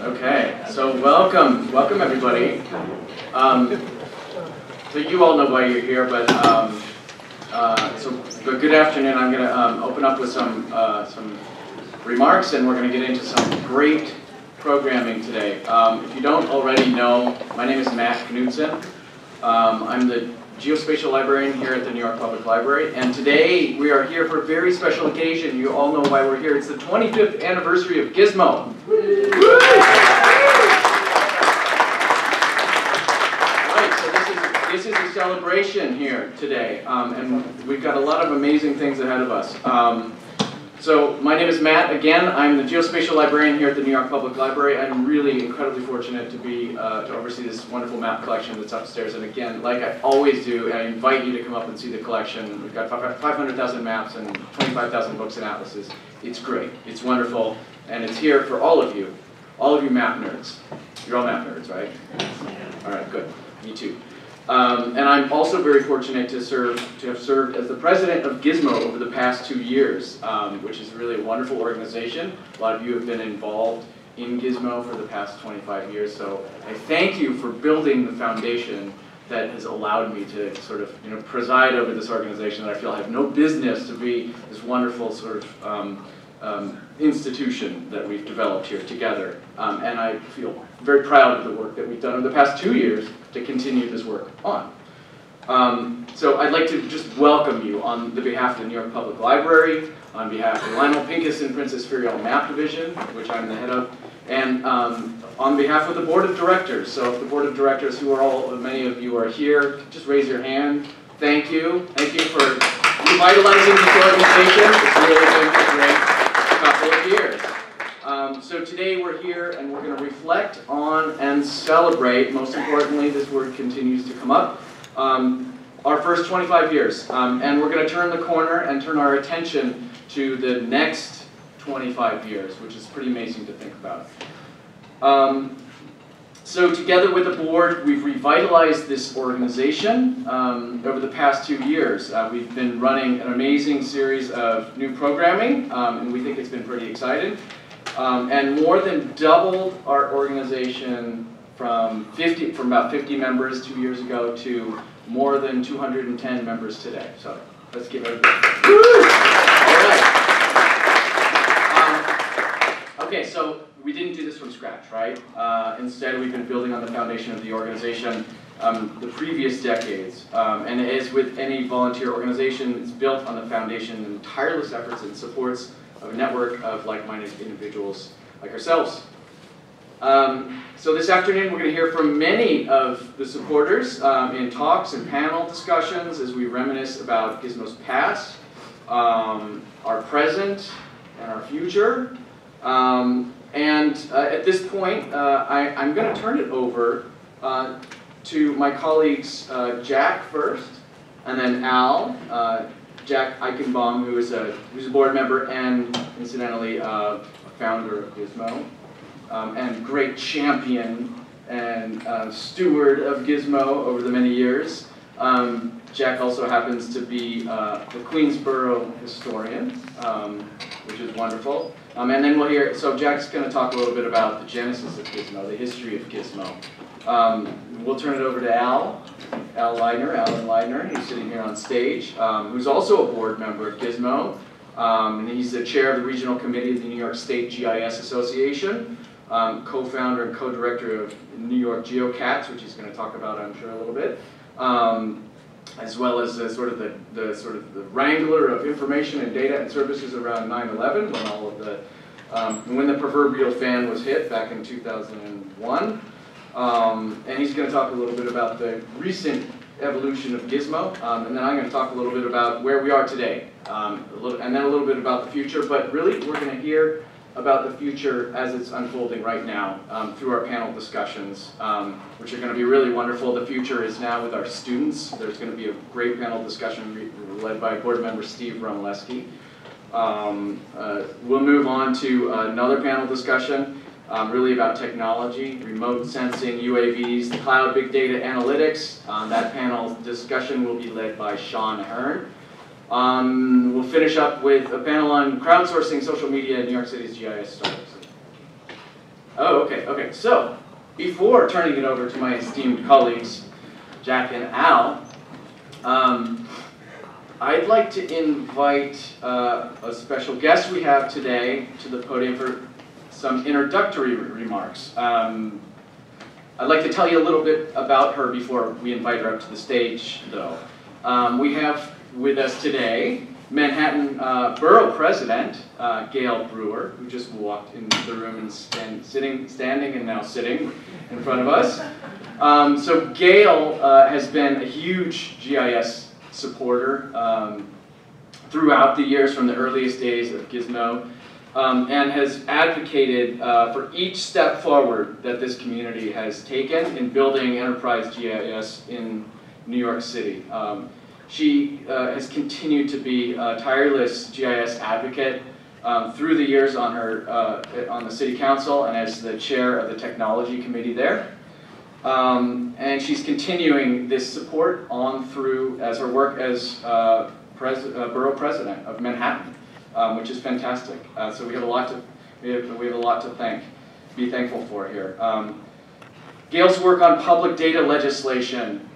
Okay, so welcome everybody. So you all know why you're here, but but good afternoon. I'm going to open up with some remarks, and we're going to get into some great programming today. If you don't already know, my name is Matt Knudsen. I'm the geospatial librarian here at the New York Public Library, and today we are here for a very special occasion. You all know why we're here. It's the 25th anniversary of Gismo. Right, so this is a celebration here today, and we've got a lot of amazing things ahead of us. So my name is Matt. Again, I'm the geospatial librarian here at the New York Public Library. I'm really incredibly fortunate to be to oversee this wonderful map collection that's upstairs. And again, like I always do, I invite you to come up and see the collection. We've got 500,000 maps and 25,000 books and atlases. It's great. It's wonderful, and it's here for all of you map nerds. You're all map nerds, right? All right, good. Me too. And I'm also very fortunate to have served as the president of Gismo over the past 2 years, which is really a wonderful organization. A lot of you have been involved in Gismo for the past 25 years, so I thank you for building the foundation that has allowed me to sort of, preside over this organization that I feel I have no business to be this wonderful sort of institution that we've developed here together. And I feel very proud of the work that we've done over the past 2 years to continue this work on. So I'd like to just welcome you on the behalf of the New York Public Library, on behalf of Lionel Pincus and Princess Furiel Map Division, which I'm the head of, and on behalf of the Board of Directors. So if the Board of Directors, many of you are here, just raise your hand. Thank you. Thank you for revitalizing this organization. It's really been a great couple of years. So today we're here and we're going to reflect on and celebrate, most importantly, this word continues to come up, our first 25 years. And we're going to turn the corner and turn our attention to the next 25 years, which is pretty amazing to think about. So together with the board, we've revitalized this organization over the past 2 years. We've been running an amazing series of new programming, and we think it's been pretty exciting. And more than doubled our organization from about 50 members 2 years ago to more than 210 members today. So let's give everybody. All right. Okay, so we didn't do this from scratch, right? Instead, we've been building on the foundation of the organization the previous decades. And as with any volunteer organization, it's built on the foundation and tireless efforts and supports of a network of like-minded individuals like ourselves. So this afternoon, we're going to hear from many of the supporters in talks and panel discussions as we reminisce about Gismo's past, our present, and our future. At this point, I'm going to turn it over to my colleagues Jack first, and then Al, Jack Eichenbaum, who's a board member and incidentally a founder of Gismo, and great champion and steward of Gismo over the many years. Jack also happens to be the Queensborough historian, which is wonderful. And then we'll hear, so Jack's going to talk a little bit about the genesis of Gismo, the history of Gismo. We'll turn it over to Alan Leidner, who's sitting here on stage, who's also a board member of Gismo. And he's the chair of the regional committee of the New York State GIS Association, co-founder and co-director of New York GeoCats, which he's going to talk about, I'm sure, a little bit. As well as sort of the wrangler of information and data and services around 9/11, when all of the when the proverbial fan was hit back in 2001. And he's going to talk a little bit about the recent evolution of Gismo, and then I'm going to talk a little bit about where we are today, and then a little bit about the future. But really, we're going to hear about the future as it's unfolding right now through our panel discussions, which are going to be really wonderful. The future is now with our students. There's going to be a great panel discussion led by board member Steve Romoleski. We'll move on to another panel discussion really about technology, remote sensing, UAVs, the cloud, big data analytics. That panel discussion will be led by Sean Hearn. We'll finish up with a panel on crowdsourcing social media in New York City's GIS startups. Oh, okay. So, before turning it over to my esteemed colleagues, Jack and Al, I'd like to invite a special guest we have today to the podium for some introductory remarks. I'd like to tell you a little bit about her before we invite her up to the stage, though. We have with us today Manhattan Borough President Gail Brewer, who just walked into the room and standing and now sitting in front of us. So Gail has been a huge GIS supporter throughout the years from the earliest days of Gismo, and has advocated for each step forward that this community has taken in building enterprise GIS in New York City. She has continued to be a tireless GIS advocate through the years on the City Council and as the chair of the Technology Committee there. And she's continuing this support on through as her work as Borough President of Manhattan, which is fantastic. So we have a lot to be thankful for here. Gail's work on public data legislation,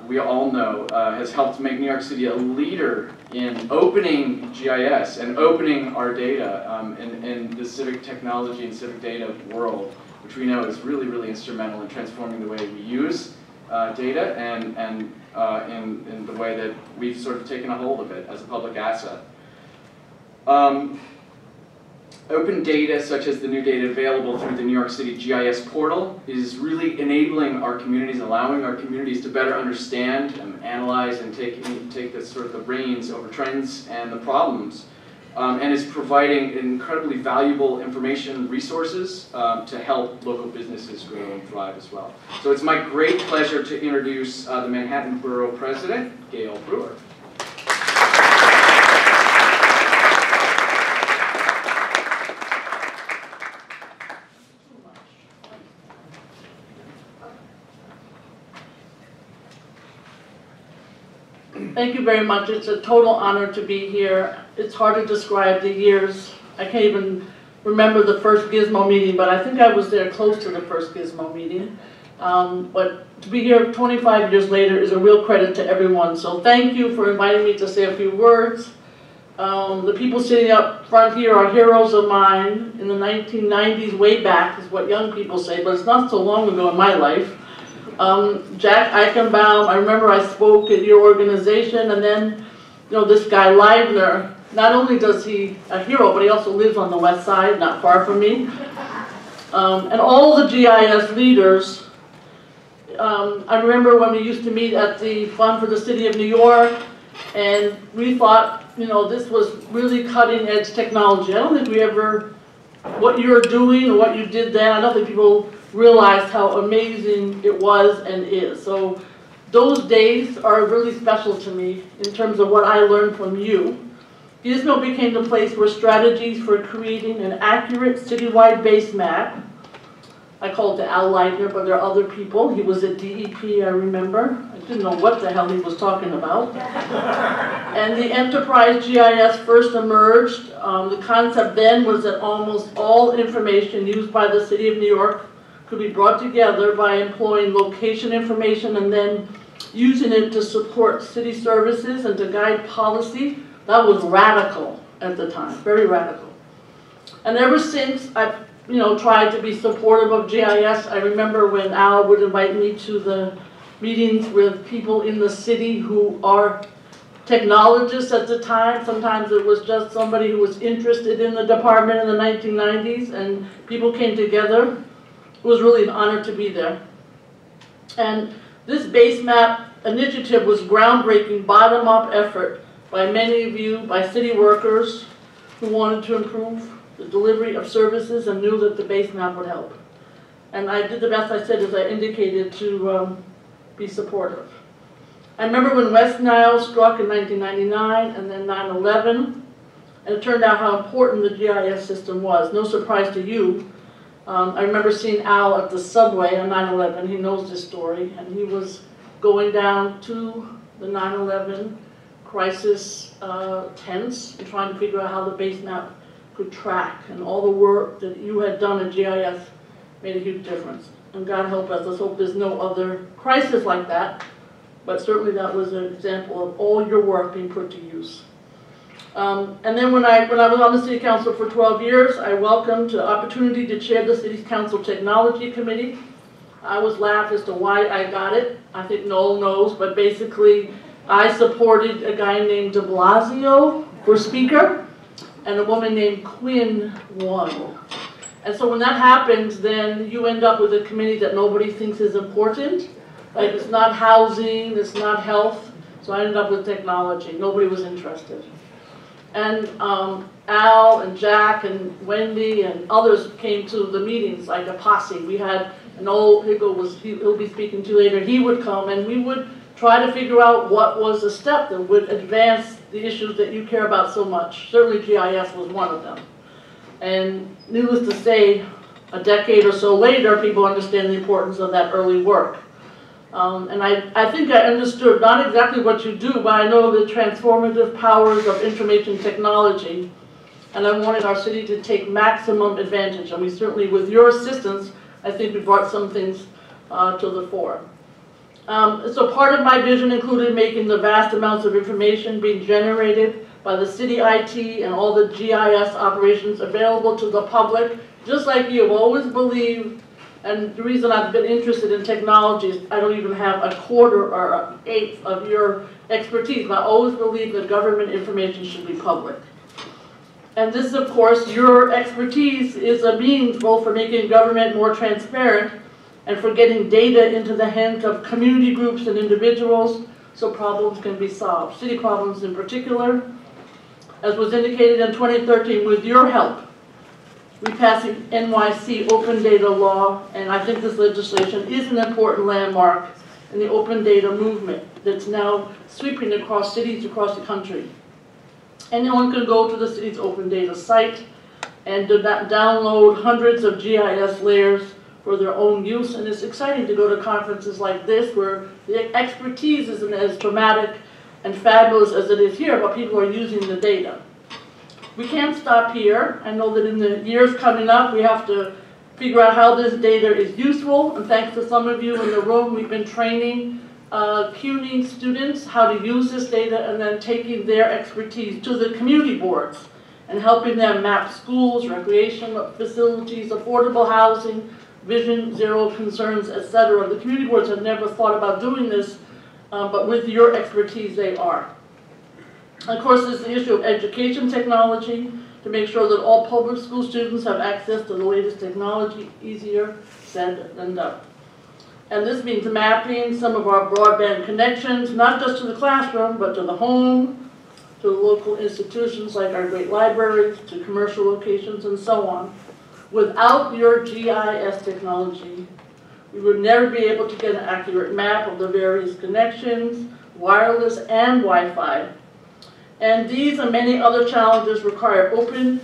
we all know, has helped make New York City a leader in opening GIS and opening our data in the civic technology and civic data world, which we know is really, really instrumental in transforming the way we use data and in the way that we've sort of taken a hold of it as a public asset. Open data, such as the new data available through the New York City GIS portal, is really enabling our communities, allowing our communities to better understand and analyze and take the reins over trends and the problems, and is providing incredibly valuable information resources to help local businesses grow and thrive as well. So it's my great pleasure to introduce the Manhattan Borough President, Gail Brewer. Thank you very much. It's a total honor to be here. It's hard to describe the years. I can't even remember the first Gismo meeting, but I think I was there close to the first Gismo meeting. But to be here 25 years later is a real credit to everyone. So thank you for inviting me to say a few words. The people sitting up front here are heroes of mine in the 1990s, way back, is what young people say, but it's not so long ago in my life. Jack Eichenbaum, I remember I spoke at your organization, and then, this guy Leibner, not only does he a hero, but he also lives on the west side, not far from me. And all the GIS leaders, I remember when we used to meet at the Fund for the City of New York, and we thought, this was really cutting edge technology. I don't think we ever, what you're doing or what you did then, I don't think people realized how amazing it was and is. So those days are really special to me in terms of what I learned from you. Gismo became the place where strategies for creating an accurate citywide base map, I called to Al Leitner, but there are other people. He was at DEP, I remember. I didn't know what the hell he was talking about. And the enterprise GIS first emerged. The concept then was that almost all information used by the City of New York could be brought together by employing location information and then using it to support city services and to guide policy. That was radical at the time, very radical. And ever since, I've tried to be supportive of GIS. I remember when Al would invite me to the meetings with people in the city who are technologists at the time. Sometimes it was just somebody who was interested in the department in the 1990s, and people came together. It was really an honor to be there. And this base map initiative was groundbreaking, bottom-up effort by many of you, by city workers who wanted to improve the delivery of services and knew that the base map would help. And I did the best I said, as I indicated, to be supportive. I remember when West Nile struck in 1999 and then 9/11, and it turned out how important the GIS system was. No surprise to you. I remember seeing Al at the subway on 9/11. He knows this story, and he was going down to the 9/11 crisis tents and trying to figure out how the base map could track, and all the work that you had done in GIS made a huge difference. And God help us, let's hope there's no other crisis like that, but certainly that was an example of all your work being put to use. And then when I was on the City Council for 12 years, I welcomed the opportunity to chair the City Council Technology Committee. I was laughed as to why I got it. I think Noel knows, but basically I supported a guy named de Blasio for Speaker, and a woman named Quinn won. And so when that happens, then you end up with a committee that nobody thinks is important. Like, it's not housing, it's not health. So I ended up with technology. Nobody was interested. And Al and Jack and Wendy and others came to the meetings like a posse. We had an old Higgle, he'll be speaking to later. He would come and we would try to figure out what was a step that would advance the issues that you care about so much. Certainly GIS was one of them. And needless to say, a decade or so later, people understand the importance of that early work. And I think I understood not exactly what you do, but I know the transformative powers of information technology, and I wanted our city to take maximum advantage. And we certainly, with your assistance, I think we brought some things to the fore. So part of my vision included making the vast amounts of information being generated by the city IT and all the GIS operations available to the public, just like you have always believed. And the reason I've been interested in technology is I don't even have a quarter or an eighth of your expertise, but I always believe that government information should be public. And this, of course, your expertise is a means both for making government more transparent and for getting data into the hands of community groups and individuals so problems can be solved, city problems in particular. As was indicated in 2013, with your help, we passed the NYC Open Data Law, and I think this legislation is an important landmark in the open data movement that's now sweeping across cities across the country. Anyone can go to the city's open data site and download hundreds of GIS layers for their own use, and it's exciting to go to conferences like this where the expertise isn't as dramatic and fabulous as it is here, but people are using the data. We can't stop here. I know that in the years coming up, we have to figure out how this data is useful, and thanks to some of you in the room, we've been training CUNY students how to use this data and then taking their expertise to the community boards and helping them map schools, recreation facilities, affordable housing, Vision Zero concerns, etc. The community boards have never thought about doing this, but with your expertise, they are. Of course, there's the issue of education technology to make sure that all public school students have access to the latest technology. Easier said than done. And this means mapping some of our broadband connections, not just to the classroom, but to the home, to the local institutions like our great libraries, to commercial locations, and so on. Without your GIS technology, we would never be able to get an accurate map of the various connections, wireless and Wi-Fi. And these and many other challenges require open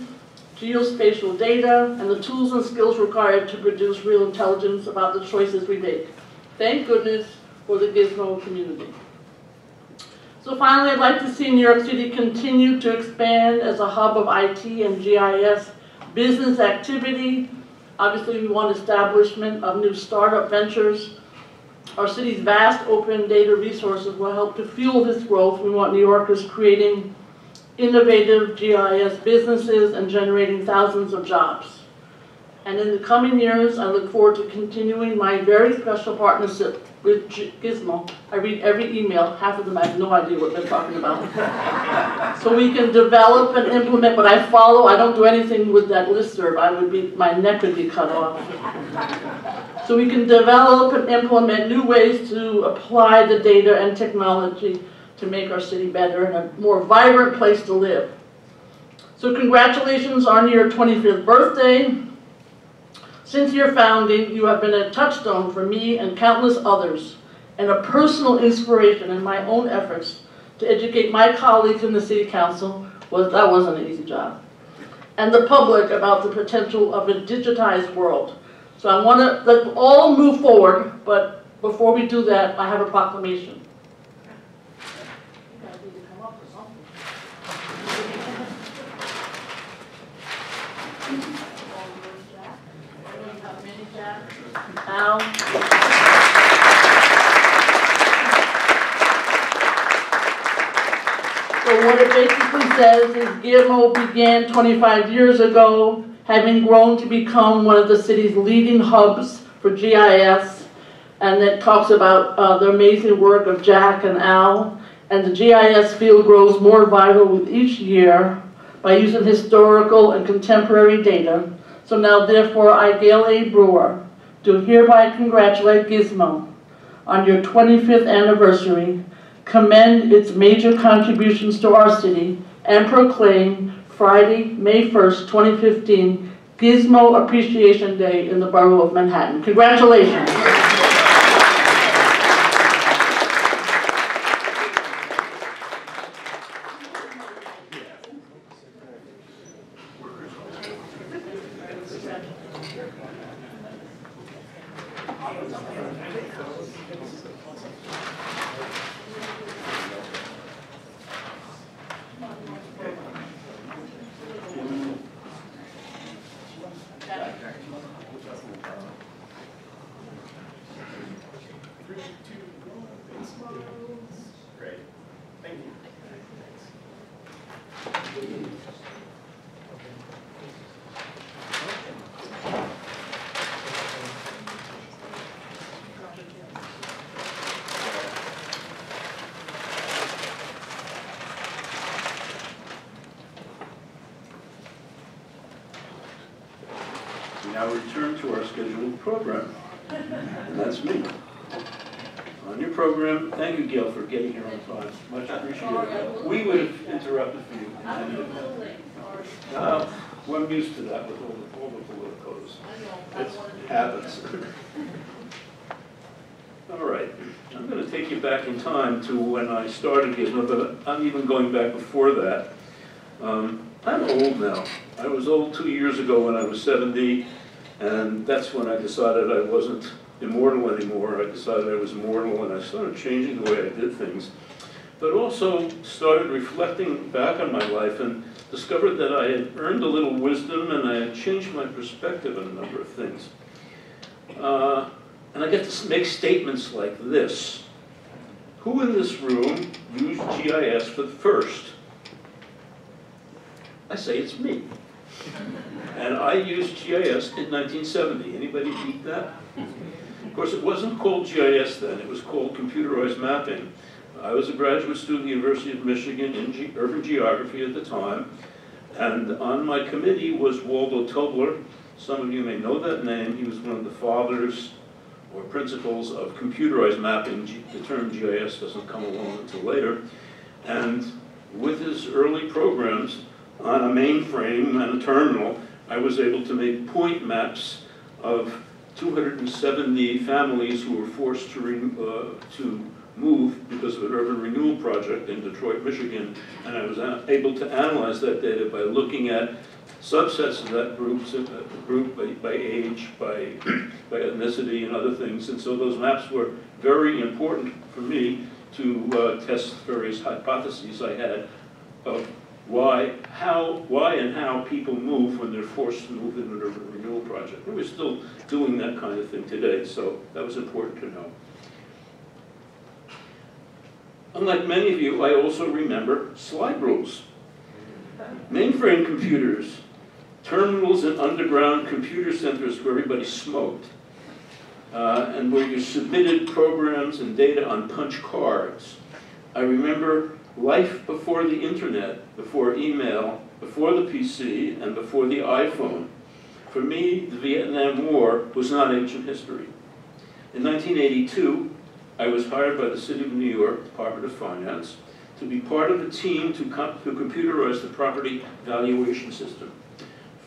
geospatial data and the tools and skills required to produce real intelligence about the choices we make. Thank goodness for the Gismo community. So finally, I'd like to see New York City continue to expand as a hub of IT and GIS business activity. Obviously, we want establishment of new startup ventures. Our city's vast open data resources will help to fuel this growth. We want New Yorkers creating innovative GIS businesses and generating thousands of jobs. And in the coming years, I look forward to continuing my very special partnership with Gismo. I read every email, half of them I have no idea what they're talking about. So we can develop and implement, but I follow, I don't do anything with that listserv. My neck would be cut off. So we can develop and implement new ways to apply the data and technology to make our city better and a more vibrant place to live. So congratulations on your 25th birthday. Since your founding, you have been a touchstone for me and countless others, and a personal inspiration in my own efforts to educate my colleagues in the City Council. That wasn't an easy job. And the public about the potential of a digitized world. So I want to let all move forward, but before we do that, I have a proclamation. You guys need to come up. Al. So what it basically says is Gismo began 25 years ago, having grown to become one of the city's leading hubs for GIS, and it talks about the amazing work of Jack and Al, and the GIS field grows more vital with each year by using historical and contemporary data. So now therefore I, Gail A. Brewer, do hereby congratulate Gismo on your 25th anniversary, commend its major contributions to our city, and proclaim Friday, May 1st, 2015, Gismo Appreciation Day in the Borough of Manhattan. Congratulations. Great. Thank you. We now return to our scheduled program, and that's me. On your program, thank you, Gail, for getting here on time. Much appreciated. We would have interrupted for you. Well, I'm used to that with all the politicos. It happens. All right, I'm going to take you back in time to when I started Gismo, but I'm even going back before that. I'm old now. I was old 2 years ago when I was 70, and that's when I decided I wasn't immortal anymore. I decided I was mortal, and I started changing the way I did things, but also started reflecting back on my life and discovered that I had earned a little wisdom and I had changed my perspective on a number of things. And I get to make statements like this. Who in this room used GIS for the first? I say it's me. And I used GIS in 1970. Anybody beat that? Of course, it wasn't called GIS then. It was called computerized mapping. I was a graduate student at the University of Michigan in urban geography at the time. And on my committee was Waldo Tobler. Some of you may know that name. He was one of the fathers or principles of computerized mapping. The term GIS doesn't come along until later. And with his early programs on a mainframe and a terminal, I was able to make point maps of 270 families who were forced to move because of an urban renewal project in Detroit, Michigan. And I was able to analyze that data by looking at subsets of that group by age, by ethnicity, and other things. And so those maps were very important for me to test various hypotheses I had of why and how people move when they're forced to move in an urban renewal project. And we're still doing that kind of thing today, so that was important to know. Unlike many of you, I also remember slide rules. Mainframe computers, terminals in underground computer centers where everybody smoked, and where you submitted programs and data on punch cards. I remember life before the internet, before email, before the PC, and before the iPhone. For me, the Vietnam War was not ancient history. In 1982, I was hired by the City of New York Department of Finance to be part of a team to computerize the property valuation system.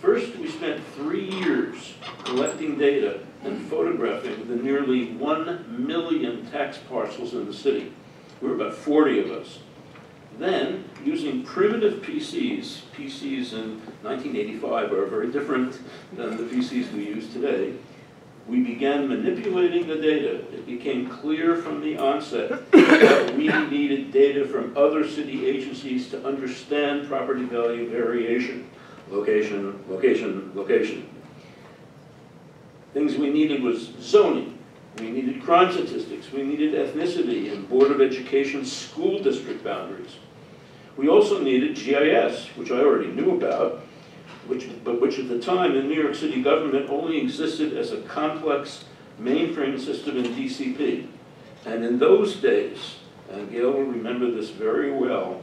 First, we spent 3 years collecting data and photographing the nearly 1 million tax parcels in the city. There were about 40 of us. Then, using primitive PCs in 1985 are very different than the PCs we use today, we began manipulating the data. It became clear from the onset that we needed data from other city agencies to understand property value variation. location, location, location. Things we needed was zoning. We needed crime statistics. We needed ethnicity and Board of Education school district boundaries. We also needed GIS, which I already knew about, which at the time in New York City government only existed as a complex mainframe system in DCP. And in those days, and Gail will remember this very well,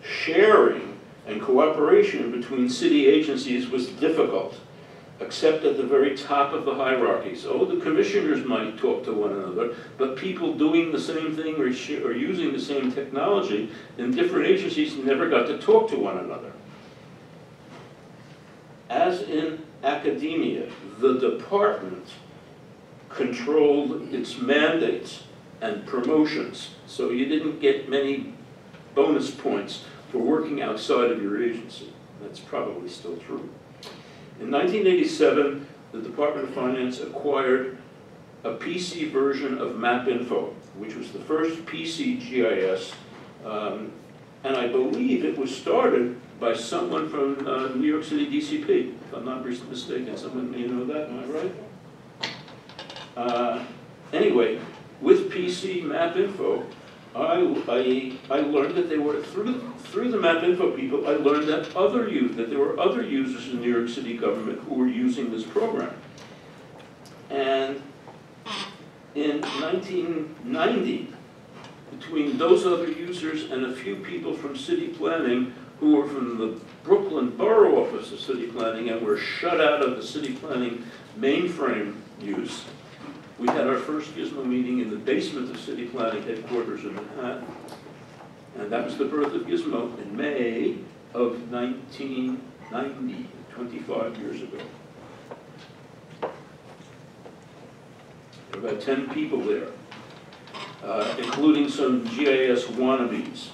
sharing and cooperation between city agencies was difficult, except at the very top of the hierarchies. Oh, the commissioners might talk to one another, but people doing the same thing or using the same technology in different agencies never got to talk to one another. As in academia, the department controlled its mandates and promotions, so you didn't get many bonus points for working outside of your agency. That's probably still true. In 1987, the Department of Finance acquired a PC version of MapInfo, which was the first PC GIS, and I believe it was started by someone from New York City DCP, if I'm not mistaken. Someone may know that, am I right? Anyway, with PC MapInfo, I learned that they were, through the MapInfo people, I learned that there were other users in New York City government who were using this program. And in 1990, between those other users and a few people from city planning who were from the Brooklyn Borough Office of City Planning and were shut out of the city planning mainframe use, we had our first Gismo meeting in the basement of City Planning headquarters in Manhattan. And that was the birth of Gismo in May of 1990, 25 years ago. There were about 10 people there, including some GIS wannabes.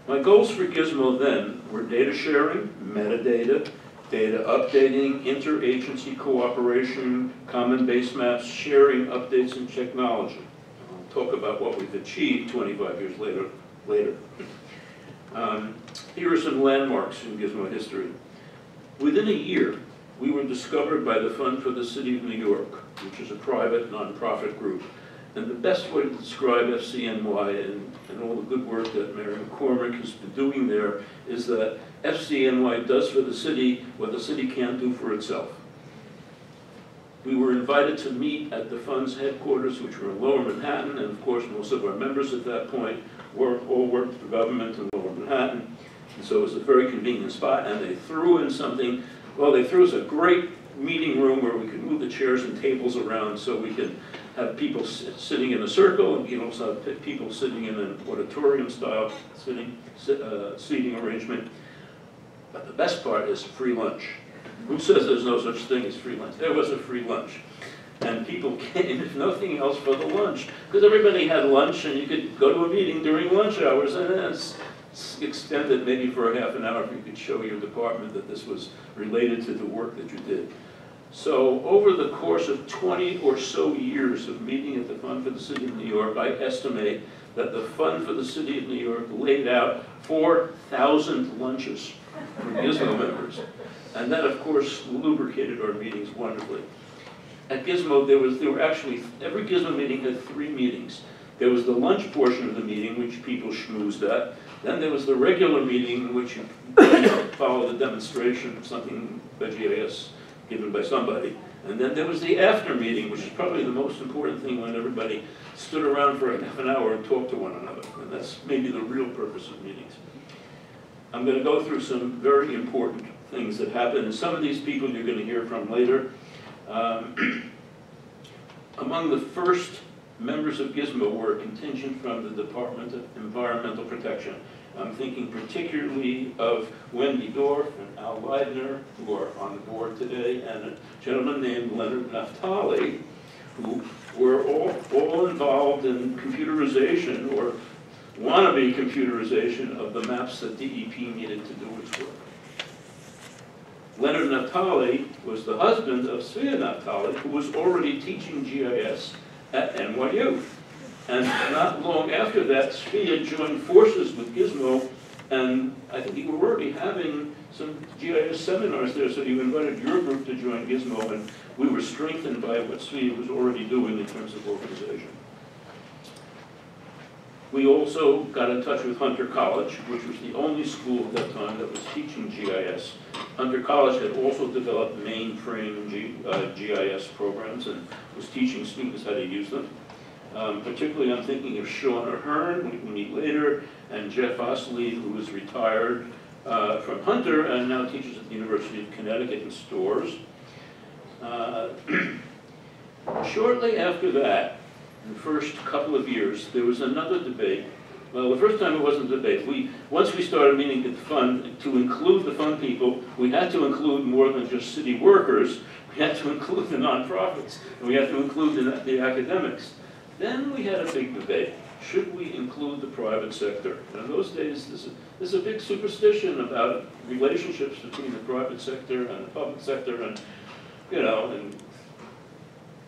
My goals for Gismo then were data sharing, metadata, data updating, interagency cooperation, common base maps, sharing updates and technology. I'll talk about what we've achieved 25 years later. Here are some landmarks in Gismo history. Within a year, we were discovered by the Fund for the City of New York, which is a private nonprofit group. And the best way to describe FCNY and all the good work that Mary McCormick has been doing there is that FCNY does for the city what the city can't do for itself. We were invited to meet at the fund's headquarters, which were in Lower Manhattan, and of course most of our members at that point all worked for government in Lower Manhattan. And so it was a very convenient spot, and they threw in something, well, they threw us a great meeting room where we could move the chairs and tables around so we could have people sitting in a circle, and you can also have people sitting in an auditorium-style seating arrangement. But the best part is free lunch. Who says there's no such thing as free lunch? There was a free lunch. And people came, if nothing else, for the lunch. Because everybody had lunch, and you could go to a meeting during lunch hours, and it's extended maybe for a half an hour if you could show your department that this was related to the work that you did. So over the course of 20 or so years of meeting at the Fund for the City of New York, I estimate that the Fund for the City of New York laid out 4,000 lunches for Gismo members. And that, of course, lubricated our meetings wonderfully. At Gismo, there were actually, every Gismo meeting had 3 meetings. There was the lunch portion of the meeting, which people schmoozed at. Then there was the regular meeting, in which you followed a demonstration of something by GIS given by somebody. And then there was the after meeting, which is probably the most important thing, when everybody stood around for a half an hour and talked to one another. And that's maybe the real purpose of meetings. I'm going to go through some very important things that happened, and some of these people you're going to hear from later. Among the first members of Gismo were a contingent from the Department of Environmental Protection. I'm thinking particularly of Wendy Dorff and Al Leidner, who are on the board today, and a gentleman named Leonard Naftali, who were all involved in computerization, or wannabe computerization, of the maps that DEP needed to do its work. Leonard Naftali was the husband of Svea Naftali, who was already teaching GIS at NYU. And not long after that, Svea joined forces with Gismo And I think you were already having some GIS seminars there, so you invited your group to join Gismo, and we were strengthened by what Svi was already doing in terms of organization. We also got in touch with Hunter College, which was the only school at that time that was teaching GIS. Hunter College had also developed mainframe GIS programs and was teaching students how to use them. Particularly, I'm thinking of Sean Ahern, we can meet later, and Jeff Osley, who was retired from Hunter and now teaches at the University of Connecticut in Storrs. Shortly after that, in the first couple of years, there was another debate. Well, the first time it wasn't a debate. Once we started meeting at the fund, to include the fund people, we had to include more than just city workers. We had to include the nonprofits, and we had to include the academics. Then we had a big debate. Should we include the private sector? And in those days, there's a big superstition about relationships between the private sector and the public sector, and, you know, and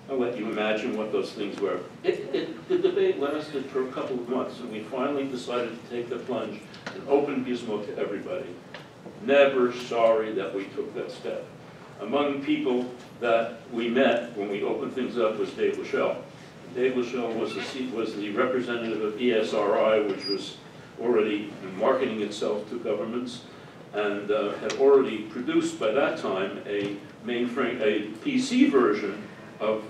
I'll let you imagine what those things were. The debate lasted for a couple of months, and we finally decided to take the plunge and open Gismo to everybody. Never sorry that we took that step. Among people that we met when we opened things up was Dave Lachelle. Dave Lachelle was the representative of ESRI, which was already marketing itself to governments, and had already produced by that time a mainframe, a PC version of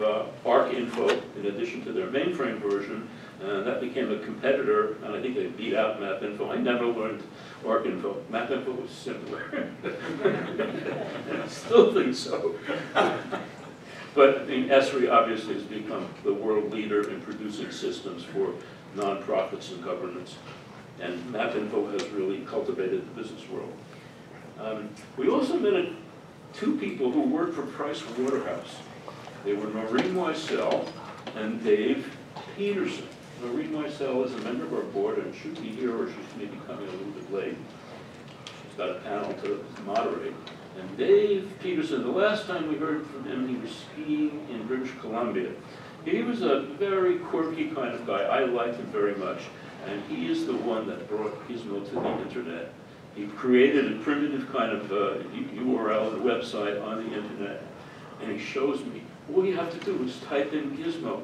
ArcInfo, in addition to their mainframe version, and that became a competitor, and I think they beat out MapInfo. I never learned ArcInfo. MapInfo was simpler. I still think so. But I mean, ESRI obviously has become the world leader in producing systems for nonprofits and governments, and MapInfo has really cultivated the business world. We also met two people who worked for Price Waterhouse. They were Noreen Weissel and Dave Peterson. Noreen Weissel is a member of our board and should be here, or she's maybe coming a little bit late. She's got a panel to moderate. And Dave Peterson, the last time we heard from him, he was skiing in British Columbia. He was a very quirky kind of guy. I liked him very much. And he is the one that brought Gismo to the internet. He created a primitive kind of URL, a website on the internet. And he shows me, all you have to do is type in Gismo.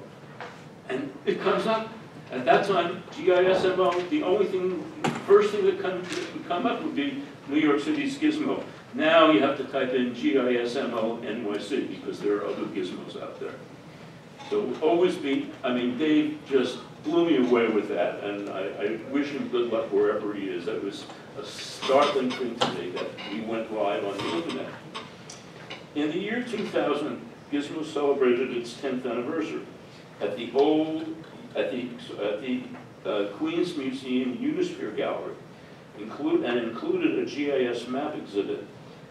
And it comes up. At that time, GISMO, the only thing, first thing that would come up would be New York City's Gismo. Now you have to type in GISMO NYC because there are other gizmos out there. So it will always be, I mean, Dave just blew me away with that, and I wish him good luck wherever he is. That was a startling thing to me that we went live on the internet. In the year 2000, Gismo celebrated its 10th anniversary at the Queens Museum Unisphere Gallery, included a GIS map exhibit,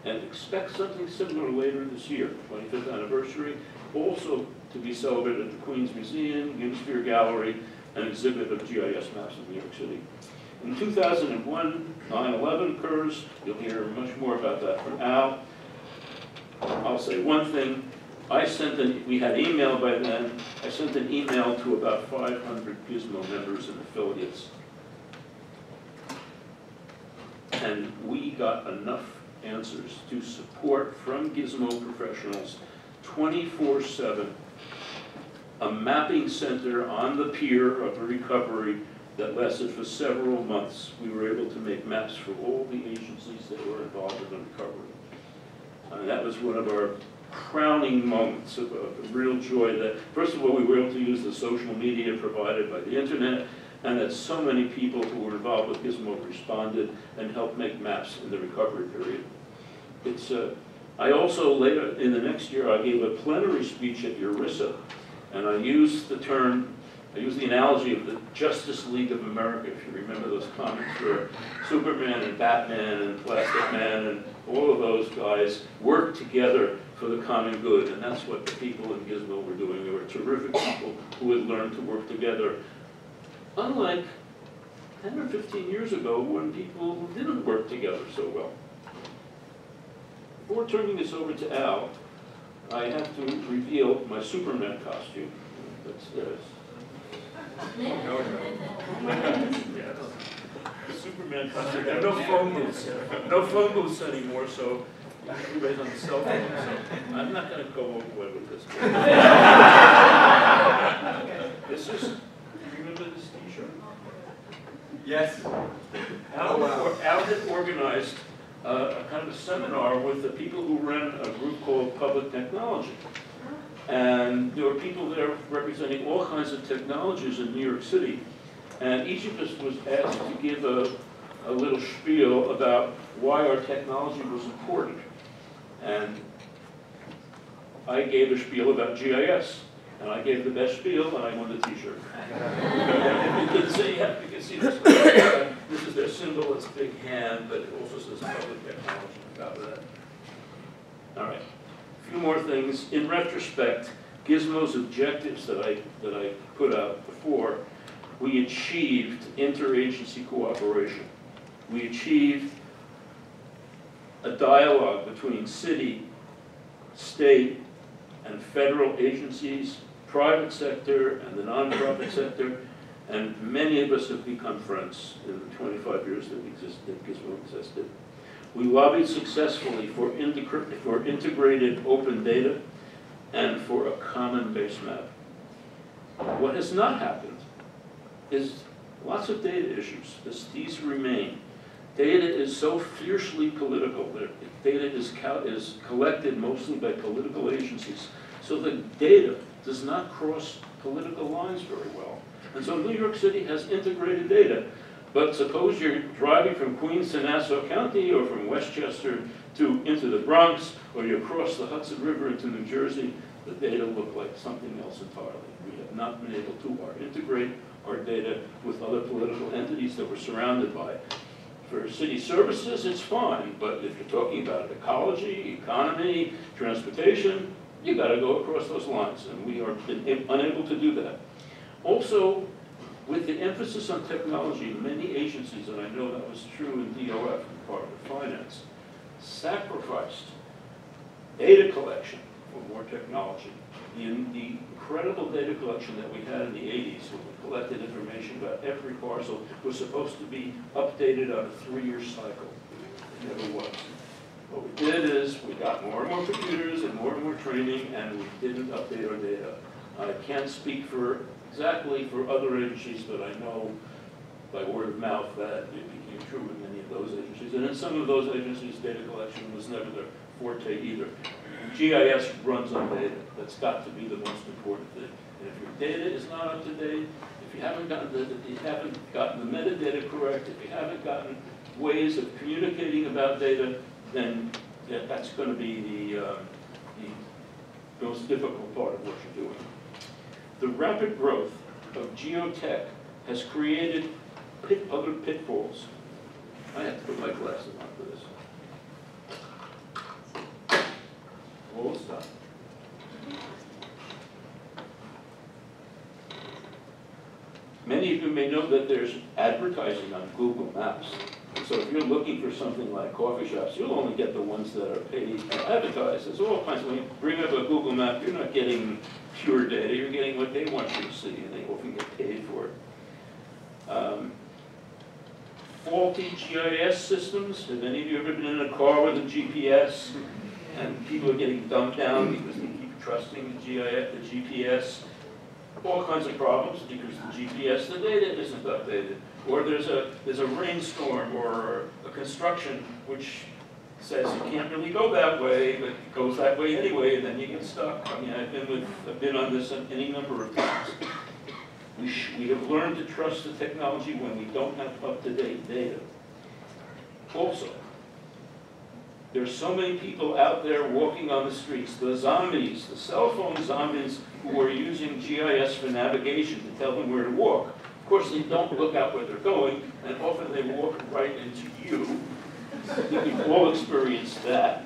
and expect something similar later this year, 25th anniversary, also to be celebrated at the Queens Museum, Unisphere Gallery, an exhibit of GIS maps of New York City. In 2001, 9/11 occurs. You'll hear much more about that from Al. I'll say one thing. We had email by then. I sent an email to about 500 Gismo members and affiliates. And we got enough answers to support from Gismo professionals 24/7, a mapping center on the pier of a recovery that lasted for several months. We were able to make maps for all the agencies that were involved in the recovery. That was one of our crowning moments of real joy that, first of all, we were able to use the social media provided by the internet, and that so many people who were involved with Gismo responded and helped make maps in the recovery period. I also, later in the next year, I gave a plenary speech at ERISA, and I used the analogy of the Justice League of America, if you remember those comics where Superman and Batman and Plastic Man and all of those guys worked together for the common good, and that's what the people in Gismo were doing. They were terrific people who had learned to work together. Unlike 10 or 15 years ago when people didn't work together so well. Before turning this over to Al, I have to reveal my Superman costume. That's this. Superman concert. There are no phone booths. No phone booths anymore, so everybody's on the cell phone. So I'm not going to go overboard with this. This is, remember this T-shirt? Yes. Al had organized a kind of a seminar with the people who ran a group called Public Technology. And there were people there representing all kinds of technologies in New York City. And each of us was asked to give a little spiel about why our technology was important. And I gave a spiel about GIS. And I gave the best spiel, and I won the T-shirt. And you can see, you can see this. This is their symbol. It's a big hand, but it also says Public Technology on top of that. All right. A few more things. In retrospect, Gismo's objectives that I put out before, we achieved interagency cooperation. We achieved a dialogue between city, state, and federal agencies, private sector, and the nonprofit sector, and many of us have become friends in the 25 years that Gismo existed. We lobbied successfully for integrated open data and for a common base map. What has not happened is lots of data issues. These remain. Data is so fiercely political. Data is collected mostly by political agencies. So the data does not cross political lines very well. And so New York City has integrated data. But suppose you're driving from Queens to Nassau County, or from Westchester into the Bronx, or you cross the Hudson River into New Jersey, the data look like something else entirely. We have not been able to integrate our data with other political entities that we're surrounded by. For city services, it's fine, but if you're talking about ecology, economy, transportation, you got to go across those lines, and we are unable to do that. Also, with the emphasis on technology, many agencies, and I know that was true in DOF, Department of Finance, sacrificed data collection for more technology. The incredible data collection that we had in the 80s, when we collected information about every parcel, was supposed to be updated on a 3-year cycle. It never was. What we did is we got more and more computers and more training, and we didn't update our data. I can't speak exactly for other agencies, but I know by word of mouth that it became true in many of those agencies. And in some of those agencies, data collection was never their forte either. GIS runs on data. That's got to be the most important thing. And if your data is not up to date, if you haven't gotten the metadata correct, if you haven't gotten ways of communicating about data, then that's going to be the most difficult part of what you're doing. The rapid growth of geotech has created other pitfalls. I have to put my glasses on for this. All stuff. Many of you may know that there's advertising on Google Maps. So if you're looking for something like coffee shops, you'll only get the ones that are paid and advertised. There's all kinds. When you bring up a Google map, you're not getting pure data. You're getting what they want you to see, and they often get paid for it. Faulty GIS systems. Have any of you ever been in a car with a GPS? And people are getting dumped down because they keep trusting the GPS. All kinds of problems because the GPS, the data isn't updated. Or there's a rainstorm or a construction which says you can't really go that way, but it goes that way anyway, and then you get stuck. I mean, I've been on this any number of times. We have learned to trust the technology when we don't have up-to-date data. Also, there's so many people out there walking on the streets, the zombies, the cell phone zombies who are using GIS for navigation to tell them where to walk. Of course, they don't look out where they're going, and often they walk right into you. We've all experienced that.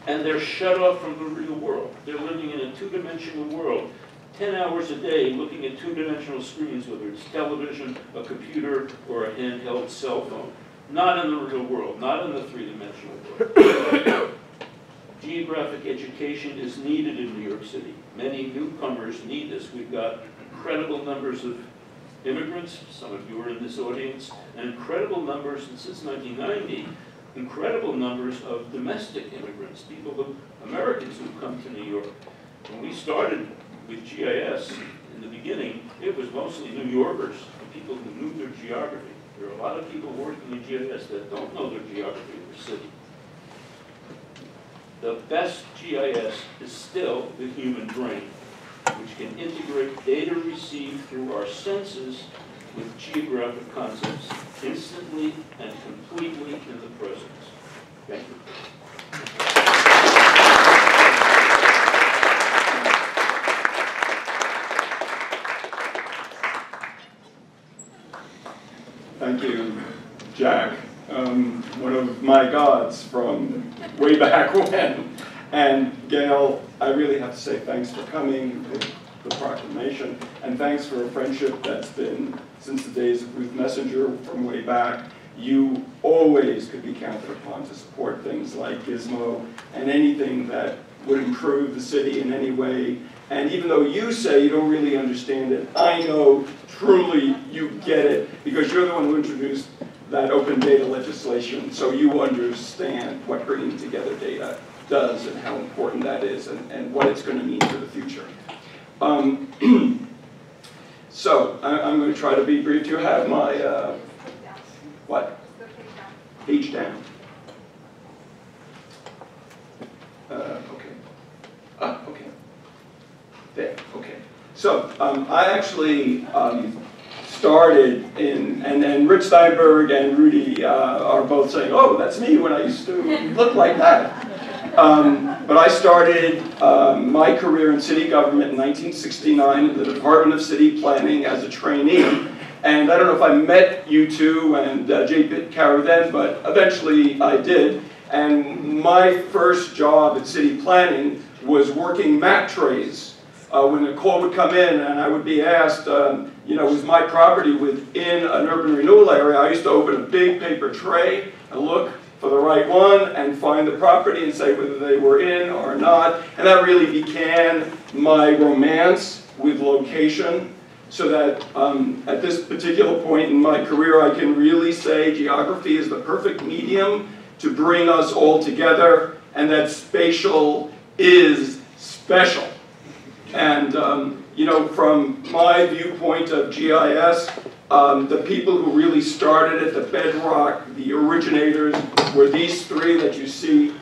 And they're shut off from the real world. They're living in a two-dimensional world. 10 hours a day looking at two-dimensional screens, whether it's television, a computer, or a handheld cell phone. Not in the real world, not in the three-dimensional world. Geographic education is needed in New York City. Many newcomers need this. We've got incredible numbers of immigrants, some of you are in this audience, and incredible numbers, and since 1990, incredible numbers of domestic immigrants, Americans who come to New York. When we started with GIS in the beginning, it was mostly New Yorkers, and people who knew their geography. There are a lot of people working in GIS that don't know their geography of their city. The best GIS is still the human brain, which can integrate data received through our senses with geographic concepts instantly and completely in the present. Thank you. Thank you, Jack. One of my gods from way back when. And Gail, I really have to say thanks for coming, the proclamation, and thanks for a friendship that's been since the days of Ruth Messenger from way back. You always could be counted upon to support things like Gismo and anything that would improve the city in any way. And even though you say you don't really understand it, I know truly you get it because you're the one who introduced that open data legislation, so you understand what bringing together data does and how important that is and what it's going to mean for the future. So I'm going to try to be brief. Do you have my, what? Page down. Okay. Okay. There, okay. So I actually started in, and Rich Steinberg and Rudy are both saying, oh, that's me when I used to look like that. But I started my career in city government in 1969 in the Department of City Planning as a trainee. And I don't know if I met you two and Jay Bitcar then, but eventually I did. And my first job at city planning was working map trays. When a call would come in and I would be asked, you know, was my property within an urban renewal area, I used to open a big paper tray and look for the right one and find the property and say whether they were in or not. And that really began my romance with location, so that at this particular point in my career I can really say geography is the perfect medium to bring us all together, and that spatial is special. And you know, from my viewpoint of GIS, the people who really started it, the bedrock, the originators, were these three that you see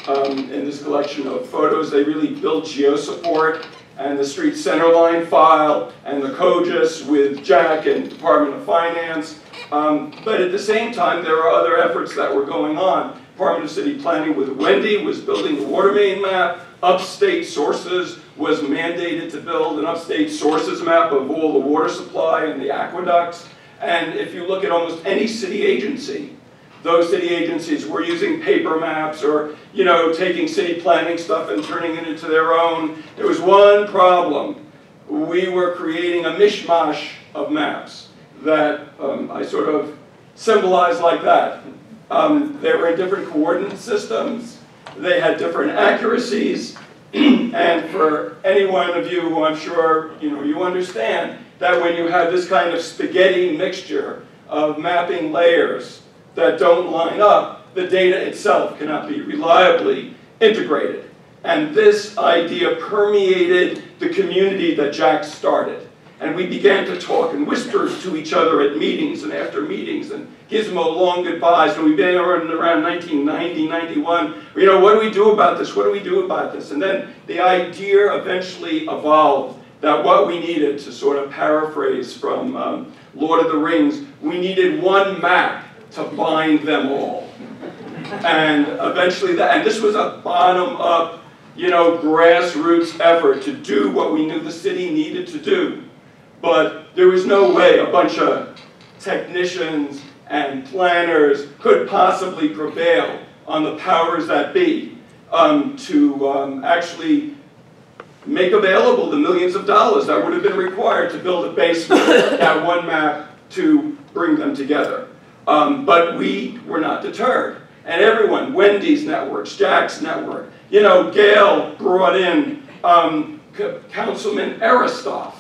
in this collection of photos. They really built GeoSupport and the Street Centerline file and the COGIS with Jack and Department of Finance. But at the same time, there are other efforts that were going on. Department of City Planning with Wendy was building the water main map. Upstate Sources was mandated to build an upstate sources map of all the water supply and the aqueducts. And if you look at almost any city agency, those city agencies were using paper maps or, you know, taking city planning stuff and turning it into their own. There was one problem. We were creating a mishmash of maps that I sort of symbolize like that. They were in different coordinate systems. They had different accuracies. And for any one of you who I'm sure you understand that when you have this kind of spaghetti mixture of mapping layers that don't line up, the data itself cannot be reliably integrated. And this idea permeated the community that Jack started. And we began to talk and whisper to each other at meetings and after meetings, and Gismo long goodbyes. And we've been around 1990, 91. You know, what do we do about this? What do we do about this? And then the idea eventually evolved that what we needed, to sort of paraphrase from Lord of the Rings, we needed one map to bind them all. And eventually, and this was a bottom-up, grassroots effort to do what we knew the city needed to do. But there was no way a bunch of technicians and planners could possibly prevail on the powers that be to actually make available the millions of dollars that would have been required to build a basement, that one map to bring them together. But we were not deterred. And everyone, Wendy's networks, Jack's network, Gail brought in Councilman Aristoff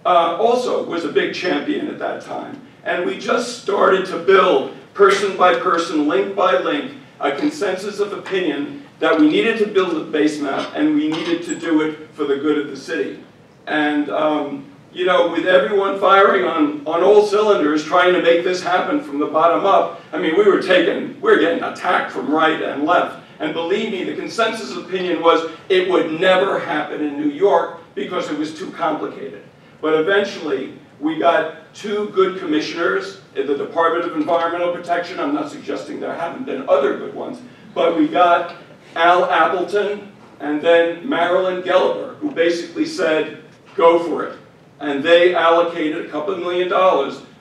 also was a big champion at that time. And we just started to build, person by person, link by link, a consensus of opinion that we needed to build a base map and we needed to do it for the good of the city. And you know, with everyone firing on all cylinders, trying to make this happen from the bottom up, I mean, we were getting attacked from right and left. And believe me, the consensus opinion was it would never happen in New York because it was too complicated. But eventually, we got two good commissioners in the Department of Environmental Protection. I'm not suggesting there haven't been other good ones, but we got Al Appleton and then Marilyn Gelber, who basically said, go for it. And they allocated a couple of $1 million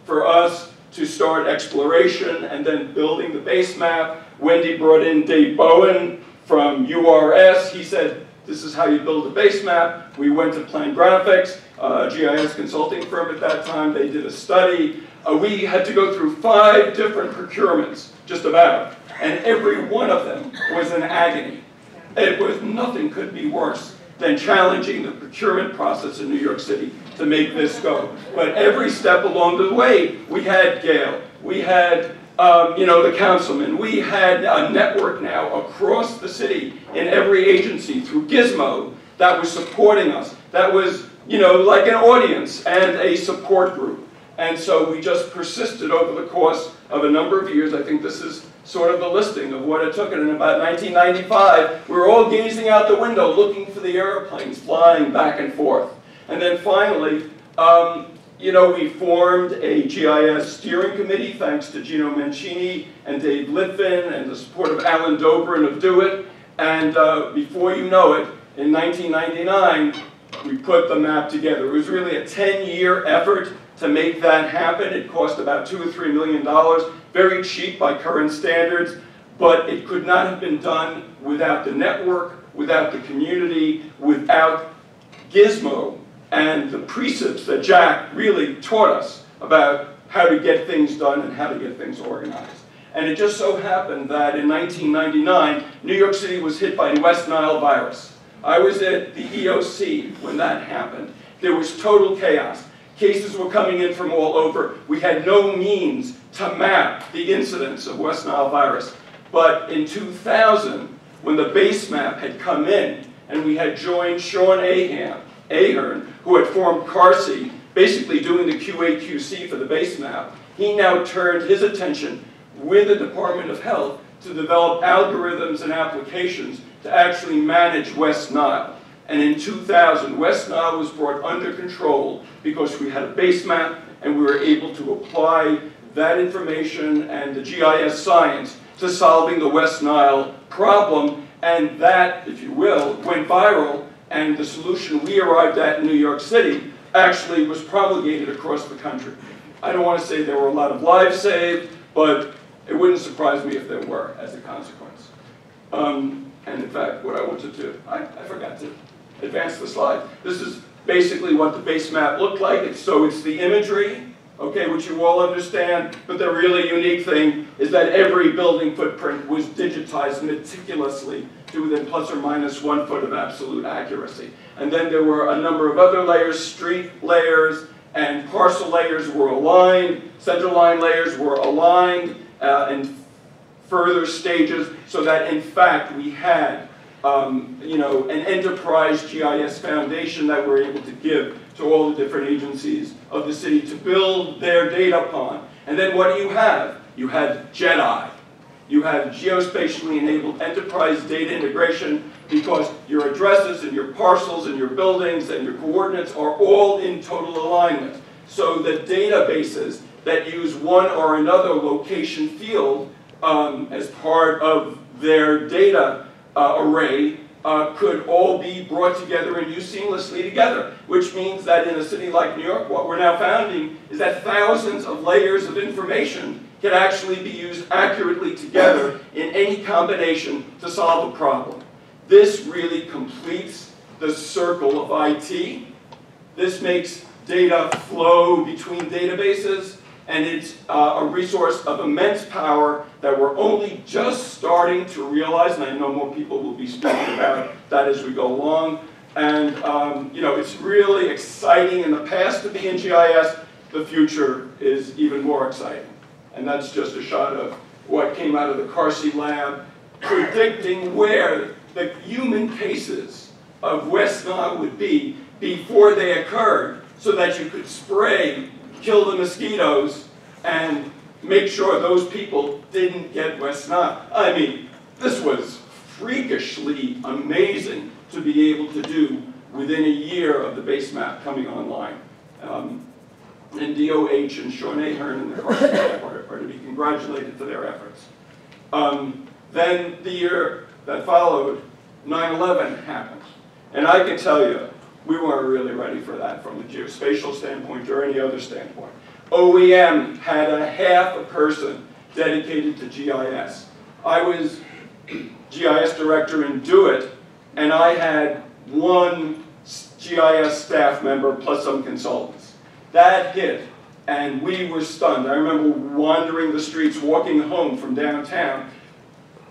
for us to start exploration and then building the base map. Wendy brought in Dave Bowen from URS. He said, this is how you build a base map. We went to Plan Graphics, a GIS consulting firm at that time. They did a study. We had to go through 5 different procurements, just about. And every one of them was an agony. Nothing could be worse than challenging the procurement process in New York City to make this go. But every step along the way, we had Gail, we had you know, the councilman, we had a network now across the city in every agency through Gismo that was supporting us. That was, you know, like an audience and a support group. And so we just persisted over the course of a number of years. I think this is sort of the listing of what it took. And in about 1995, we were all gazing out the window looking for the airplanes flying back and forth. And then finally, you know, we formed a GIS steering committee thanks to Gino Mancini and Dave Litvin and the support of Alan Dobrin of Do It. And before you know it, in 1999, we put the map together. It was really a 10-year effort to make that happen. It cost about $2 or $3 million, very cheap by current standards, but it could not have been done without the network, without the community, without Gismo and the precepts that Jack really taught us about how to get things done and how to get things organized. And it just so happened that in 1999, New York City was hit by West Nile virus. I was at the EOC when that happened. There was total chaos. Cases were coming in from all over. We had no means to map the incidence of West Nile virus. But in 2000, when the base map had come in, and we had joined Sean Ahern, who had formed CARSI, basically doing the QA/QC for the base map, he now turned his attention with the Department of Health to develop algorithms and applications to actually manage West Nile. And in 2000, West Nile was brought under control because we had a base map and we were able to apply that information and the GIS science to solving the West Nile problem. And that, if you will, went viral, and the solution we arrived at in New York City actually was promulgated across the country. I don't want to say there were a lot of lives saved, but it wouldn't surprise me if there were as a consequence. And in fact, what I want to do, I forgot to advance the slide. This is basically what the base map looked like. So it's the imagery, okay, which you all understand, but the really unique thing is that every building footprint was digitized meticulously to within plus or minus 1 foot of absolute accuracy. And then there were a number of other layers, street layers, and parcel layers were aligned, central line layers were aligned in further stages, so that in fact we had you know, an enterprise GIS foundation that we're able to give to all the different agencies of the city to build their data upon. And then what do you have? You had JEDI. You have geospatially enabled enterprise data integration, because your addresses and your parcels and your buildings and your coordinates are all in total alignment. So the databases that use one or another location field as part of their data array could all be brought together and used seamlessly together, which means that in a city like New York, what we're now finding is that thousands of layers of information can actually be used accurately together in any combination to solve a problem. This really completes the circle of IT. This makes data flow between databases, and it's a resource of immense power that we're only just starting to realize, and I know more people will be speaking about that as we go along. And you know, it's really exciting in the past to be in GIS. The future is even more exciting. And that's just a shot of what came out of the Carsey lab, predicting where the human cases of West Nile would be before they occurred, so that you could spray, kill the mosquitoes, and make sure those people didn't get West Nile. I mean, this was freakishly amazing to be able to do within a year of the base map coming online. And DOH and Sean Ahern and the Carsey lab are to be congratulated for their efforts. Then the year that followed, 9/11 happened. And I can tell you, we weren't really ready for that from a geospatial standpoint or any other standpoint. OEM had a half a person dedicated to GIS. I was GIS director in DoIT, and I had one GIS staff member plus some consultants. That hit, and we were stunned. I remember wandering the streets, walking home from downtown.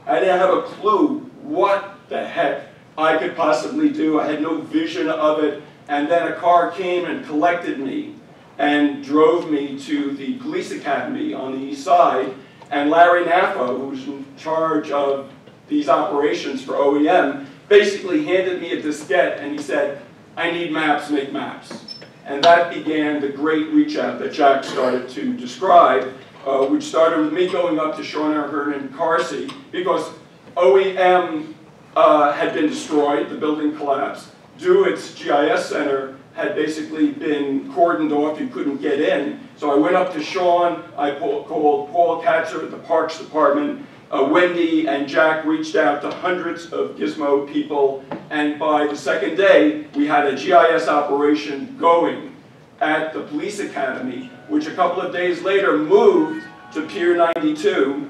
I didn't have a clue what the heck I could possibly do. I had no vision of it. And then a car came and collected me and drove me to the police academy on the east side. And Larry Naffa, who was in charge of these operations for OEM, basically handed me a diskette and he said, I need maps, make maps. And that began the great reach out that Jack started to describe, which started with me going up to Sean Ahern and Carsey, because OEM had been destroyed, the building collapsed. DoIT's GIS center had basically been cordoned off, you couldn't get in. So I went up to Sean, I called Paul Katzer at the Parks Department, Wendy and Jack reached out to hundreds of Gismo people, and by the second day, we had a GIS operation going at the police academy, which a couple of days later moved to Pier 92.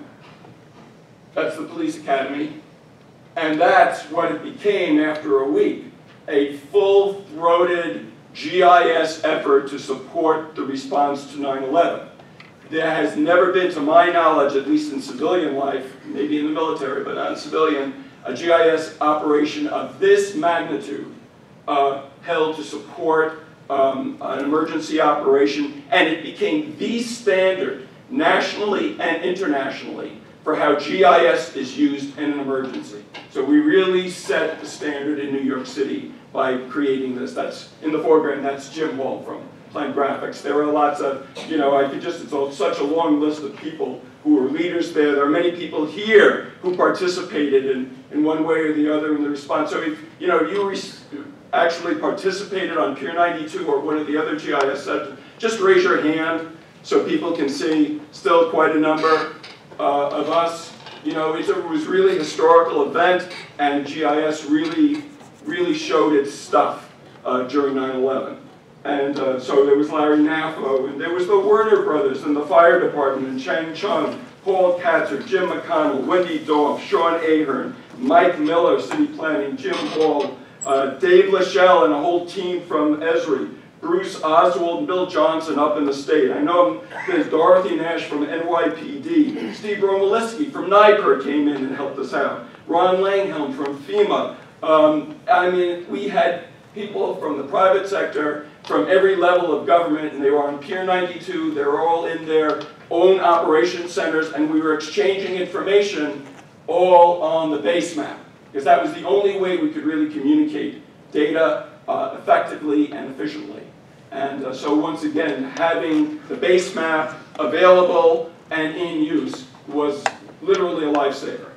That's the police academy. And that's what it became after a week, a full-throated GIS effort to support the response to 9/11. There has never been, to my knowledge, at least in civilian life, maybe in the military, but not in civilian, a GIS operation of this magnitude held to support an emergency operation, and it became the standard nationally and internationally for how GIS is used in an emergency. So we really set the standard in New York City by creating this. That's in the foreground, that's Jim Hall from Plant Graphics. There are lots of, you know, it's such a long list of people who were leaders there. There are many people here who participated in one way or the other in the response. So if, you know, you actually participated on Pier 92 or one of the other GIS centers, just raise your hand so people can see still quite a number of us. You know, it was really a historical event, and GIS really showed its stuff during 9/11. And so there was Larry Naffa, and there was the Werner brothers and the fire department, and Chang Chung, Paul Katzer, Jim McConnell, Wendy Dorff, Sean Ahern, Mike Miller, city planning, Jim Hall, Dave Lachelle, and a whole team from Esri, Bruce Oswald and Bill Johnson up in the state. I know there's Dorothy Nash from NYPD. Steve Romaliski from NYPL came in and helped us out. Ron Langhelm from FEMA. I mean, we had people from the private sector, from every level of government, and they were on Pier 92. They were all in their own operation centers, and we were exchanging information all on the base map, because that was the only way we could really communicate data effectively and efficiently. And so once again, having the base map available and in use was literally a lifesaver.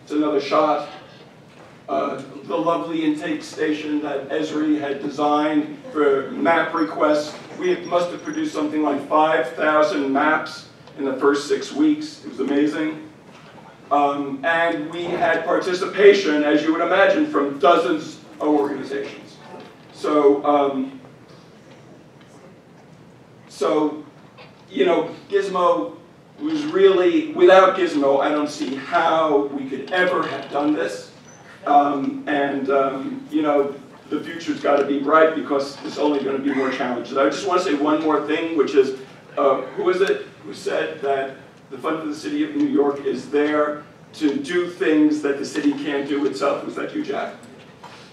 It's another shot. The lovely intake station that Esri had designed for map requests. We must have produced something like 5,000 maps in the first 6 weeks. It was amazing. And we had participation, as you would imagine, from dozens of organizations. So, you know, Gismo was really, without Gismo, I don't see how we could ever have done this. You know, the future's got to be bright, because there's only going to be more challenges. I just want to say one more thing, which is, who is it who said that the fund for the city of New York is there to do things that the city can't do itself. Was that you, Jack?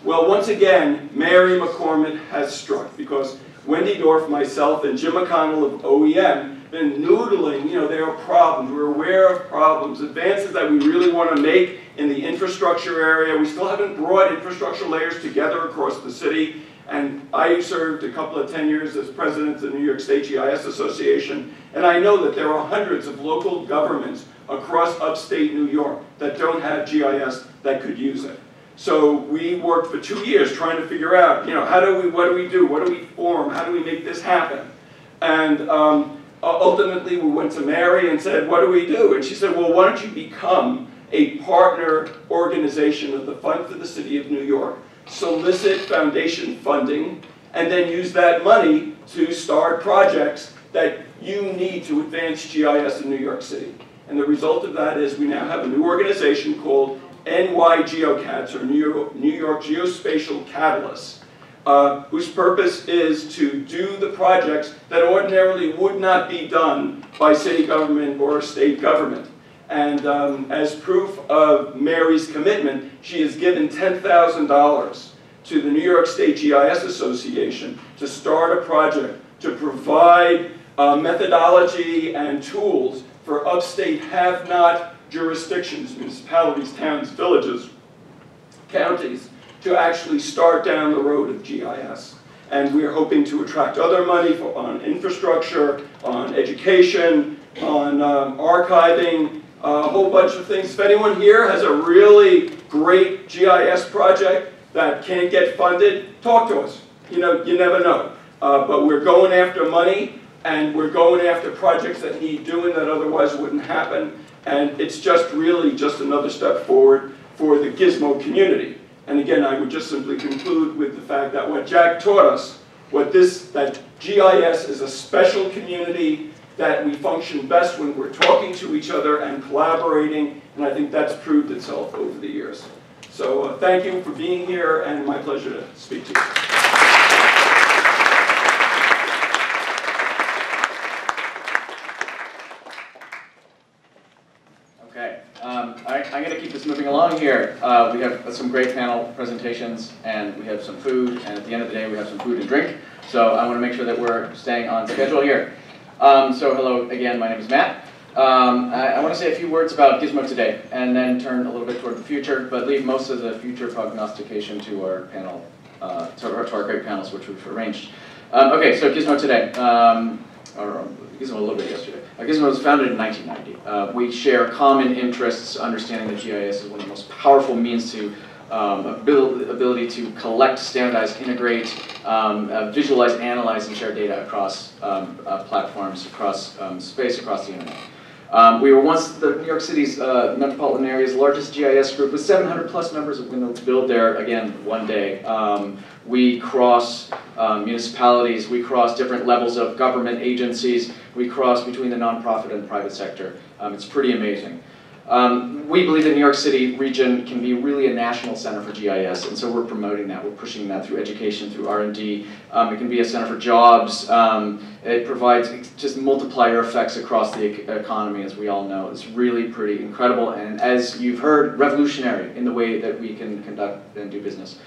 Well, once again, Mary McCormick has struck, because Wendy Dorff, myself, and Jim McConnell of OEM been noodling, there are problems, we're aware of problems, advances that we really want to make in the infrastructure area. We still haven't brought infrastructure layers together across the city, and I served a couple of tenures as president of the New York State GIS Association, and I know that there are hundreds of local governments across upstate New York that don't have GIS that could use it. So we worked for 2 years trying to figure out, what do we do, what do we form, how do we make this happen? And ultimately we went to Mary and said, what do we do? And she said, well, why don't you become a partner organization of the Fund for the City of New York, solicit foundation funding, and then use that money to start projects that you need to advance GIS in New York City. And the result of that is we now have a new organization called NYGeoCats, or New York Geospatial Catalysts, whose purpose is to do the projects that ordinarily would not be done by city government or state government. And as proof of Mary's commitment, she has given $10,000 to the New York State GIS Association to start a project to provide methodology and tools for upstate have-not jurisdictions, municipalities, towns, villages, counties, to actually start down the road of GIS. And we're hoping to attract other money on infrastructure, on education, on archiving, a whole bunch of things. If anyone here has a really great GIS project that can't get funded, talk to us. You never know. But we're going after money, and we're going after projects that need doing that otherwise wouldn't happen. And it's just really just another step forward for the Gismo community. And again, I would just simply conclude with the fact that what Jack taught us, that GIS is a special community, that we function best when we're talking to each other and collaborating, and I think that's proved itself over the years. So thank you for being here, and my pleasure to speak to you. Okay, I'm going to keep this moving along here. We have some great panel presentations, and we have some food, and at the end of the day we have some food and drink. So I want to make sure that we're staying on schedule here. So hello again, my name is Matt. I want to say a few words about Gismo today, and then turn a little bit toward the future, but leave most of the future prognostication to our panel, to our great panels which we've arranged. Okay, so Gismo today. Or Gismo a little bit yesterday. Gismo was founded in 1990. We share common interests, understanding that GIS is one of the most powerful means to ability to collect, standardize, integrate, visualize, analyze, and share data across platforms, across space, across the internet. We were once the New York City's metropolitan area's largest GIS group with 700 plus members of Windows Build there, again, one day. We cross municipalities, we cross different levels of government agencies, we cross between the nonprofit and the private sector. It's pretty amazing. We believe the New York City region can be really a national center for GIS, and so we're promoting that. We're pushing that through education, through R&D. It can be a center for jobs. It provides just multiplier effects across the economy, as we all know. It's really pretty incredible, and as you've heard, revolutionary in the way that we can conduct and do business.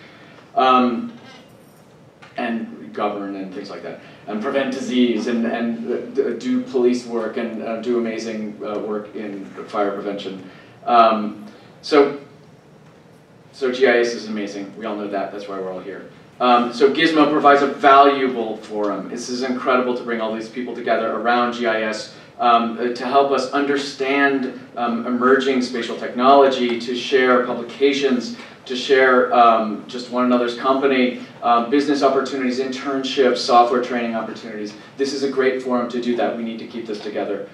And govern and things like that, and prevent disease, and do police work, and do amazing work in fire prevention. So GIS is amazing. We all know that. That's why we're all here. So Gismo provides a valuable forum. This is incredible to bring all these people together around GIS to help us understand emerging spatial technology, to share publications, to share just one another's company, business opportunities, internships, software training opportunities. This is a great forum to do that. We need to keep this together.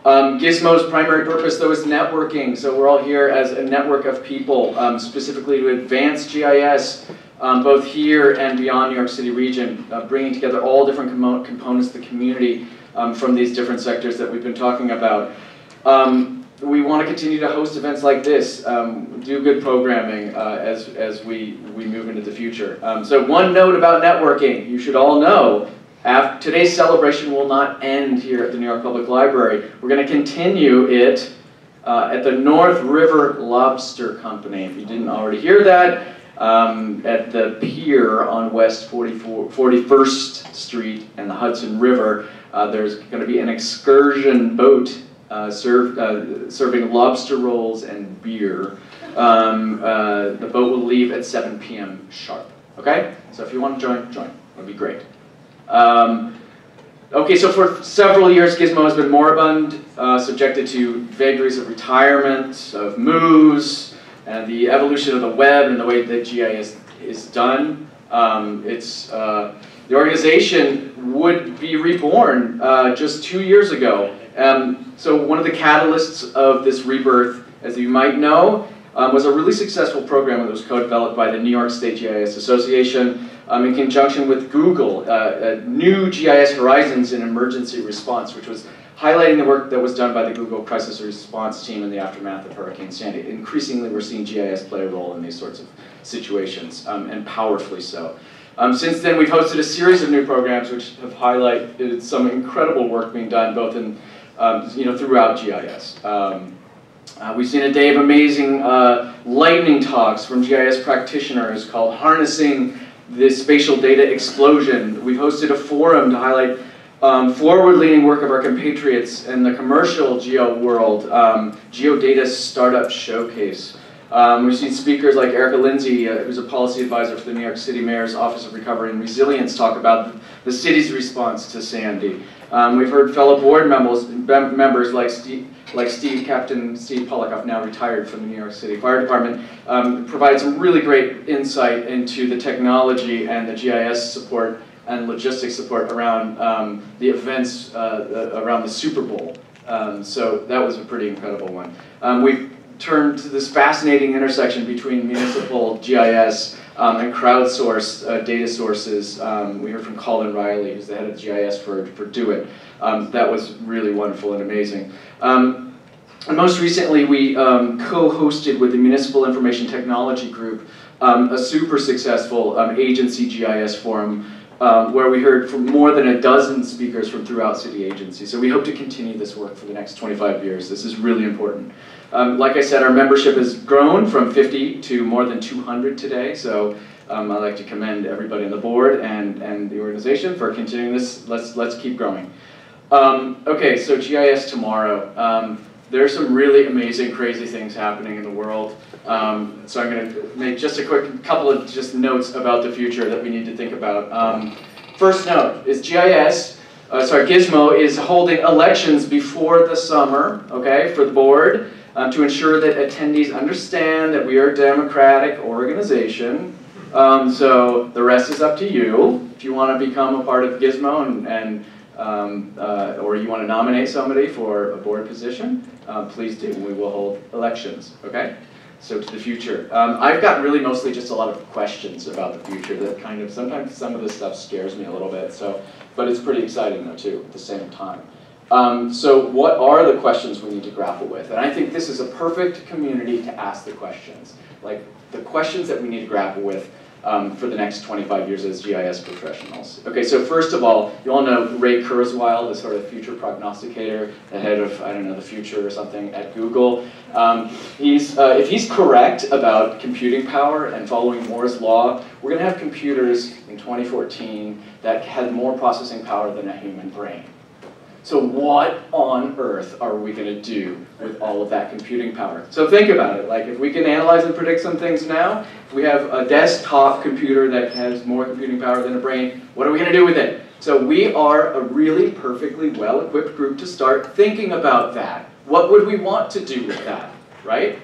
Gismo's primary purpose, though, is networking. So we're all here as a network of people, specifically to advance GIS, both here and beyond New York City region, bringing together all different components of the community from these different sectors that we've been talking about. We want to continue to host events like this, do good programming as we move into the future. So one note about networking, you should all know, today's celebration will not end here at the New York Public Library. We're going to continue it at the North River Lobster Company. If you didn't already hear that, at the pier on West 41st Street and the Hudson River, there's going to be an excursion boat serving lobster rolls and beer. The boat will leave at 7 p.m. sharp. Okay? So if you want to join, join. It would be great. Okay, so for several years, Gismo has been moribund, subjected to vagaries of retirement, of moves, and the evolution of the web and the way that GIS is done. The organization would be reborn just 2 years ago. So one of the catalysts of this rebirth, as you might know, was a really successful program that was co-developed by the New York State GIS Association in conjunction with Google, New GIS Horizons in Emergency Response, which was highlighting the work that was done by the Google Crisis Response Team in the aftermath of Hurricane Sandy. Increasingly, we're seeing GIS play a role in these sorts of situations, and powerfully so. Since then, we've hosted a series of new programs which have highlighted some incredible work being done, both in, throughout GIS. We've seen a day of amazing lightning talks from GIS practitioners called Harnessing the Spatial Data Explosion. We've hosted a forum to highlight forward-leaning work of our compatriots in the commercial geo world, Geodata Startup Showcase. We've seen speakers like Erica Lindsay, who's a policy advisor for the New York City Mayor's Office of Recovery and Resilience, talk about the city's response to Sandy. We've heard fellow board members like Captain Steve Pollock, now retired from the New York City Fire Department, provide some really great insight into the technology and the GIS support and logistics support around the events around the Super Bowl. So that was a pretty incredible one. We've turned to this fascinating intersection between municipal GIS and crowdsourced data sources. We heard from Colin Riley, who's the head of GIS for Do It. That was really wonderful and amazing. And most recently, we co-hosted with the Municipal Information Technology Group a super successful agency GIS forum where we heard from more than a dozen speakers from throughout city agencies. So we hope to continue this work for the next 25 years. This is really important. Like I said, our membership has grown from 50 to more than 200 today. So I'd like to commend everybody on the board and the organization for continuing this. Let's keep growing. Okay, so GIS tomorrow. There are some really amazing, crazy things happening in the world. So I'm going to make just a quick couple of notes about the future that we need to think about. First note is Gismo is holding elections before the summer, okay, for the board to ensure that attendees understand that we are a democratic organization. So the rest is up to you. If you want to become a part of Gismo or you want to nominate somebody for a board position, please do. We will hold elections, okay? So to the future. I've got really mostly just a lot of questions about the future that kind of, sometimes some of this stuff scares me a little bit, but it's pretty exciting though too, at the same time. So what are the questions we need to grapple with? And I think this is a perfect community to ask the questions. Like the questions that we need to grapple with for the next 25 years as GIS professionals. Okay, so first of all, you all know Ray Kurzweil, the sort of future prognosticator, the head of, I don't know, the future or something at Google. If he's correct about computing power and following Moore's law, we're going to have computers in 2014 that have more processing power than a human brain. So what on earth are we going to do with all of that computing power? So think about it. Like if we can analyze and predict some things now, if we have a desktop computer that has more computing power than a brain, what are we going to do with it? So we are a really perfectly well-equipped group to start thinking about that. What would we want to do with that, right?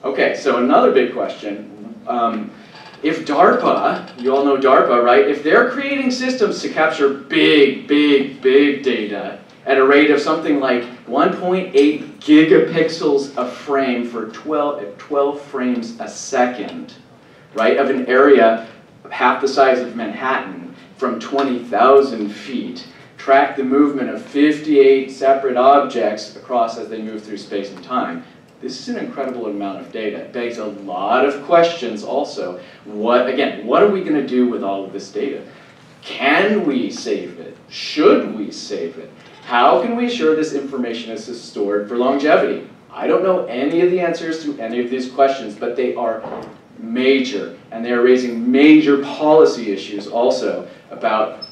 Okay, so another big question. If DARPA, you all know DARPA, right? If they're creating systems to capture big data at a rate of something like 1.8 gigapixels a frame for 12 frames a second, right? Of an area half the size of Manhattan from 20,000 feet, track the movement of 58 separate objects across as they move through space and time. This is an incredible amount of data. It begs a lot of questions also. What are we going to do with all of this data? Can we save it? Should we save it? How can we ensure this information is stored for longevity? I don't know any of the answers to any of these questions, but they are major, and they are raising major policy issues also about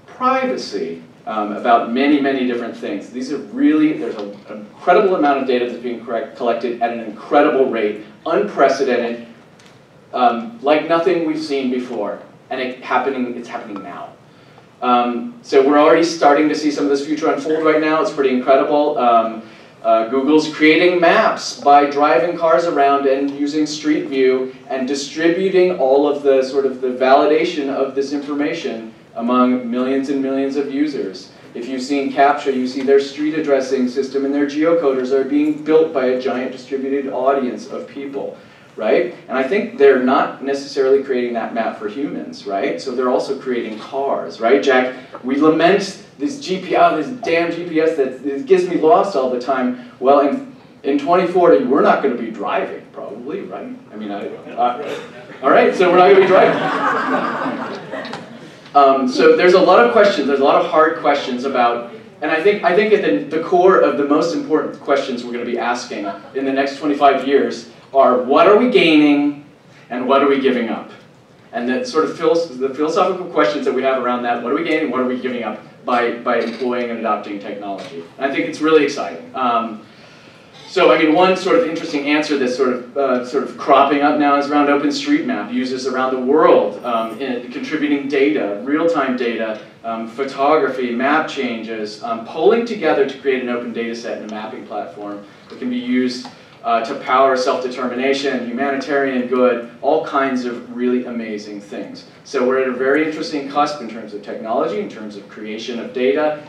privacy, about many, many different things. These are really, there's an incredible amount of data that's being collected at an incredible rate, unprecedented, like nothing we've seen before, and it's happening now. So we're already starting to see some of this future unfold right now. It's pretty incredible. Google's creating maps by driving cars around and using Street View and distributing all of the sort of the validation of this information among millions and millions of users. If you've seen CAPTCHA, you see their street addressing system and their geocoders are being built by a giant distributed audience of people, right? And I think they're not necessarily creating that map for humans, right? So they're also creating cars, right, Jack? We lament this GPS, this damn GPS that gets me lost all the time. Well, in 2040, we're not going to be driving, probably, right? I mean, all right, so we're not going to be driving. So there's a lot of questions, there's a lot of hard questions about, and I think at the core of the most important questions we're going to be asking in the next 25 years are what are we gaining and what are we giving up? And that sort of the philosophical questions that we have around that, what are we gaining, what are we giving up by employing and adopting technology? And I think it's really exciting. So, I mean, one sort of interesting answer that's sort of cropping up now is around OpenStreetMap, users around the world in contributing data, real-time data, photography, map changes, pulling together to create an open data set and a mapping platform that can be used to power self-determination, humanitarian good, all kinds of really amazing things. So we're at a very interesting cusp in terms of technology, in terms of creation of data.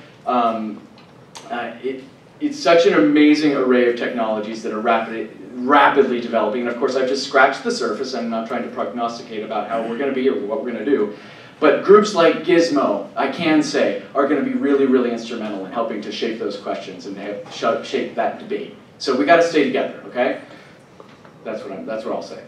It's such an amazing array of technologies that are rapidly developing. And of course, I've just scratched the surface. I'm not trying to prognosticate about how we're going to be or what we're going to do. But groups like Gismo, I can say, are going to be really, really instrumental in helping to shape those questions and shape that debate. So we got to stay together, okay? That's what I'll say.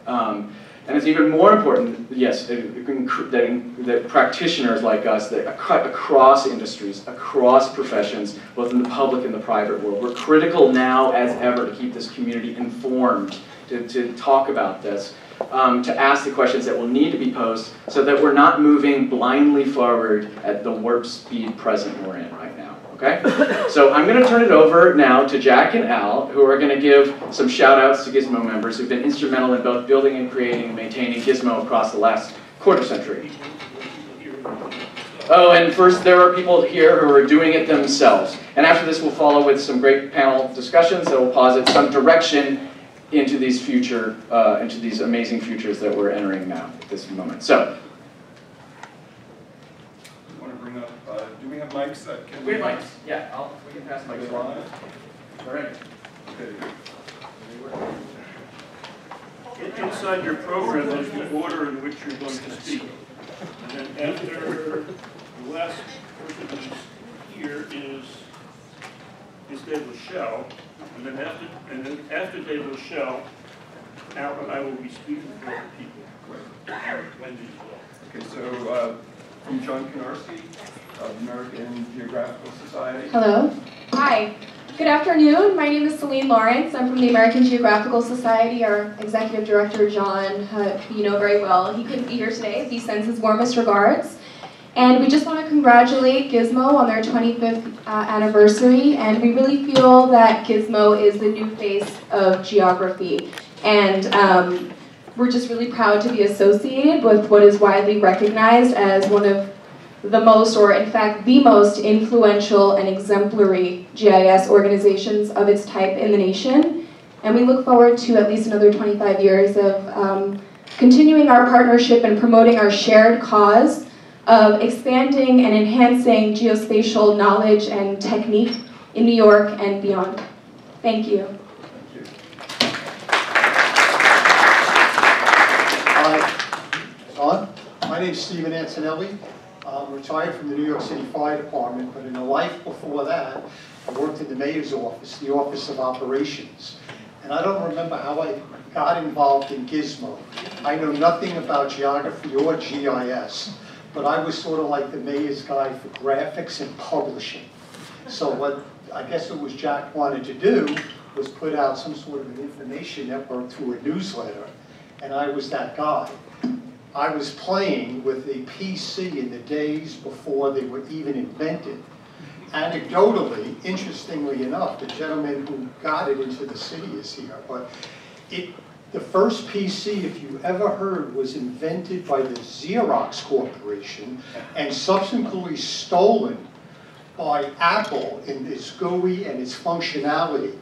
And it's even more important, yes, that practitioners like us, that across industries, across professions, both in the public and the private world, we're critical now as ever to keep this community informed, to talk about this, to ask the questions that will need to be posed so that we're not moving blindly forward at the warp speed present we're in right now. Okay? So I'm going to turn it over now to Jack and Al, who are going to give some shout-outs to Gismo members who've been instrumental in both building and creating and maintaining Gismo across the last quarter century. Oh, and first there are people here who are doing it themselves. And after this we'll follow with some great panel discussions that will posit some direction into these amazing futures that we're entering now at this moment. So. Do we have mics that can... We have mics, yeah. We can pass mics around. All right. Okay. Inside your program is the order in which you're going to speak. And then after the last person who's here is Dave Lachelle. And then after Dave Lachelle, Al and I will be speaking for other people. Wendy as well. Okay, so from John Konarski of the American Geographical Society. Hello. Hi. Good afternoon. My name is Celine Lawrence. I'm from the American Geographical Society. Our executive director, John, who you know very well, he couldn't be here today. He sends his warmest regards. And we just want to congratulate Gismo on their 25th anniversary. And we really feel that Gismo is the new face of geography. And we're just really proud to be associated with what is widely recognized as one of the most, or in fact the most influential and exemplary GIS organizations of its type in the nation. And we look forward to at least another 25 years of continuing our partnership and promoting our shared cause of expanding and enhancing geospatial knowledge and technique in New York and beyond. Thank you. My name is Stephen Antonelli. I'm retired from the New York City Fire Department, but in a life before that, I worked in the mayor's office, the Office of Operations. And I don't remember how I got involved in Gismo. I know nothing about geography or GIS, but I was sort of like the mayor's guy for graphics and publishing. So what I guess it was Jack wanted to do was put out some sort of an information network through a newsletter, and I was that guy. I was playing with a PC in the days before they were even invented. Anecdotally, interestingly enough, the gentleman who got it into the city is here, but the first PC, if you ever heard, was invented by the Xerox Corporation and subsequently stolen by Apple in its GUI and its functionality.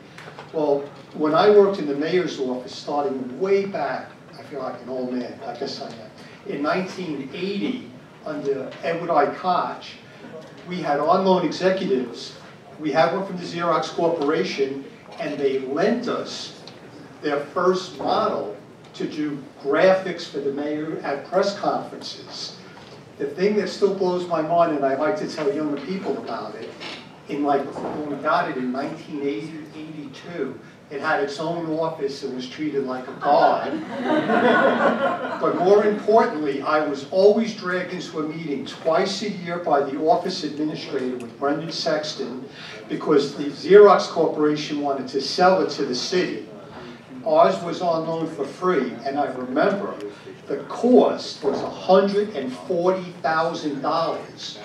Well, when I worked in the mayor's office, starting way back, I feel like an old man, I guess I am, in 1980, under Edward I. Koch, we had on-loan executives. We had one from the Xerox Corporation, and they lent us their first model to do graphics for the mayor at press conferences. The thing that still blows my mind, and I like to tell younger people about it, when we got it in 1980, 82, it had its own office and was treated like a god. But more importantly, I was always dragged into a meeting twice a year by the office administrator with Brendan Sexton because the Xerox Corporation wanted to sell it to the city. Ours was on loan for free, and I remember the cost was $140,000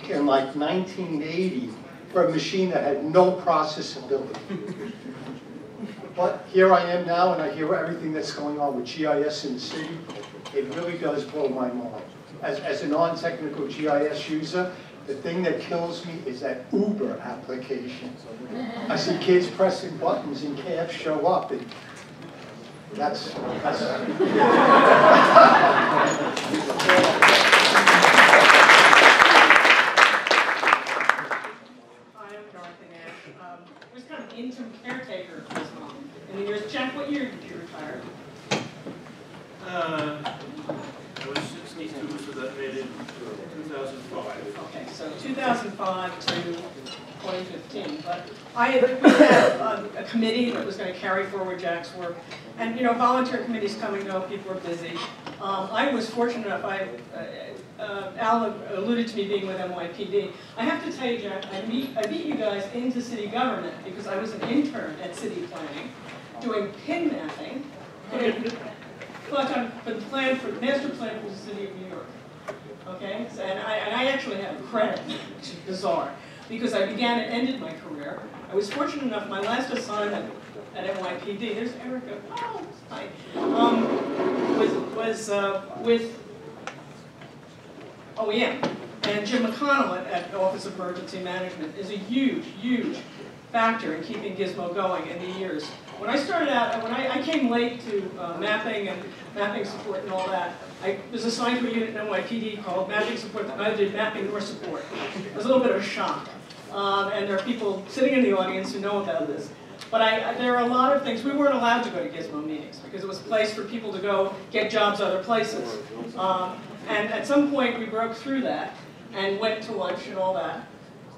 in like 1980 for a machine that had no processability. But here I am now, and I hear everything that's going on with GIS in the city. It really does blow my mind. As a non-technical GIS user, the thing that kills me is that Uber application. I see kids pressing buttons and cabs show up, and that's was kind of interim caretaker of Gismo in the years. Jack, what year did you retire? I was 62, so that made it 2005. Okay, so 2005 to 2015. But we had a committee that was going to carry forward Jack's work. And, volunteer committees come and go, people are busy. I was fortunate enough, Al alluded to me being with NYPD. I have to tell you, Jack, I beat you guys into city government because I was an intern at city planning, doing pin mapping, for the master plan for the city of New York. Okay, so, and I actually have credit, which is bizarre, because I began and ended my career. I was fortunate enough, my last assignment at NYPD, there's Erica, oh, hi, was with OEM. And Jim McConnell at the Office of Emergency Management is a huge, huge factor in keeping Gismo going in the years. When I started out, when I came late to mapping and mapping support and all that, I was assigned to a unit in NYPD called mapping support that neither did mapping nor support. It was a little bit of a shock. And there are people sitting in the audience who know about this. But there are a lot of things. We weren't allowed to go to Gismo meetings because it was a place for people to go get jobs other places. And at some point we broke through that and went to lunch and all that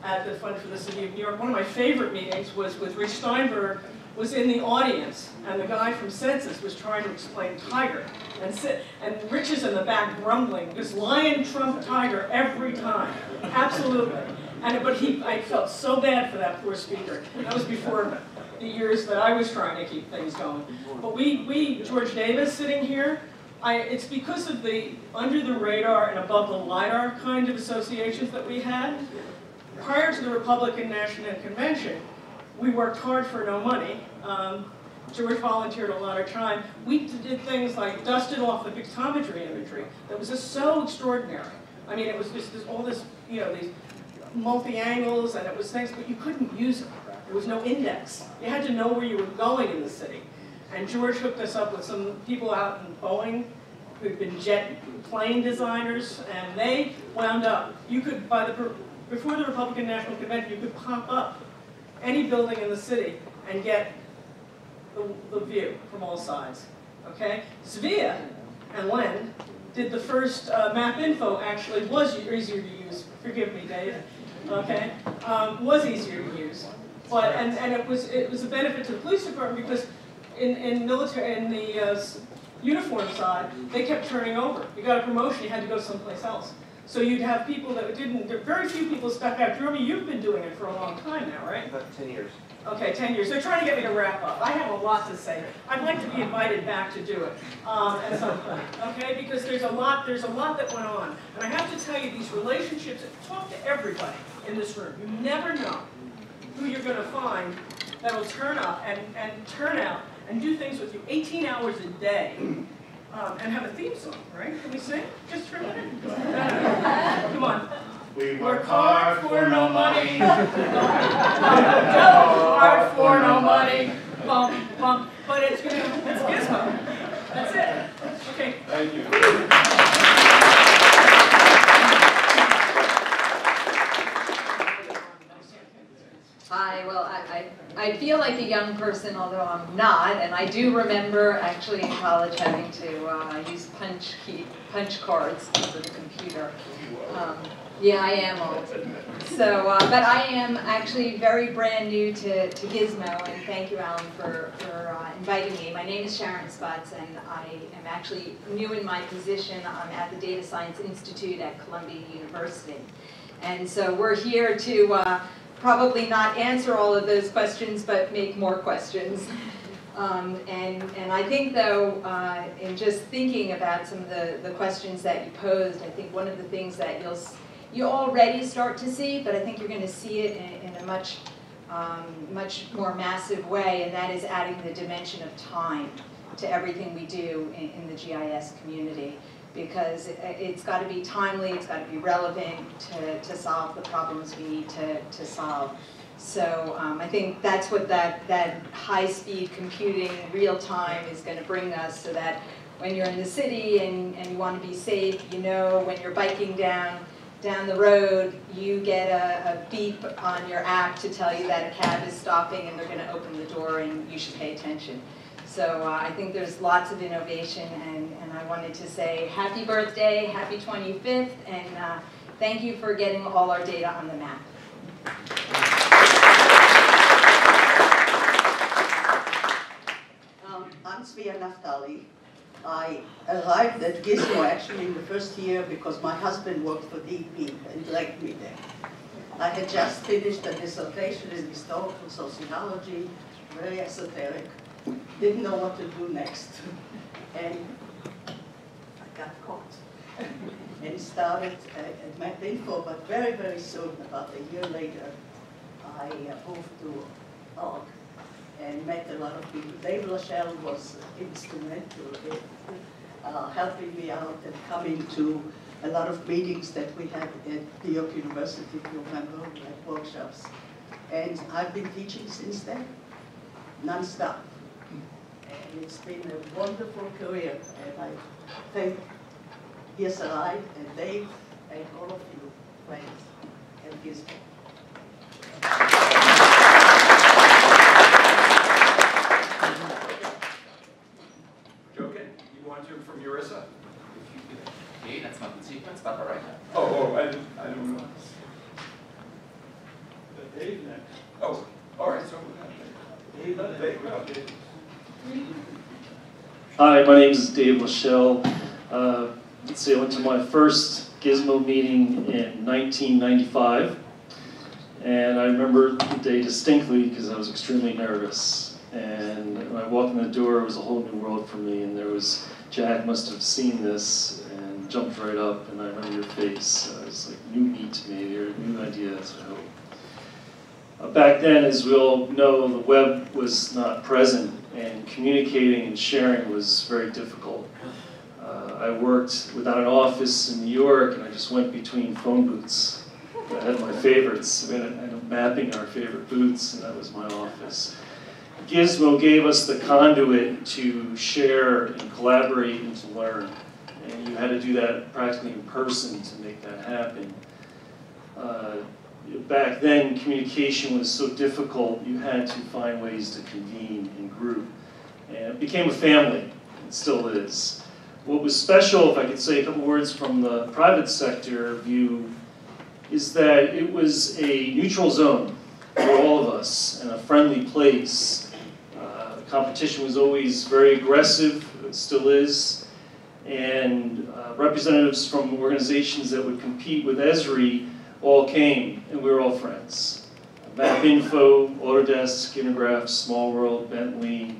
at the Fund for the City of New York. One of my favorite meetings was with Rich Steinberg was in the audience, and the guy from Census was trying to explain tiger. And Rich is in the back grumbling, because lion trumped tiger every time, absolutely. But I felt so bad for that poor speaker. That was before the years that I was trying to keep things going. But George Davis sitting here, it's because of the under the radar and above the LiDAR kind of associations that we had. Prior to the Republican National Convention, we worked hard for no money. George volunteered a lot of time. We did things like dusted off the pictometry imagery that was just so extraordinary. I mean, it was just all this, these multi-angles, and it was things, but you couldn't use them. There was no index. You had to know where you were going in the city. And George hooked us up with some people out in Boeing who'd been jet plane designers, and they wound up, before the Republican National Convention, you could pop up any building in the city and get the view from all sides, okay? Svea and Len did the first map info, actually was easier to use, forgive me, Dave, okay? Was easier to use. But, and it was a benefit to the police department because in the uniform side, they kept turning over. You got a promotion, you had to go someplace else. So you'd have people that didn't, very few people stuck out. Jeremy, you've been doing it for a long time now, right? About 10 years. Okay, 10 years. They're trying to get me to wrap up. I have a lot to say. I'd like to be invited back to do it at some point, okay? Because there's a lot that went on. And I have to tell you, these relationships, talk to everybody in this room. You never know who you're going to find that will turn up and turn out and do things with you 18 hours a day. And have a theme song, right? Can we sing? Just for a minute? Come on. We Work hard for no money. Go hard for no money. Bump, bump. But it's Gismo. That's it. Okay. Thank you. Hi, well, I feel like a young person, although I'm not, and I do remember actually in college having to use punch cards for the computer. Yeah, I am old. So, but I am actually very brand new to Gismo, and thank you, Alan, for inviting me. My name is Sharon Sputz, and I am actually new in my position. I'm at the Data Science Institute at Columbia University. And so we're here to probably not answer all of those questions, but make more questions. And I think, though, in just thinking about some of the questions that you posed, I think one of the things that you already start to see, but I think you're going to see it in a much more massive way, and that is adding the dimension of time to everything we do in the GIS community. Because it's got to be timely, it's got to be relevant to solve the problems we need to solve. So I think that's what that high-speed computing, real-time, is going to bring us, so that when you're in the city and you want to be safe, you know when you're biking down the road, you get a beep on your app to tell you that a cab is stopping and they're going to open the door and you should pay attention. So I think there's lots of innovation, and I wanted to say happy birthday, happy 25th, and thank you for getting all our data on the map. I'm Svea Naftali. I arrived at Gismo actually in the first year because my husband worked for DP and dragged me there. I had just finished a dissertation in historical sociology, very esoteric. Didn't know what to do next. And I got caught. And started at MapInfo, but very, very soon, about a year later, I moved to ORG and met a lot of people. Dave Lachelle was instrumental in helping me out and coming to a lot of meetings that we had at New York University, if you remember, like workshops. And I've been teaching since then, non-stop. And it's been a wonderful career, and I thank ESRI and Dave and all of you, friends, and Gismo. Joking? You want to from Urissa? Okay, that's not the sequence, but all right. Oh, I don't know. Dave next. Oh, all right, so Dave. Hi, my name is Dave Lachelle. Let's see, I went to my first Gismo meeting in 1995, and I remember the day distinctly because I was extremely nervous. And when I walked in the door, it was a whole new world for me, and there was, Jack must have seen this and jumped right up, and I remember your face. It was like new meat to me, or new ideas, I hope. Back then, as we all know, the web was not present, and communicating and sharing was very difficult. I worked without an office in New York, and I just went between phone booths. I had my favorites. We had a mapping our favorite booths, and that was my office. Gismo gave us the conduit to share and collaborate and to learn. And you had to do that practically in person to make that happen. Back then, communication was so difficult, you had to find ways to convene in group. And it became a family. It still is. What was special, if I could say a couple words from the private sector view, is that it was a neutral zone for all of us and a friendly place. The competition was always very aggressive, it still is, and representatives from organizations that would compete with Esri all came, and we were all friends. MapInfo, Autodesk, Intergraph, Small World, Bentley,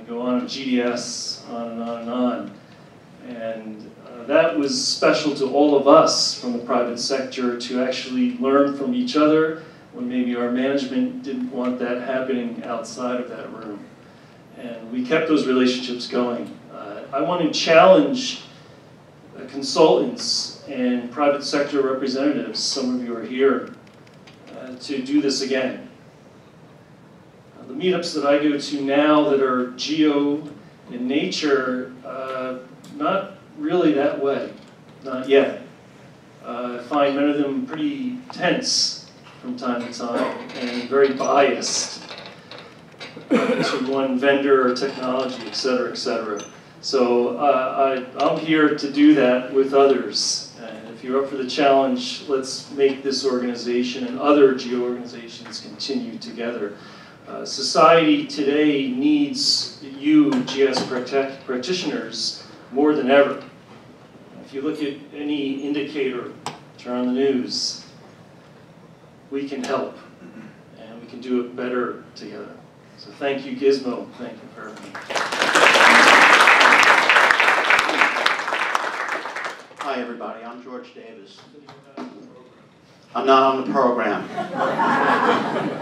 go on, GDS, on and on and on. And that was special to all of us from the private sector to actually learn from each other when maybe our management didn't want that happening outside of that room. And we kept those relationships going. I want to challenge consultants and private sector representatives, some of you are here, to do this again. The meetups that I go to now that are geo in nature, not really that way, not yet. I find many of them pretty tense from time to time and very biased to one vendor or technology, et cetera, et cetera. So I'm here to do that with others. And if you're up for the challenge, let's make this organization and other geo organizations continue together. Society today needs you, GIS practitioners, more than ever. If you look at any indicator, turn on the news, we can help, and we can do it better together. So thank you, Gismo. Thank you for having me. Hi, everybody. I'm George Davis. I'm not on the program.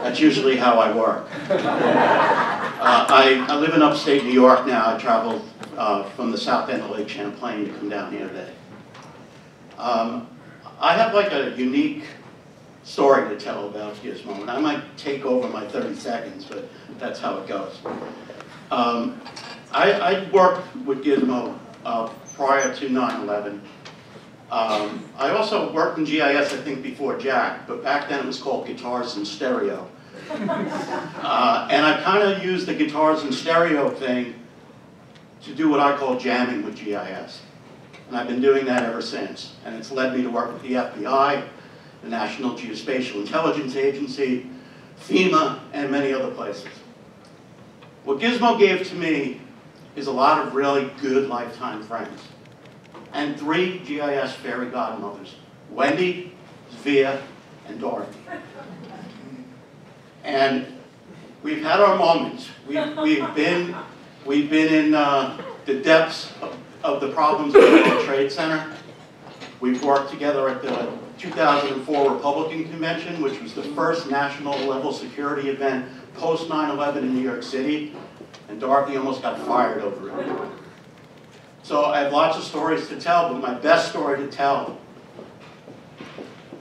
That's usually how I work. I live in upstate New York now. I traveled from the south end of Lake Champlain to come down here today. I have like a unique story to tell about Gismo, and I might take over my 30 seconds, but that's how it goes. I worked with Gismo prior to 9/11. I also worked in GIS, I think, before Jack, but back then it was called Guitars in Stereo. And I kind of used the guitars in stereo thing to do what I call jamming with GIS. And I've been doing that ever since. And it's led me to work with the FBI, the National Geospatial Intelligence Agency, FEMA, and many other places. What Gismo gave to me is a lot of really good lifetime friends. And 3 GIS fairy godmothers, Wendy, Svea, and Dorothy. And we've had our moments. We've been in the depths of the problems of the World Trade Center. We've worked together at the 2004 Republican Convention, which was the first national level security event post 9/11 in New York City. And Dorothy almost got fired over it. So I have lots of stories to tell, but my best story to tell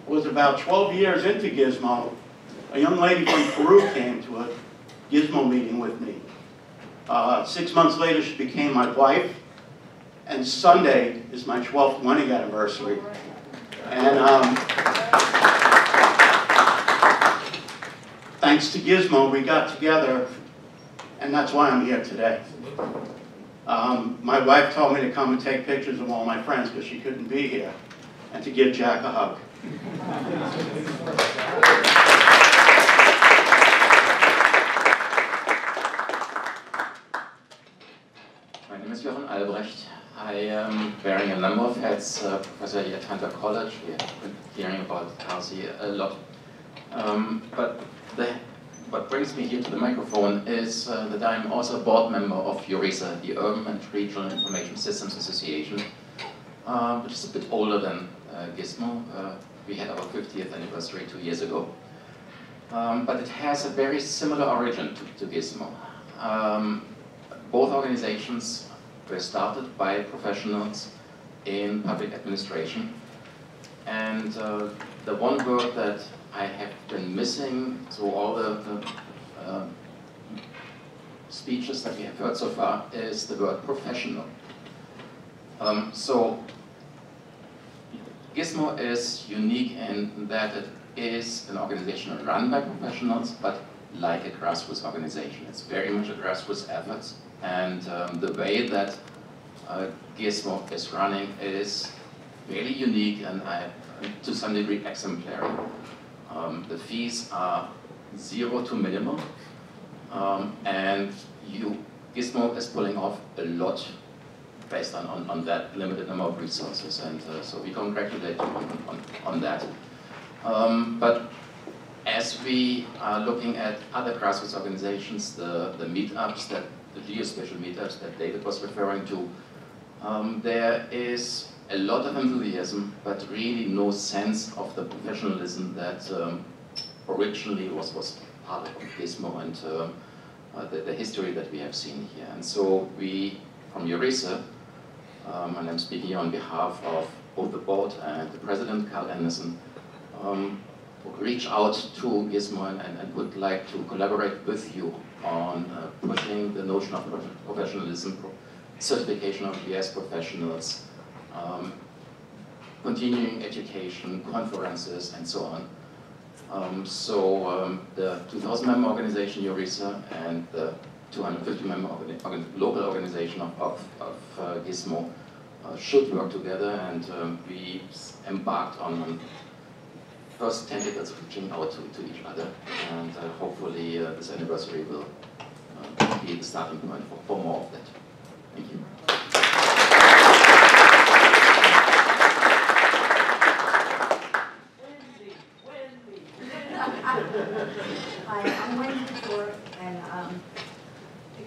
was about 12 years into Gismo. A young lady from Peru came to a Gismo meeting with me. 6 months later, she became my wife, and Sunday is my 12th wedding anniversary. And thanks to Gismo, we got together, and that's why I'm here today. My wife told me to come and take pictures of all my friends because she couldn't be here, and to give Jack a hug. My name is Jochen Albrecht. I am wearing a number of hats, professor at Hunter College. We have been hearing about RC a lot. But what brings me here to the microphone is that I'm also a board member of URISA, the Urban and Regional Information Systems Association, which is a bit older than Gismo. We had our 50th anniversary 2 years ago. But it has a very similar origin to Gismo. Both organizations were started by professionals in public administration. And the one word that I have been missing through all the speeches that we have heard so far is the word professional. So Gismo is unique in that it is an organization run by professionals, but like a grassroots organization. It's very much a grassroots effort. And the way that Gismo is running is really unique and to some degree exemplary. The fees are 0 to minimum, and Gismo is pulling off a lot based on that limited number of resources, and so we congratulate you on that. But as we are looking at other grassroots organizations, the meetups, the geospatial meetups that David was referring to, there is a lot of enthusiasm, but really no sense of the professionalism that originally was part of Gismo and the history that we have seen here. And so we, from EURESA, and I'm speaking on behalf of both the board and the president, Carl Anderson, reach out to Gismo and would like to collaborate with you on pushing the notion of professionalism, certification of GIS professionals, continuing education, conferences, and so on. So the 2,000-member organization EURESA and the 250-member local organization of Gismo should work together, and we embarked on first tentacles reaching out to each other, and hopefully this anniversary will be the starting point for more of that. Thank you. Hi, I'm Wendy Thorpe, and I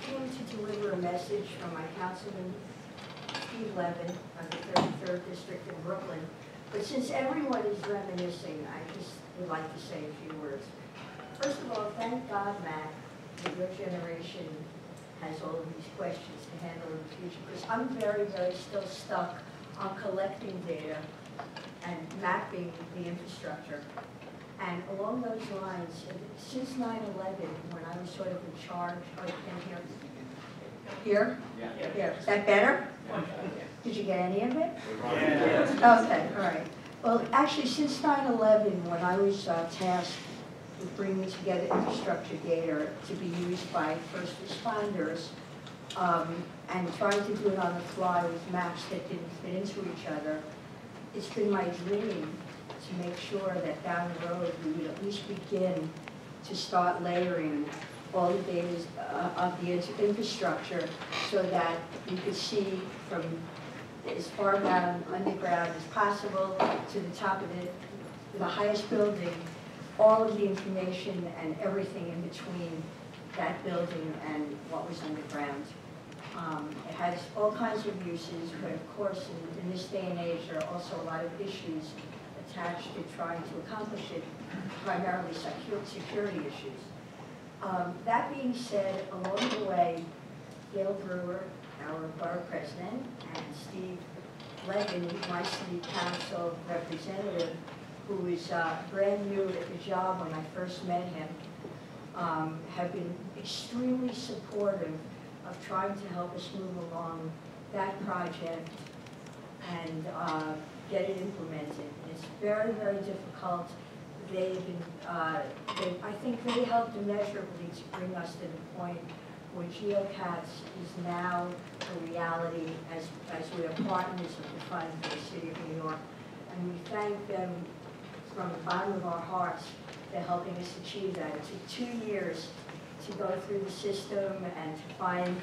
came to deliver a message from my councilman, Steve Levin, of the 33rd District in Brooklyn. But since everyone is reminiscing, I just would like to say a few words. First of all, thank God, Matt, that your generation has all of these questions to handle in the future, because I'm very, very still stuck on collecting data and mapping the infrastructure. And along those lines, since 9/11, when I was sort of in charge, oh, you can hear? Here? Yeah. Here. Is that better? Did you get any of it? Yeah. Okay, all right. Well, actually, since 9/11, when I was tasked with bringing together infrastructure data to be used by first responders, and trying to do it on the fly with maps that didn't fit into each other, it's been my dream to make sure that down the road we would at least begin to start layering all the data of the infrastructure so that you could see from as far down underground as possible to the top of the highest building, all of the information and everything in between that building and what was underground. It has all kinds of uses, but of course in this day and age there are also a lot of issues attached to trying to accomplish it, primarily security issues. That being said, along the way, Gail Brewer, our borough president, and Steve Levin, my city council representative, who is brand new at the job when I first met him, have been extremely supportive of trying to help us move along that project and get it implemented. It's very, very difficult. They've been, I think they helped immeasurably to bring us to the point where GeoCats is now a reality as we are partners of the fund for the City of New York. And we thank them from the bottom of our hearts for helping us achieve that. It took 2 years to go through the system and to find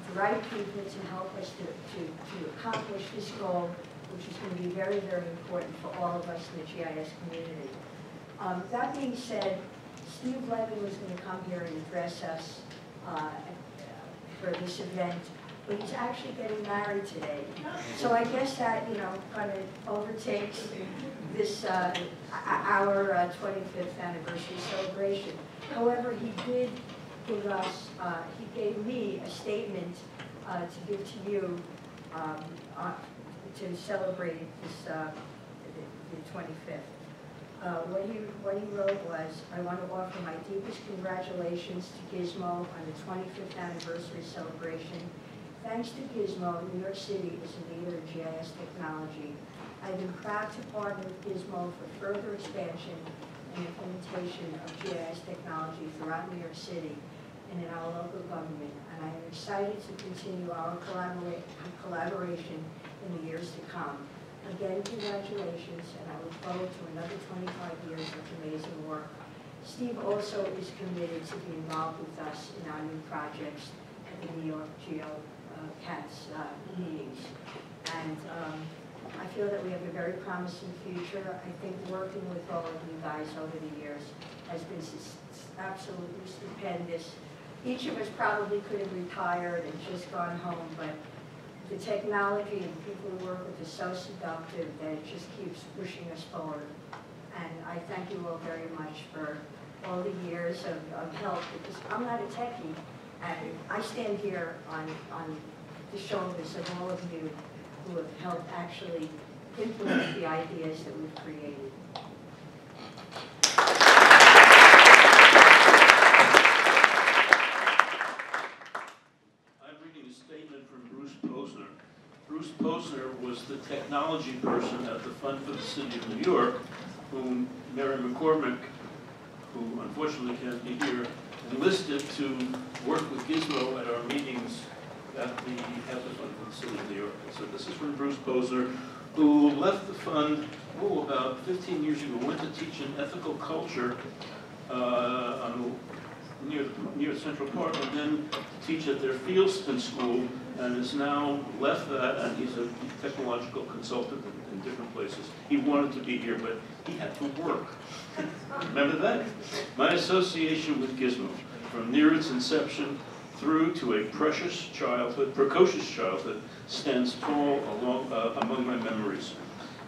the right people to help us to accomplish this goal, which is going to be very, very important for all of us in the GIS community. That being said, Steve Levin was going to come here and address us for this event, but he's actually getting married today. So I guess that, kind of overtakes this, our 25th anniversary celebration. However, he did give us, he gave me a statement to give to you to celebrate this, the 25th. What he wrote was, I want to offer my deepest congratulations to Gismo on the 25th anniversary celebration. Thanks to Gismo, New York City is a leader in GIS technology. I've been proud to partner with Gismo for further expansion and implementation of GIS technology throughout New York City and in our local government, and I am excited to continue our collaboration in the years to come. Again, congratulations, and I look forward to another 25 years of amazing work. Steve also is committed to be involved with us in our new projects at the New York GeoCats meetings. And I feel that we have a very promising future. I think working with all of you guys over the years has been absolutely stupendous. Each of us probably could have retired and just gone home, but the technology and people who work with is so seductive that it just keeps pushing us forward. And I thank you all very much for all the years of help, because I'm not a techie, and I stand here on the shoulders of all of you who have helped actually implement the ideas that we've created. I'm reading a statement from Bruce Posner. Bruce Posner was the technology person at the Fund for the City of New York, whom Mary McCormick, who unfortunately can't be here, enlisted to work with Gismo at our meetings at the Fund for the City of New York. So this is from Bruce Posner, who left the fund, about 15 years ago, went to teach in ethical culture near Central Park, and then teach at their Fieldston School, and has now left that, and he's a technological consultant in different places. He wanted to be here, but he had to work. Remember that? My association with Gismo, from near its inception through to a precocious childhood, stands tall among my memories.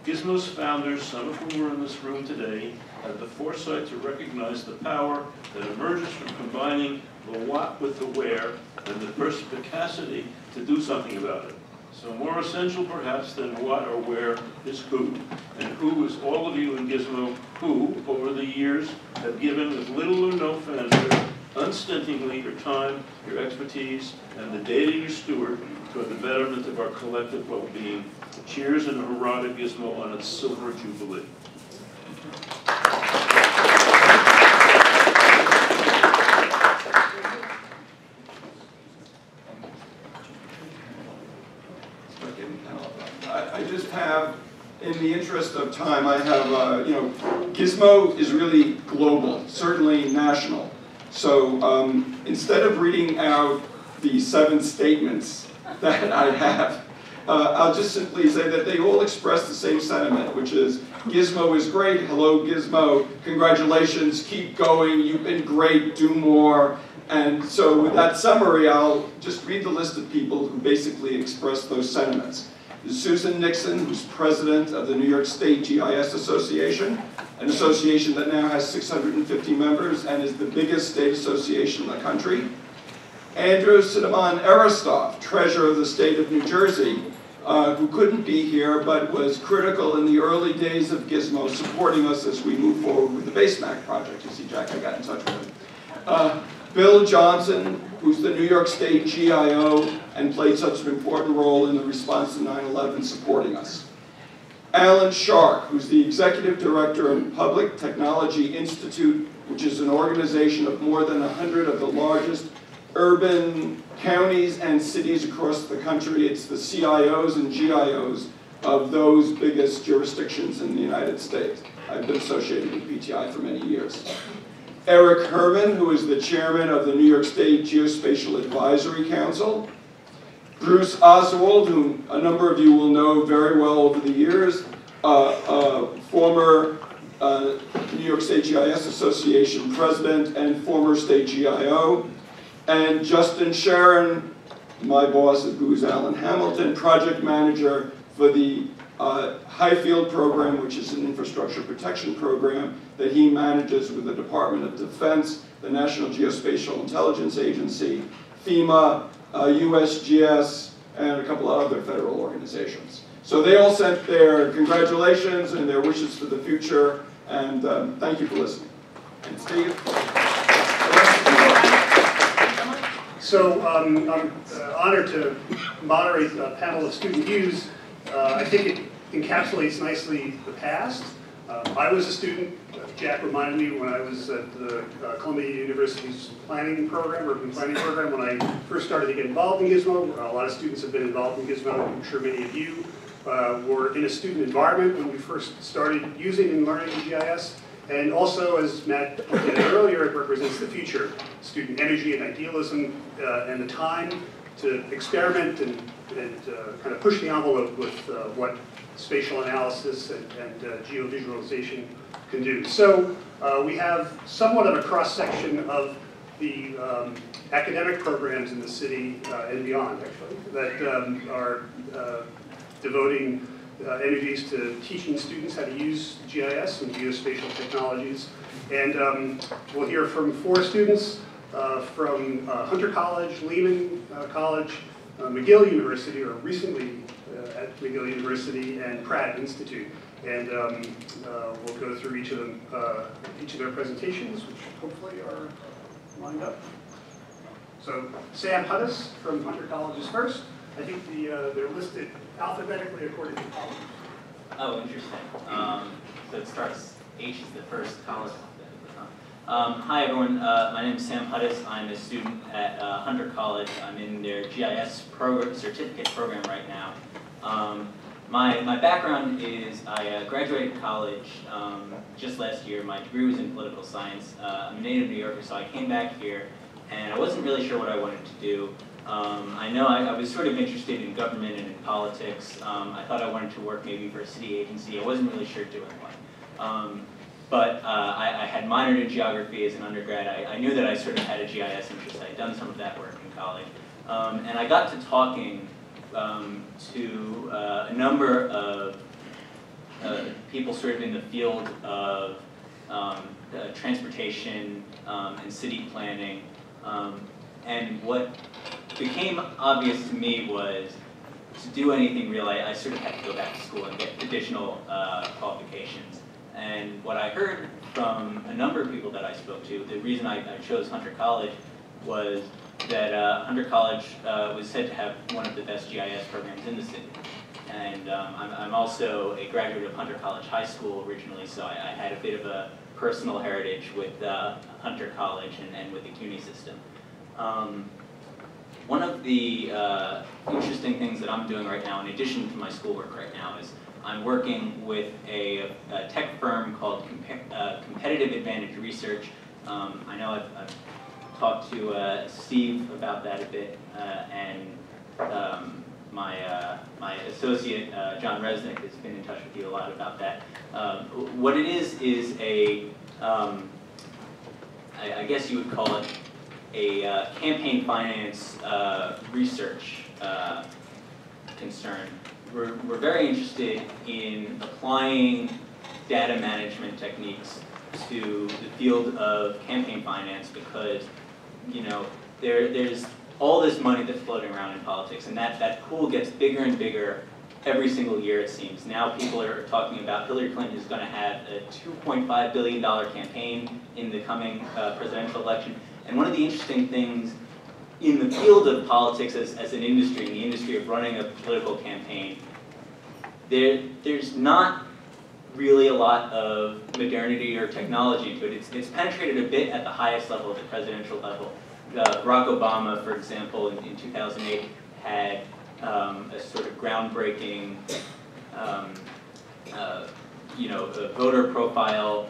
Gizmo's founders, some of whom are in this room today, had the foresight to recognize the power that emerges from combining the what with the where, and the perspicacity to do something about it. So more essential perhaps than what or where is who. And who is all of you in Gismo who, over the years, have given with little or no fanfare, unstintingly, your time, your expertise, and the data you steward toward the betterment of our collective well-being. Cheers and hurrah to Gismo on its silver jubilee. I just have, in the interest of time, I have, Gismo is really global, certainly national. So instead of reading out the 7 statements that I have, I'll just simply say that they all express the same sentiment, which is, Gismo is great, hello Gismo, congratulations, keep going, you've been great, do more. And so with that summary, I'll just read the list of people who basically express those sentiments. Susan Nixon, who's president of the New York State GIS Association, an association that now has 650 members and is the biggest state association in the country. Andrew Cinnamon Aristov, treasurer of the state of New Jersey, who couldn't be here but was critical in the early days of Gismo, supporting us as we move forward with the BaseMac project. You see, Jack, I got in touch with him. Bill Johnson, who's the New York State GIO and played such an important role in the response to 9/11, supporting us. Alan Shark, who's the executive director of Public Technology Institute, which is an organization of more than 100 of the largest urban counties and cities across the country. It's the CIOs and GIOs of those biggest jurisdictions in the United States. I've been associated with PTI for many years. Eric Herman, who is the chairman of the New York State Geospatial Advisory Council. Bruce Oswald, whom a number of you will know very well over the years, former New York State GIS Association president and former state GIO. And Justin Sharon, my boss at Booz Allen Hamilton, project manager for the Highfield program, which is an infrastructure protection program that he manages with the Department of Defense, the National Geospatial Intelligence Agency, FEMA, USGS, and a couple of other federal organizations. So they all sent their congratulations and their wishes for the future, and thank you for listening. And Steve? So I'm honored to moderate a panel of student views. I think it encapsulates nicely the past. I was a student, Jack reminded me, when I was at the Columbia University's planning program, urban planning program, when I first started to get involved in Gismo. A lot of students have been involved in Gismo. I'm sure many of you were in a student environment when we first started using and learning GIS. And also, as Matt pointed out earlier, it represents the future, student energy and idealism, and the time to experiment and kind of push the envelope with what spatial analysis and geovisualization can do. So we have somewhat of a cross-section of the academic programs in the city and beyond, actually, that are devoting energies to teaching students how to use GIS and geospatial technologies. And we'll hear from 4 students from Hunter College, Lehman College, McGill University, or recently at McGill University, and Pratt Institute. And we'll go through each of their presentations, which hopefully are lined up. So Sam Hudis from Hunter College is first. I think they're listed alphabetically according to college. Oh, interesting. So it starts, H is the first college alphabetically. Hi everyone, my name is Sam Hudis. I'm a student at Hunter College. I'm in their GIS certificate program right now. My background is I graduated college just last year. My degree was in political science. I'm a native New Yorker, so I came back here and I wasn't really sure what I wanted to do. I know I was sort of interested in government and in politics. I thought I wanted to work maybe for a city agency. I wasn't really sure doing what. But I had minored in geography as an undergrad. I knew that I sort of had a GIS interest. I had done some of that work in college. And I got to talking to a number of people sort of in the field of transportation and city planning. And what became obvious to me was to do anything real, I sort of had to go back to school and get additional qualifications. And what I heard from a number of people that I spoke to, the reason I chose Hunter College was that Hunter College was said to have one of the best GIS programs in the city. And I'm also a graduate of Hunter College High School originally, so I had a bit of a personal heritage with Hunter College and with the CUNY system. One of the interesting things that I'm doing right now, in addition to my schoolwork right now, is I'm working with a tech firm called Competitive Advantage Research. I know I've talked to Steve about that a bit, and my associate, John Resnick, has been in touch with you a lot about that. What it is a, I guess you would call it a campaign finance research concern. We're very interested in applying data management techniques to the field of campaign finance because, you know, there's all this money that's floating around in politics, and that pool gets bigger and bigger every single year, it seems. Now people are talking about Hillary Clinton is going to have a $2.5 billion campaign in the coming presidential election. And one of the interesting things in the field of politics as an industry, in the industry of running a political campaign, there's not really a lot of modernity or technology into it. It's penetrated a bit at the highest level, at the presidential level. Barack Obama, for example, in 2008 had a sort of groundbreaking, you know, voter profile.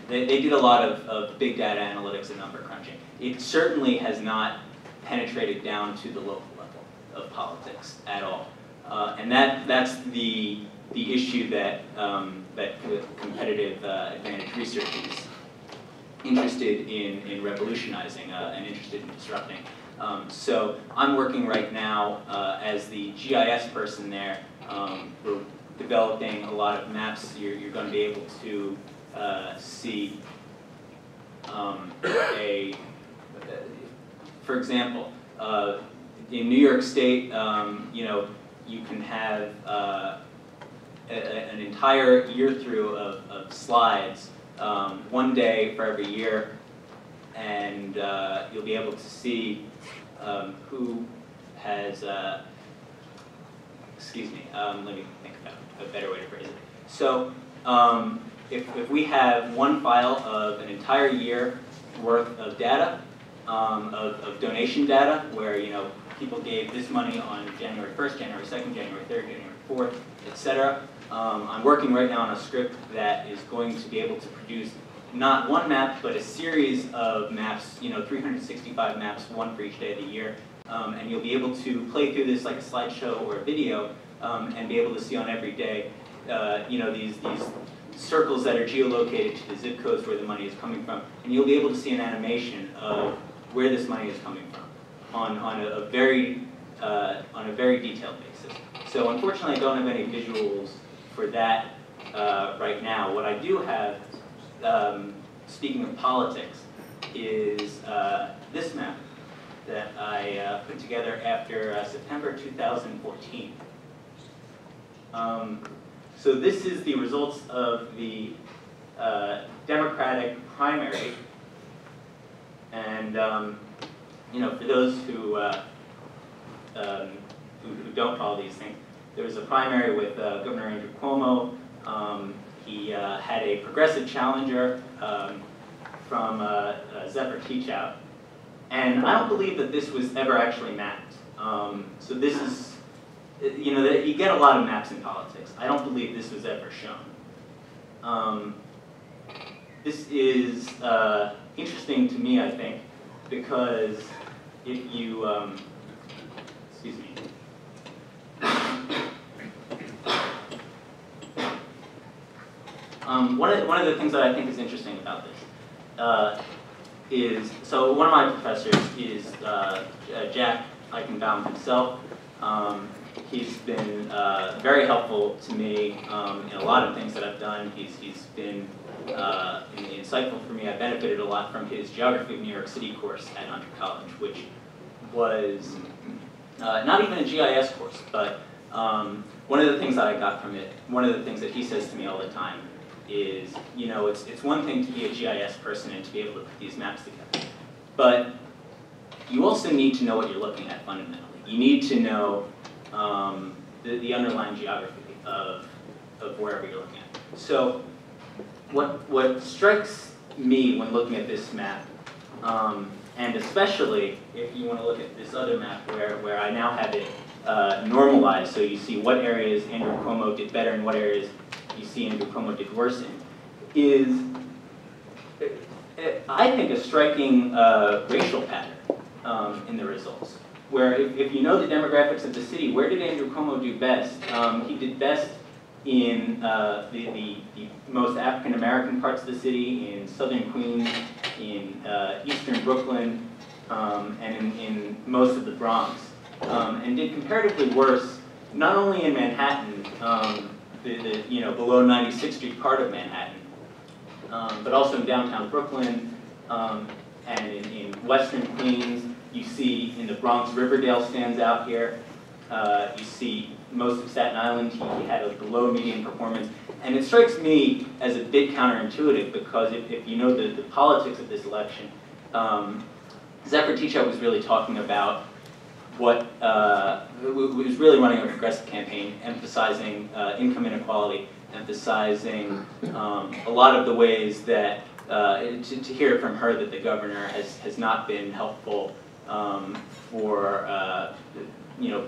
They did a lot of big data analytics and number crunching. It certainly has not penetrated down to the local level of politics at all. And that's the issue that Competitive Advantage Research is interested in revolutionizing and interested in disrupting. So I'm working right now as the GIS person there. We're developing a lot of maps. You're going to be able to see for example, in New York State, you know, you can have an entire year through of slides, one day for every year, and you'll be able to see who has, excuse me, let me think about a better way to phrase it. So if we have one file of an entire year worth of data, of donation data, where people gave this money on January 1st, January 2nd, January 3rd, January 4th, etc. I'm working right now on a script that is going to be able to produce not one map, but a series of maps, 365 maps, one for each day of the year. And you'll be able to play through this like a slideshow or a video, and be able to see on every day, these circles that are geolocated to the zip codes where the money is coming from. And you'll be able to see an animation of where this money is coming from on a very detailed basis. So unfortunately, I don't have any visuals for that right now. What I do have, speaking of politics, is this map that I put together after September 2014. So this is the results of the Democratic primary, and for those who don't follow these things, there was a primary with Governor Andrew Cuomo. He had a progressive challenger from Zephyr Teachout, and I don't believe that this was ever actually mapped. So this is, you get a lot of maps in politics. I don't believe this was ever shown. This is interesting to me, I think, because if you, excuse me. One of the things that I think is interesting about this is, so one of my professors is Jack Eichenbaum himself. He's been very helpful to me in a lot of things that I've done. He's been insightful for me. I benefited a lot from his Geography of New York City course at Hunter College, which was not even a GIS course, but one of the things that I got from it, one of the things that he says to me all the time is, it's one thing to be a GIS person and to be able to put these maps together, but you also need to know what you're looking at fundamentally. You need to know the underlying geography of wherever you're looking at. So what strikes me when looking at this map, and especially if you want to look at this other map where I now have it normalized, so you see what areas Andrew Cuomo did better and what areas you see Andrew Cuomo did worse in, is, I think, a striking racial pattern in the results. Where if you know the demographics of the city, where did Andrew Cuomo do best? He did best in the most African-American parts of the city, in southern Queens, in eastern Brooklyn, and in most of the Bronx. And did comparatively worse, not only in Manhattan, below 96th Street part of Manhattan, but also in downtown Brooklyn, and in western Queens. You see in the Bronx, Riverdale stands out here. You see most of Staten Island, he had a below median performance. And it strikes me as a bit counterintuitive because if you know the politics of this election, Zephyr Teachout was really talking about what, was really running a progressive campaign, emphasizing income inequality, emphasizing a lot of the ways that, to hear from her that the governor has not been helpful for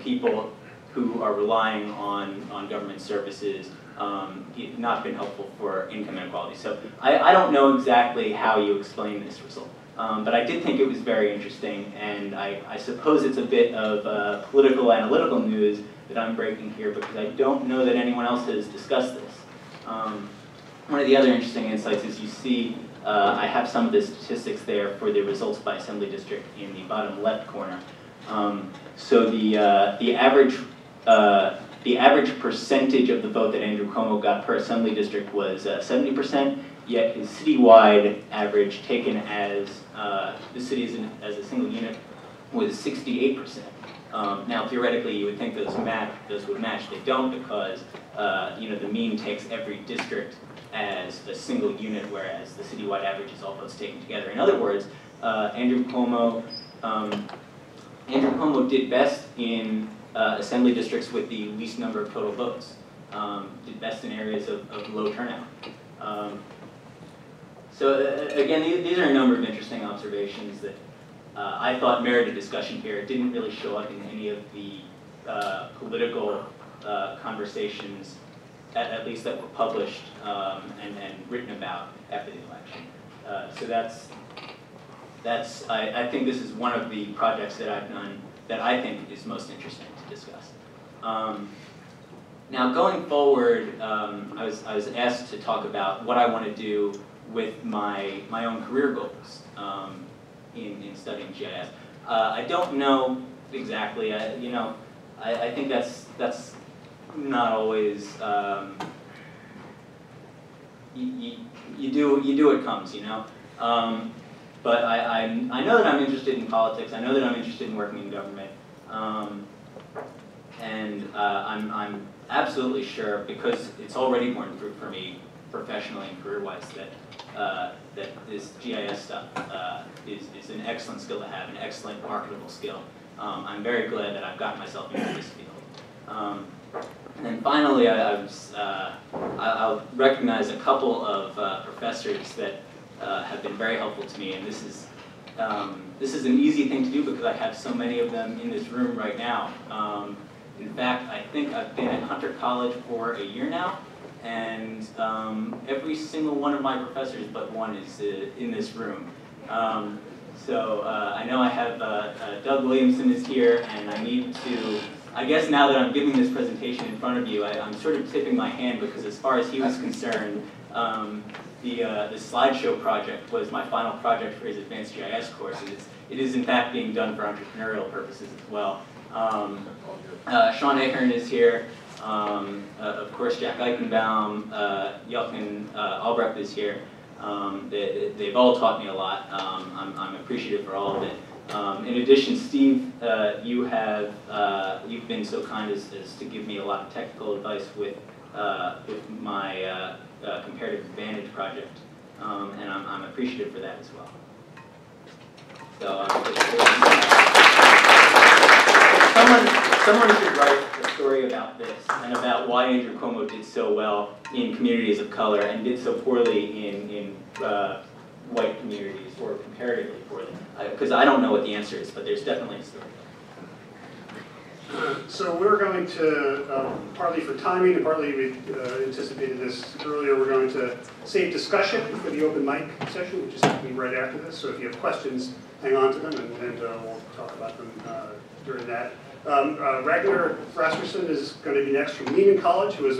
people who are relying on government services, not been helpful for income inequality. So I don't know exactly how you explain this result, but I did think it was very interesting, and I suppose it's a bit of political analytical news that I'm breaking here because I don't know that anyone else has discussed this. One of the other interesting insights is you see I have some of the statistics there for the results by assembly district in the bottom left corner. So the average percentage of the vote that Andrew Cuomo got per assembly district was 70%, yet his citywide average taken as the city as a single unit was 68%. Now theoretically you would think those would match. They don't because the mean takes every district as a single unit, whereas the citywide average is all votes taken together. In other words, Andrew Cuomo did best in assembly districts with the least number of total votes. Did best in areas of low turnout. So again, these are a number of interesting observations that I thought merited discussion here. It didn't really show up in any of the political conversations, at least that were published and written about after the election. So I think this is one of the projects that I've done that I think is most interesting to discuss. Now going forward, I was asked to talk about what I want to do with my own career goals in studying GIS. I don't know exactly. I think that's not always. You do what comes, you know. But I know that I'm interested in politics. I know that I'm interested in working in government, and I'm absolutely sure, because it's already borne fruit for me professionally and career-wise, that this GIS stuff is an excellent skill to have, an excellent marketable skill. I'm very glad that I've gotten myself into this field. And then finally, I'll recognize a couple of professors that have been very helpful to me, and this is an easy thing to do because I have so many of them in this room right now. In fact, I think I've been at Hunter College for a year now, and every single one of my professors but one is in this room. So I know I have Doug Williamson is here, and I need to, I guess now that I'm giving this presentation in front of you, I'm sort of tipping my hand because as far as he was concerned, the slideshow project was my final project for his advanced GIS course. It is in fact being done for entrepreneurial purposes as well. Sean Ahern is here. Of course, Jack Eichenbaum, Jochen Albrecht is here. They've all taught me a lot. I'm appreciative for all of it. In addition, Steve, you've been so kind as to give me a lot of technical advice with my comparative advantage project, and I'm appreciative for that as well. So someone should write a story about this and about why Andrew Cuomo did so well in communities of color and did so poorly in white communities, or comparatively poorly. Because I don't know what the answer is, but there's definitely a story. So we're going to, partly for timing and partly we anticipated this earlier, we're going to save discussion for the open mic session, which is happening right after this. So if you have questions, hang on to them and we'll talk about them during that. Ragnar Rasmussen is going to be next from Lehman College, who is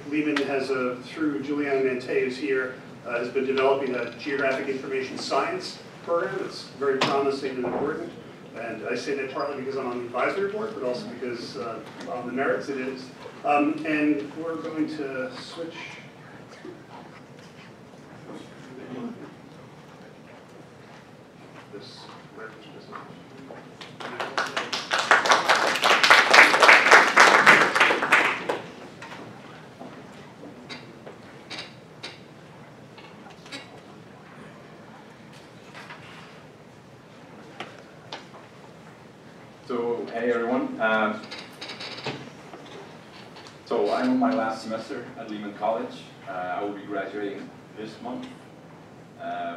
Lehman has through Juliana Mante, who's here, has been developing a geographic information science program that's very promising and important. And I say that partly because I'm on the advisory board, but also because on the merits it is. And we're going to switch. This. So, hey everyone. So I'm on my last semester at Lehman College. I will be graduating this month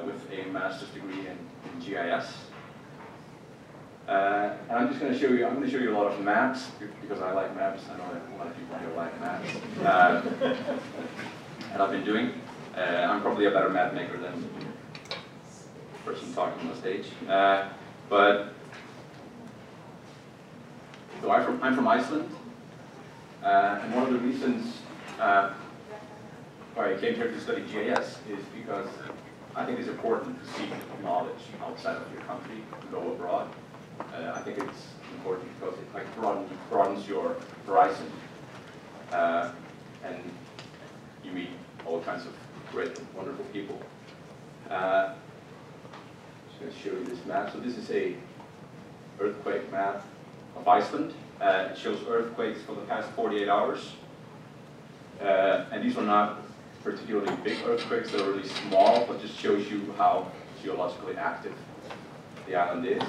with a master's degree in GIS. And I'm just going to show you, I'm going to show you a lot of maps because I like maps. I know that a lot of people here like maps. And I've been doing. I'm probably a better map maker than the person talking on the stage. So I'm from Iceland, and one of the reasons why I came here to study GIS is because I think it's important to seek knowledge outside of your country, to go abroad. I think it's important because it broadens your horizon, and you meet all kinds of great, wonderful people. I'm just going to show you this map. So this is a earthquake map of Iceland. It shows earthquakes for the past 48 hours. And these are not particularly big earthquakes, they're really small, but just shows you how geologically active the island is.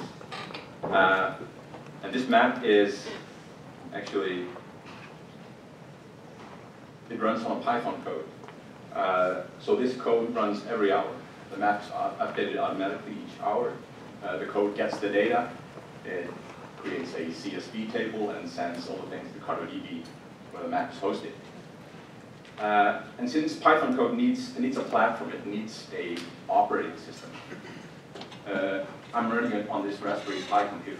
And this map is actually, it runs on a Python code. So this code runs every hour. The maps are updated automatically each hour. the code gets the data, it creates a CSV table and sends all the things to CartoDB where the map is hosted. And since Python code needs a platform, it needs a operating system. I'm running it on this Raspberry Pi computer,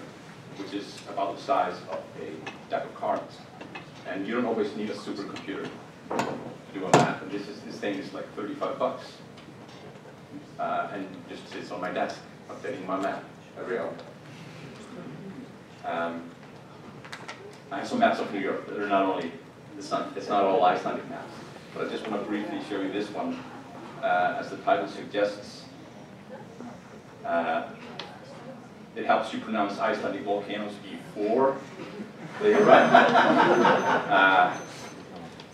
which is about the size of a deck of cards. And you don't always need a supercomputer to do a map. And this thing is like 35 bucks. And just sits on my desk, updating my map every hour. I have some maps of New York that are not only, it's not all Icelandic maps, but I just want to briefly show you this one. As the title suggests, it helps you pronounce Icelandic volcanoes before they erupt.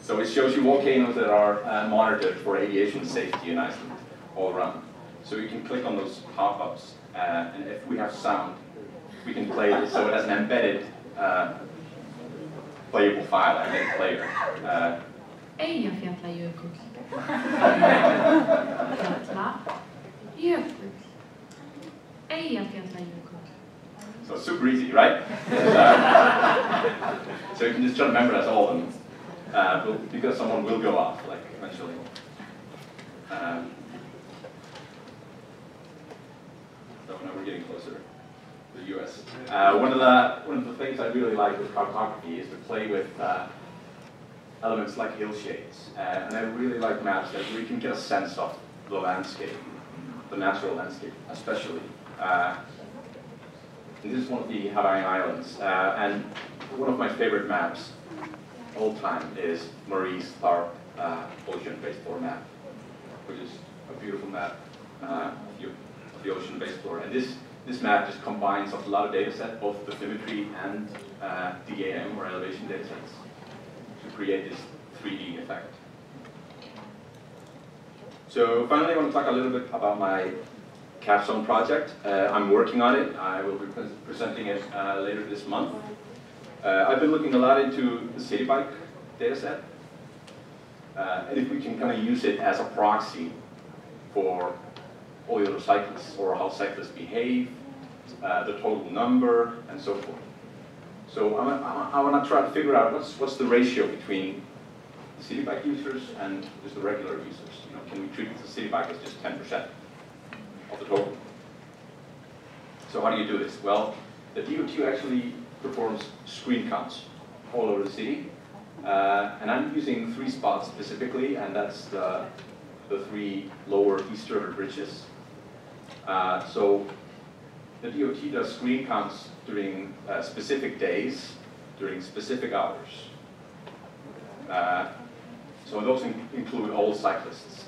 So it shows you volcanoes that are monitored for aviation safety in Iceland all around. So you can click on those pop-ups, and if we have sound, we can play it. So it has an embedded playable file, embedded player. Eyjafjallajökull. Jökull. Eyjafjallajökull. So super easy, right? So you can just try to memorize all of them, because someone will go off, like, eventually. So now we're getting closer to the US. One of the things I really like with cartography is to play with elements like hill shades. And I really like maps that we can get a sense of the landscape, the natural landscape, especially. And this is one of the Hawaiian Islands. And one of my favorite maps, old time, is Marie's Tharp ocean-based floor map, which is a beautiful map of the ocean-based floor. And this map just combines a lot of data sets, both bathymetry and DAM, or elevation data sets, to create this 3D effect. So finally, I want to talk a little bit about my capstone project. I'm working on it. I will be presenting it later this month. I've been looking a lot into the city bike data set. And if we can kind of use it as a proxy for all the other cyclists, or how cyclists behave, the total number, and so forth. So I want to try to figure out what's the ratio between the city bike users and just the regular users. You know, can we treat the city bike as just 10% of the total? So how do you do this? Well, the DOT actually performs screen counts all over the city. And I'm using 3 spots specifically, and that's the 3 lower East River bridges. So the DOT does screen counts during specific days, during specific hours. So those include all cyclists,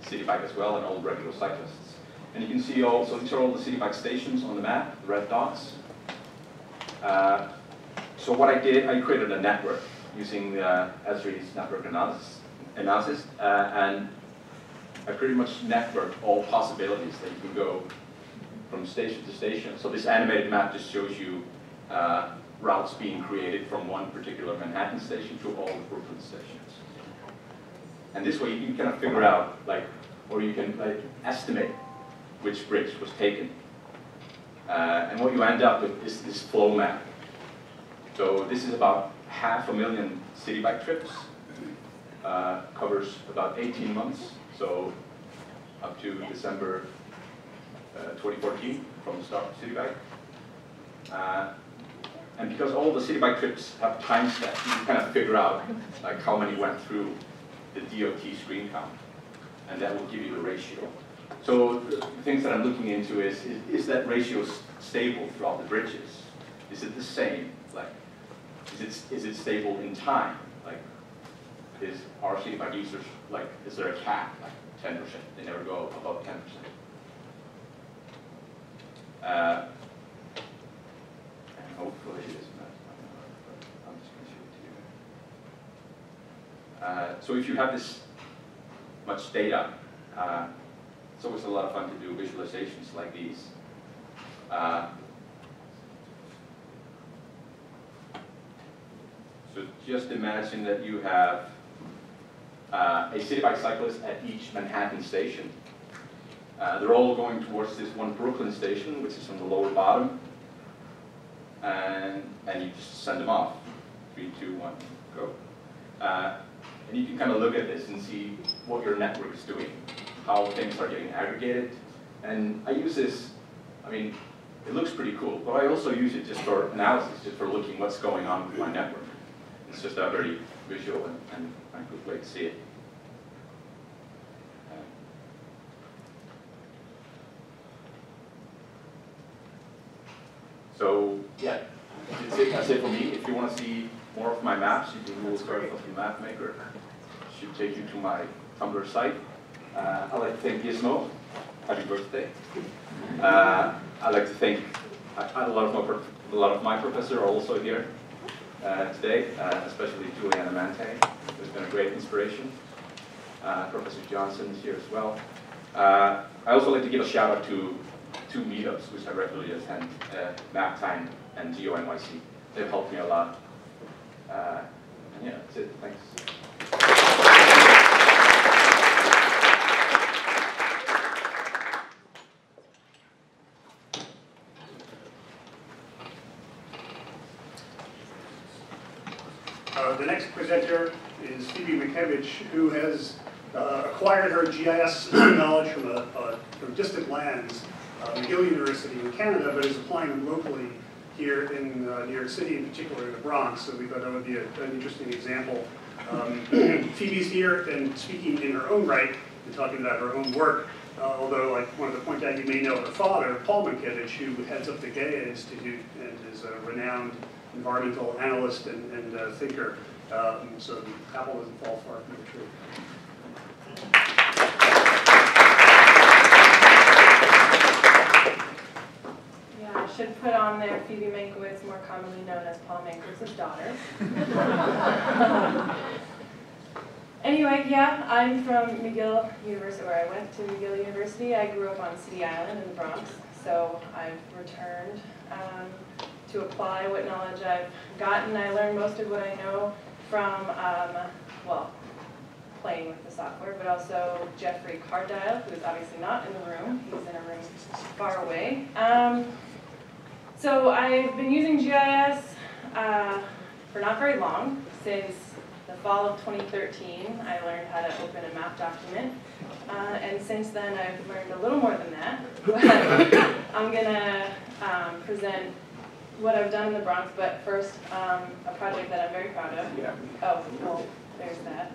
city bike as well, and all regular cyclists. And you can see also, these are all the city bike stations on the map, the red dots. So what I did, I created a network using Esri's network analysis, and I pretty much networked all possibilities that you can go from station to station. So this animated map just shows you routes being created from one particular Manhattan station to all the Brooklyn stations. And this way you can kind of figure out, or you can estimate which bridge was taken. And what you end up with is this flow map. So this is about 500,000 city bike trips, covers about 18 months, so up to December 2014 from the start of city bike. And because all the city bike trips have time steps, you can kind of figure out how many went through the DOT screen count, and that will give you the ratio. So the things that I'm looking into is that ratio stable throughout the bridges? Is it the same? Is it stable in time? Is our city bike users, is there a cap, 10%? They never go above 10%. And hopefully it is not. I'm just going to show it to you. So if you have this much data, it's always a lot of fun to do visualizations like these. So just imagine that you have a city bike cyclist at each Manhattan station. They're all going towards this one Brooklyn station, which is on the lower bottom. And you just send them off. 3, 2, 1, go. And you can kind of look at this and see what your network is doing, how things are getting aggregated. And I use this, I mean, it looks pretty cool, but I also use it just for analysis, just for looking what's going on with my network. It's just a very visual and a good way to see it. So yeah, that's it for me. If you want to see more of my maps, you can Google search of the map maker. It should take you to my Tumblr site. I'd like to thank Gismo. Happy birthday. I'd like to thank a lot of my professors are also here today, especially Juliana Mante, who's been a great inspiration. Professor Johnson is here as well. I also like to give a shout out to 2 meetups which I regularly attend, Map Time and GeoNYC. They've helped me a lot. And yeah, that's it. Thanks. The next presenter is Phoebe Mikiewicz, who has acquired her GIS knowledge from distant lands, McGill University in Canada, but is applying them locally here in New York City, in particular in the Bronx. So we thought that would be an interesting example. Phoebe's here and speaking in her own right and talking about her own work. Although, like one of the point out, you may know her father, Paul Mikiewicz, who heads up the Gaia Institute and is a renowned environmental analyst and thinker. So the apple doesn't fall far from the tree. Yeah, I should put on there Phoebe Mankiewicz, more commonly known as Paul Mankiewicz's daughter. Anyway, yeah, I'm from McGill University, where I went to McGill University. I grew up on City Island in the Bronx, so I've returned to apply what knowledge I've gotten. I learned most of what I know from, well, playing with the software, but also Jeffrey Cardile, who is obviously not in the room. He's in a room far away. So I've been using GIS for not very long. Since the fall of 2013, I learned how to open a map document. And since then, I've learned a little more than that. But I'm going to present what I've done in the Bronx, but first, a project that I'm very proud of. Yeah. Oh, well, there's that.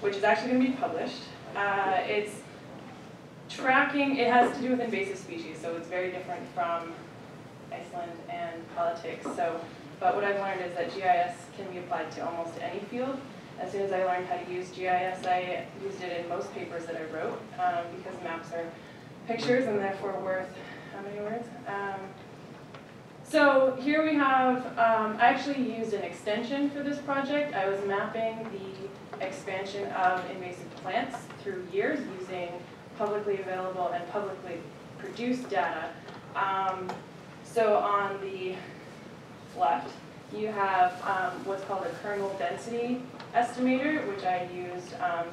Which is actually going to be published. It's tracking, it has to do with invasive species, so it's very different from Iceland and politics. So, but what I've learned is that GIS can be applied to almost any field. As soon as I learned how to use GIS, I used it in most papers that I wrote, because maps are pictures and therefore worth, how many words? So here we have, I actually used an extension for this project. I was mapping the expansion of invasive plants through years using publicly available and publicly produced data. So on the left, you have what's called a kernel density estimator, which I used a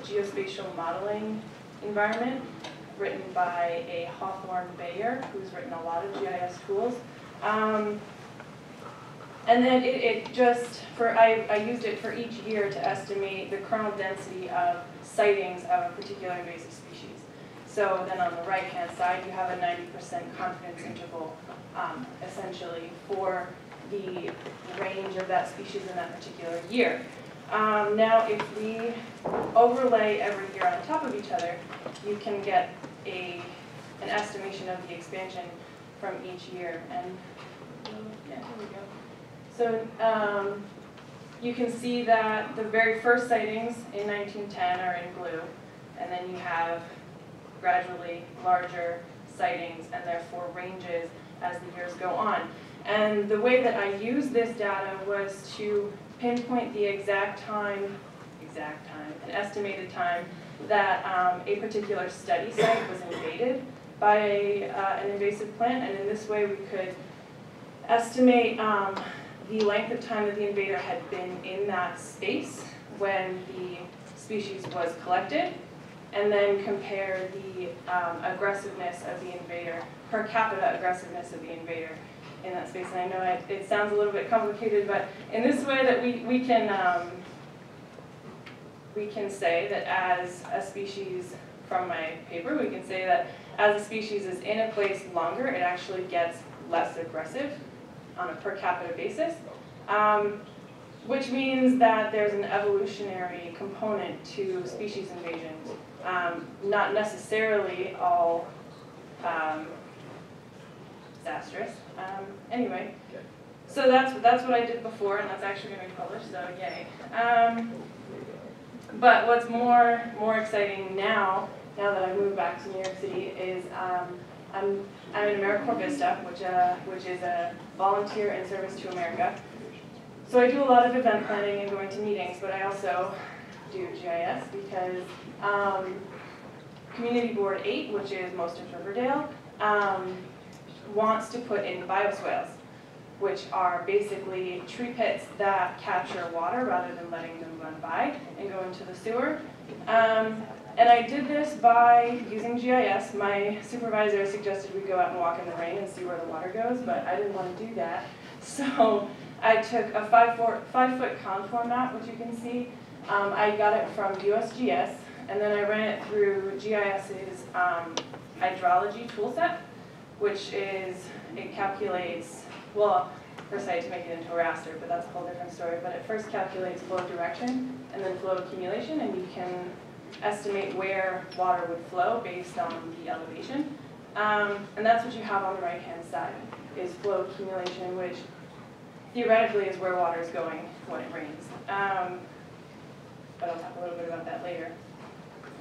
geospatial modeling environment written by a Hawthorne Bayer, who's written a lot of GIS tools. And then it just, I used it for each year to estimate the kernel density of sightings of a particular invasive species. So then on the right-hand side, you have a 90% confidence interval, essentially, for the range of that species in that particular year. Now, if we overlay every year on top of each other, you can get an estimation of the expansion from each year. And yeah, here we go. So you can see that the very first sightings in 1910 are in blue, and then you have gradually larger sightings and therefore ranges as the years go on. And the way that I used this data was to pinpoint the exact time, an estimated time, that a particular study site was invaded by an invasive plant, and in this way we could estimate the length of time that the invader had been in that space when the species was collected, and then compare the aggressiveness of the invader, per capita aggressiveness of the invader in that space. And I know it sounds a little bit complicated, but in this way that we can say that as a species, from my paper, we can say that as a species is in a place longer, it actually gets less aggressive on a per capita basis, which means that there's an evolutionary component to species invasions. Not necessarily all disastrous. Anyway, so that's what I did before, and that's actually going to be published, so yay. But what's more exciting now that I've moved back to New York City, is I'm in AmeriCorps Vista, which is a volunteer in service to America. So I do a lot of event planning and going to meetings, but I also do GIS because Community Board 8, which is most of Riverdale, wants to put in bioswales, which are basically tree pits that capture water rather than letting them run by and go into the sewer. And I did this by using GIS. My supervisor suggested we go out and walk in the rain and see where the water goes, but I didn't want to do that. So I took a 5-foot contour map, which you can see. I got it from USGS, and then I ran it through GIS's hydrology toolset, which is, it calculates, well, first I had to make it into a raster, but that's a whole different story. But it first calculates flow direction and then flow accumulation, and you can estimate where water would flow based on the elevation. And that's what you have on the right-hand side, is flow accumulation, which theoretically is where water is going when it rains. But I'll talk a little bit about that later.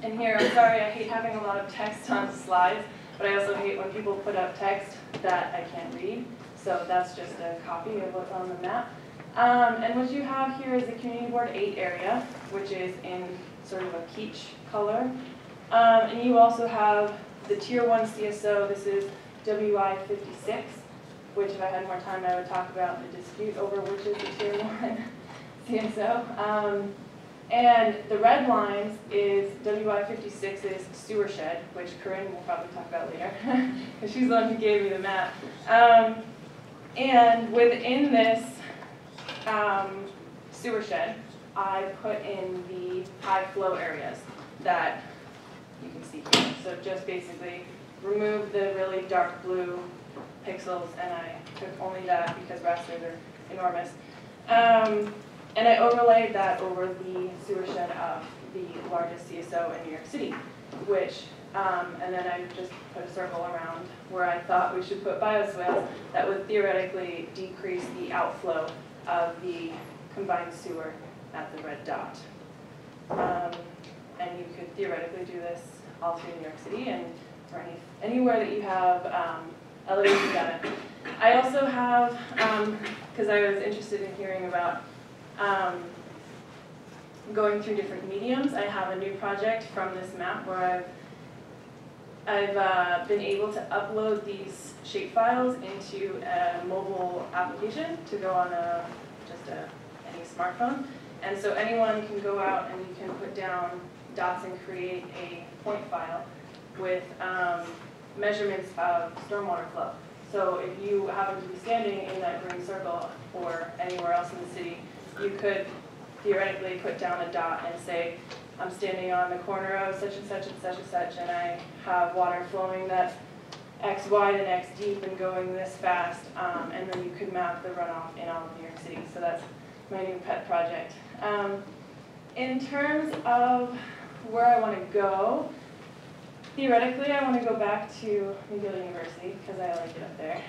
And here, I'm sorry, I hate having a lot of text on slides, but I also hate when people put up text that I can't read. So that's just a copy of what's on the map. And what you have here is the Community Board 8 area, which is in sort of a peach color. And you also have the Tier 1 CSO. This is WI 56, which if I had more time I would talk about the dispute over which is the Tier 1 CSO. And the red lines is WI 56's sewer shed, which Corinne will probably talk about later, because she's the one who gave me the map. And within this sewer shed, I put in the high flow areas that you can see here. So just basically remove the really dark blue pixels, and I took only that because rasters are enormous. And I overlaid that over the sewer shed of the largest CSO in New York City, which, and then I just put a circle around where I thought we should put bioswales that would theoretically decrease the outflow of the combined sewer at the red dot. And you could theoretically do this all through New York City and for anywhere that you have elevation data. I also have, because I was interested in hearing about going through different mediums, I have a new project from this map where I've been able to upload these shapefiles into a mobile application to go on any smartphone. And so anyone can go out and you can put down dots and create a point file with measurements of stormwater flow. So if you happen to be standing in that green circle or anywhere else in the city, you could theoretically put down a dot and say, I'm standing on the corner of such and such and such and such, and I have water flowing that's X wide and X deep and going this fast, and then you could map the runoff in all of New York City. So that's my new pet project. In terms of where I want to go, theoretically I want to go back to McGill University because I like it up there.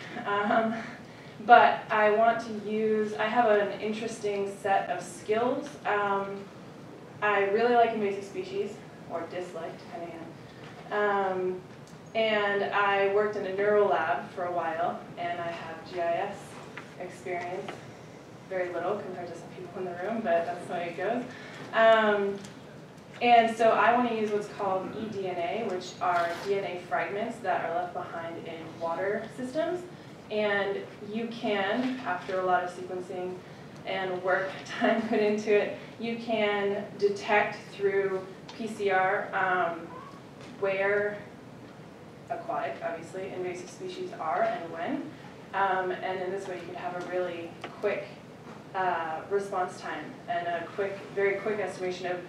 But I want to use, I have an interesting set of skills. I really like invasive species, or dislike, depending on. And I worked in a neuro lab for a while, and I have GIS experience. Very little compared to some people in the room, but that's the way it goes. And so I want to use what's called eDNA, which are DNA fragments that are left behind in water systems. And you can, after a lot of sequencing and work time put into it, you can detect through PCR where aquatic, obviously, invasive species are and when. And in this way, you could have a really quick response time and a very quick estimation of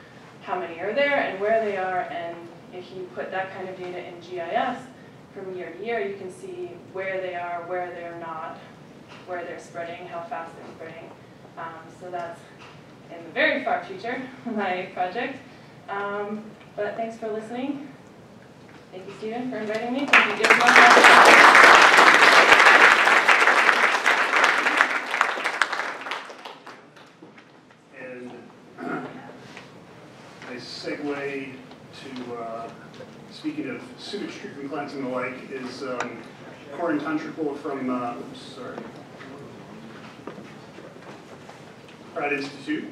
how many are there and where they are. And if you put that kind of data in GIS from year to year, you can see where they are, where they're not, where they're spreading, how fast they're spreading. So that's in the very far future, my project. But thanks for listening. Thank you, Stephen, for inviting me. Thank you, Gismo. Segue to, speaking of sewage treatment plants and the like, is Corin Tuntrical from, Pratt Institute.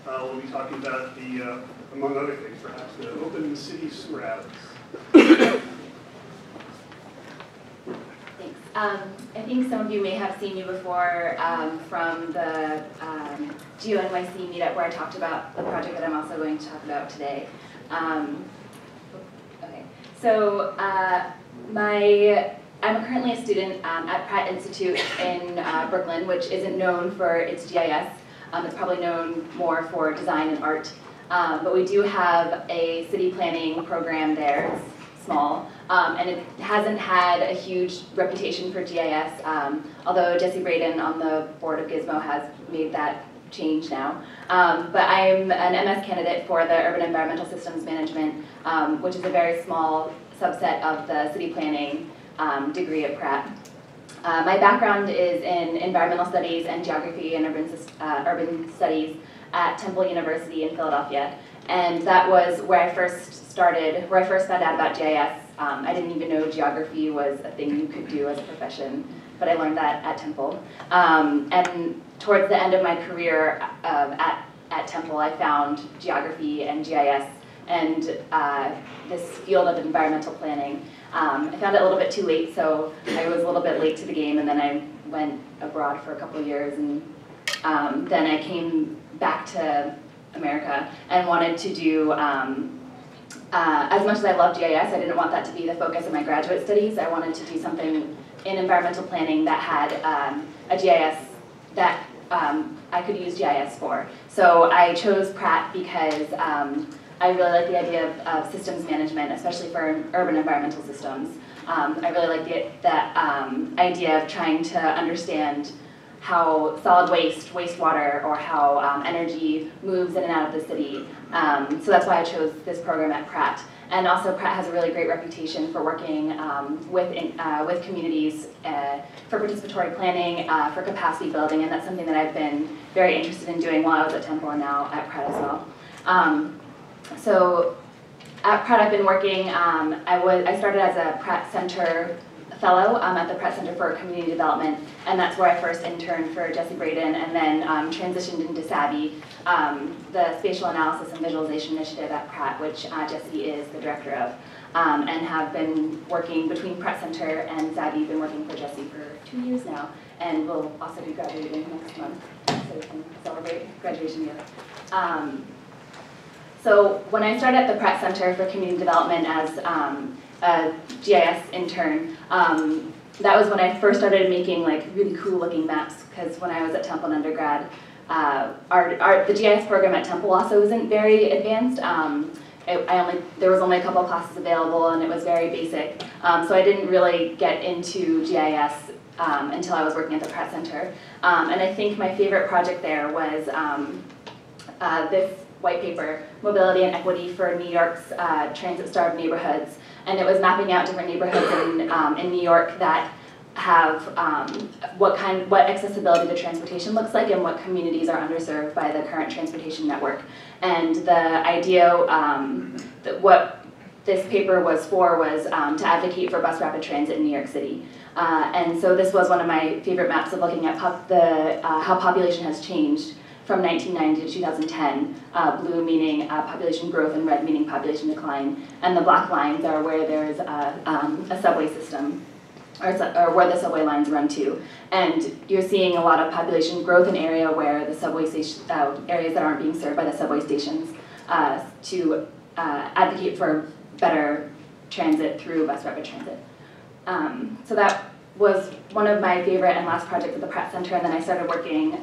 We'll be talking about the, among other things, perhaps, the open city sewer outlets. Thanks. I think some of you may have seen you before from the GeoNYC meetup where I talked about the project that I'm also going to talk about today. Okay, so I'm currently a student at Pratt Institute in Brooklyn, which isn't known for its GIS. It's probably known more for design and art. But we do have a city planning program there. It's small, and it hasn't had a huge reputation for GIS, although Jesse Braden on the board of Gismo has made that change now. But I'm an MS candidate for the Urban Environmental Systems Management, which is a very small subset of the city planning degree at Pratt. My background is in environmental studies and geography and urban studies at Temple University in Philadelphia. And that was where I first started, where I first found out about GIS. I didn't even know geography was a thing you could do as a profession, but I learned that at Temple. And towards the end of my career at Temple, I found geography and GIS and this field of environmental planning. I found it a little bit too late, so I was a little bit late to the game, and then I went abroad for a couple of years, and then I came back to America and wanted to do, as much as I love GIS, I didn't want that to be the focus of my graduate studies. I wanted to do something in environmental planning that had a GIS that I could use GIS for. So I chose Pratt because I really like the idea of systems management, especially for urban environmental systems. I really like that idea of trying to understand how solid waste, wastewater, or how energy moves in and out of the city. So that's why I chose this program at Pratt. And also Pratt has a really great reputation for working with communities for participatory planning, for capacity building, and that's something that I've been very interested in doing while I was at Temple and now at Pratt as well. So at Pratt I've been working, I started as a Pratt Center fellow at the Pratt Center for Community Development, and that's where I first interned for Jesse Braden, and then transitioned into SAVI, the Spatial Analysis and Visualization Initiative at Pratt, which Jesse is the director of, and have been working between Pratt Center and SAVI, been working for Jesse for 2 years now, and we'll also be graduating next month, so we can celebrate graduation year. So when I started at the Pratt Center for Community Development as a GIS intern, that was when I first started making like really cool looking maps, because when I was at Temple in undergrad, the GIS program at Temple also isn't very advanced. There was only a couple of classes available and it was very basic, so I didn't really get into GIS until I was working at the Pratt Center. And I think my favorite project there was this white paper, Mobility and Equity for New York's Transit-Starved Neighborhoods. And it was mapping out different neighborhoods in New York that have what accessibility to transportation looks like and what communities are underserved by the current transportation network. And the idea, what this paper was for was to advocate for bus rapid transit in New York City. And so this was one of my favorite maps of looking at how population has changed from 1990 to 2010, blue meaning population growth and red meaning population decline. And the black lines are where there's a subway system, or where the subway lines run to. And you're seeing a lot of population growth in area where the subway station, areas that aren't being served by the subway stations, to advocate for better transit through bus rapid transit. So that was one of my favorite and last projects at the Pratt Center, and then I started working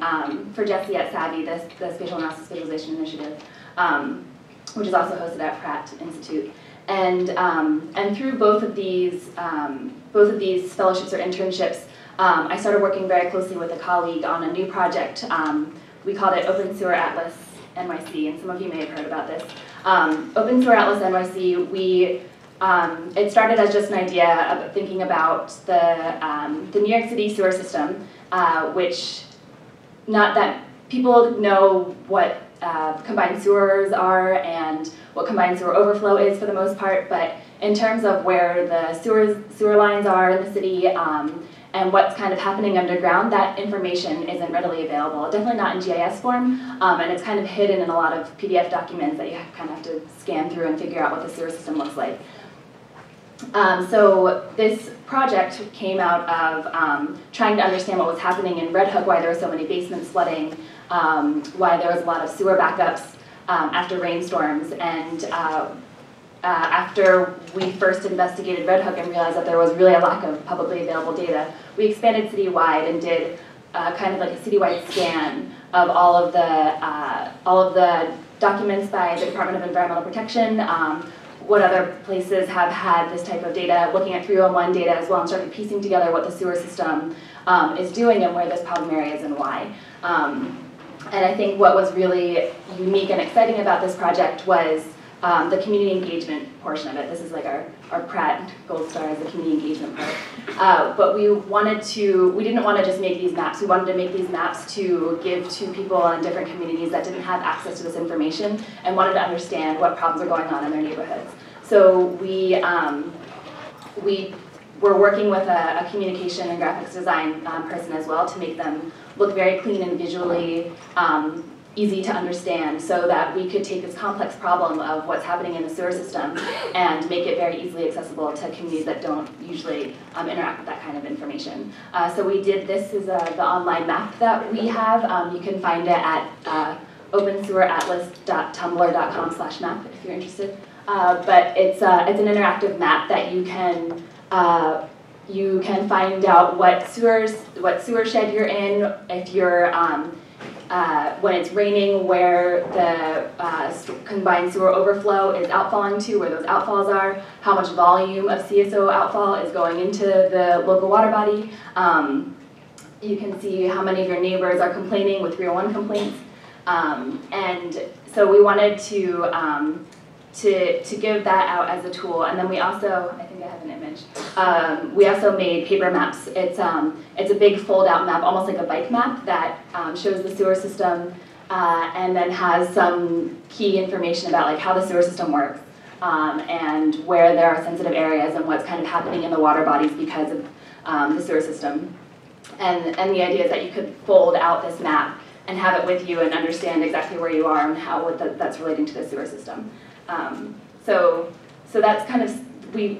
for Jesse at Savvy, the Spatial Analysis Visualization Initiative, which is also hosted at Pratt Institute. And through both of these fellowships or internships, I started working very closely with a colleague on a new project. We called it Open Sewer Atlas NYC, and some of you may have heard about this. Open Sewer Atlas NYC, it started as just an idea of thinking about the New York City sewer system, which not that people know what combined sewers are and what combined sewer overflow is for the most part, but in terms of where the sewer lines are in the city and what's kind of happening underground, that information isn't readily available. Definitely not in GIS form, and it's kind of hidden in a lot of PDF documents that you kind of have to scan through and figure out what the sewer system looks like. So this project came out of trying to understand what was happening in Red Hook, why there were so many basements flooding, why there was a lot of sewer backups after rainstorms, and after we first investigated Red Hook and realized that there was really a lack of publicly available data, we expanded citywide and did kind of like a citywide scan of all of the documents by the Department of Environmental Protection, what other places have had this type of data, looking at 311 data as well, and started piecing together what the sewer system is doing and where there's problem areas and why. And I think what was really unique and exciting about this project was the community engagement portion of it. This is like our Pratt Gold Star is the community engagement part. But we didn't want to just make these maps. We wanted to make these maps to give to people in different communities that didn't have access to this information and wanted to understand what problems are going on in their neighborhoods. So we were working with a communication and graphics design person as well to make them look very clean and visually easy to understand, so that we could take this complex problem of what's happening in the sewer system and make it very easily accessible to communities that don't usually interact with that kind of information. So we did, this is the online map that we have. You can find it at openseweratlas.tumblr.com/map if you're interested. But it's an interactive map that you can find out what sewer shed you're in, if you're when it's raining, where the combined sewer overflow is outfalling to, where those outfalls are, how much volume of CSO outfall is going into the local water body. You can see how many of your neighbors are complaining with 301 complaints. And so we wanted to give that out as a tool, and then we also, I think I have an image, we also made paper maps. It's a big fold-out map, almost like a bike map, that shows the sewer system and then has some key information about like how the sewer system works and where there are sensitive areas and what's kind of happening in the water bodies because of the sewer system. And the idea is that you could fold out this map and have it with you and understand exactly where you are and how that's relating to the sewer system. So that's kind of, we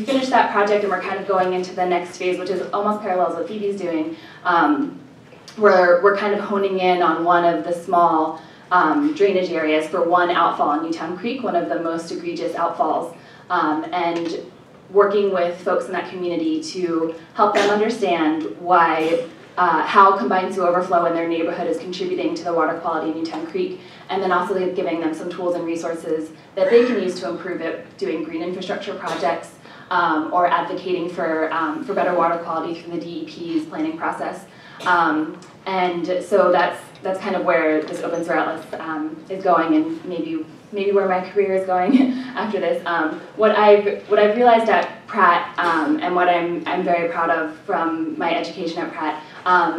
finished that project and we're kind of going into the next phase, which is almost parallels what Phoebe's doing, where we're kind of honing in on one of the small drainage areas for one outfall on Newtown Creek, one of the most egregious outfalls, and working with folks in that community to help them understand why how combined sewer overflow in their neighborhood is contributing to the water quality in Newtown Creek, and then also giving them some tools and resources that they can use to improve it, doing green infrastructure projects, or advocating for better water quality through the DEP's planning process. And so that's kind of where this Open Sewer Atlas is going, and maybe where my career is going after this. What I've realized at Pratt, and what I'm very proud of from my education at Pratt,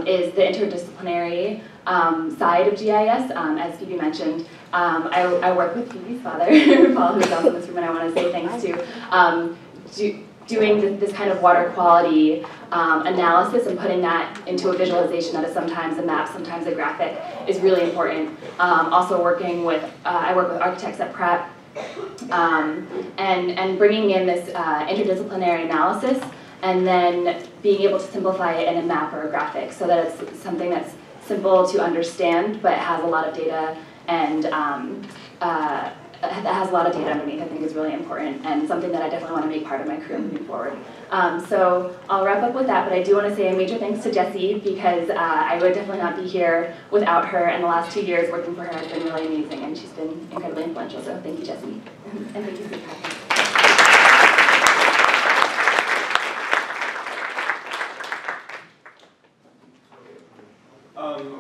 is the interdisciplinary side of GIS. As Phoebe mentioned, I work with Phoebe's father, Paul, who's also in this room, and I want to say thanks to, doing this kind of water quality analysis and putting that into a visualization that is sometimes a map, sometimes a graphic, is really important. Also working with, I work with architects at Pratt, and bringing in this interdisciplinary analysis and then being able to simplify it in a map or a graphic so that it's something that's simple to understand but has a lot of data and that has a lot of data underneath, I think is really important and something that I definitely want to make part of my career moving forward. So I'll wrap up with that, but I do want to say a major thanks to Jessie because I would definitely not be here without her, and the last 2 years working for her has been really amazing, and she's been incredibly influential, so thank you, Jessie, and thank you for your time.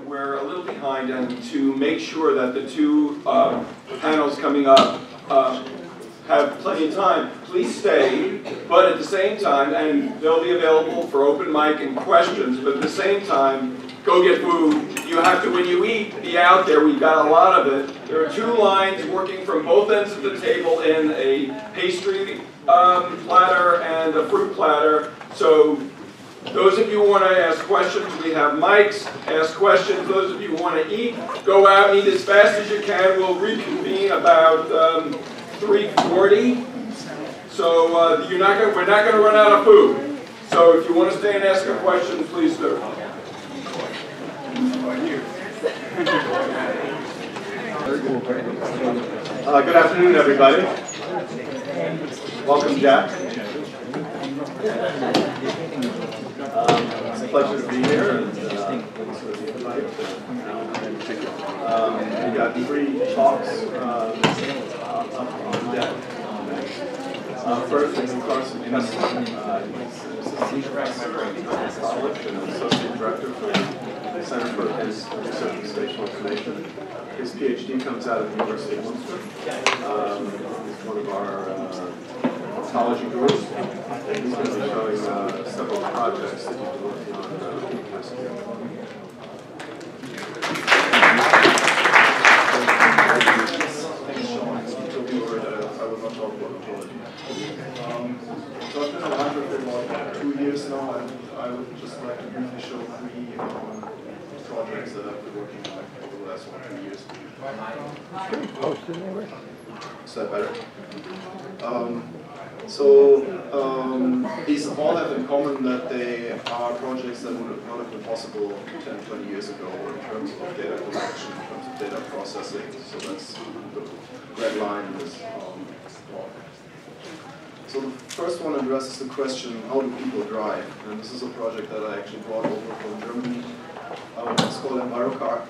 We're a little behind, and to make sure that the two panels coming up have plenty of time, please stay, but at the same time, and they'll be available for open mic and questions, but at the same time, go get food. You have to, when you eat, be out there. We've got a lot of it. There are 2 lines working from both ends of the table in a pastry platter and a fruit platter. So those of you who want to ask questions, we have mics. Ask questions. Those of you who want to eat, go out and eat as fast as you can. We'll reconvene about 3:40. So we're not going to run out of food. So if you want to stay and ask a question, please do. Good afternoon, everybody. Welcome, Jack. It's a pleasure to be here, and thanks for the invite. We got 3 talks up on the deck. First is Carson Kessler. He's assistant professor at college and associate director for the Center for Research and Spatial Information. His PhD comes out of the University of Munster. He's one of our ecology groups. And he's going to be showing several projects that he's been working on last year. I will not talk about ecology. So I've been at Hunter for about 2 years now, and I would just like to briefly show 3 projects that I've been working on over the last 1 or 2 years. Is that better? These all have in common that they are projects that would not have been possible 10, 20 years ago in terms of data collection, in terms of data processing. So that's the red line in this talk. So the first one addresses the question, how do people drive? And this is a project that I actually brought over from Germany. It's called EnviroCar.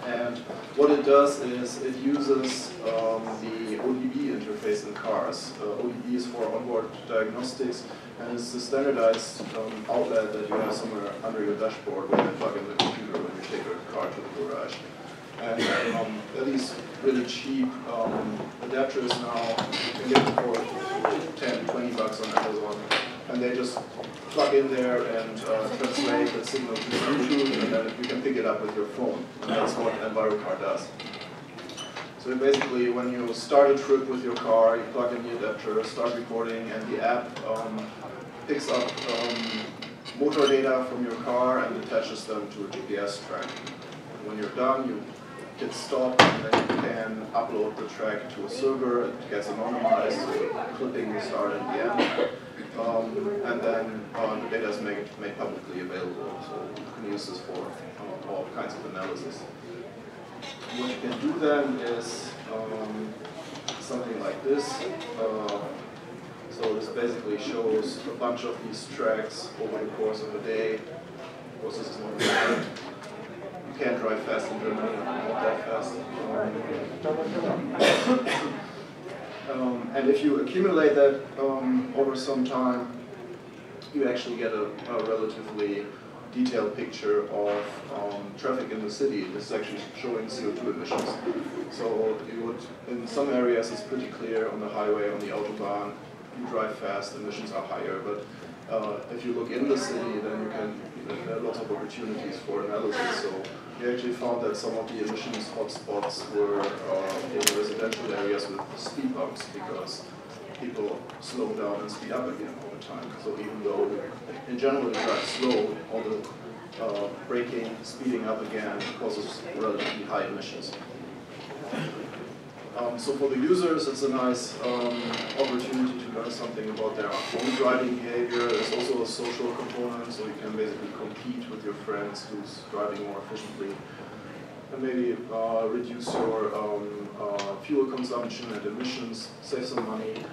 And what it does is it uses the ODB interface in cars. ODB is for onboard diagnostics, and it's the standardized outlet that you have somewhere under your dashboard where you plug in the computer when you take a car to the garage. And there are these really cheap adapters now. You can get them for 10, 20 bucks on Amazon. And they just plug in there and translate the signal to Bluetooth, and then you can pick it up with your phone. And that's what EnviroCar does. So basically, when you start a trip with your car, you plug in the adapter, start recording, and the app picks up motor data from your car and attaches them to a GPS track. And when you're done, you hit stop, and then you can upload the track to a server. It gets anonymized, so the clipping will start at the end. And then the data is made publicly available, so you can use this for all kinds of analysis. What you can do then is something like this. So this basically shows a bunch of these tracks over the course of a day. Of course, this is not good. You can't drive fast in Germany, not that fast. And if you accumulate that over some time, you actually get a relatively detailed picture of traffic in the city. This is actually showing CO2 emissions. So you would, in some areas it's pretty clear on the highway, on the Autobahn, you drive fast, emissions are higher. But if you look in the city, then there are lots of opportunities for analysis. So we actually found that some of the emissions hotspots were in residential areas with speed bumps because people slow down and speed up again all the time. So even though in general you drive slow, all the braking, speeding up again causes relatively high emissions. So for the users, it's a nice opportunity to learn something about their own driving behavior. There's also a social component, so you can basically compete with your friends who's driving more efficiently. and maybe reduce your fuel consumption and emissions, save some money.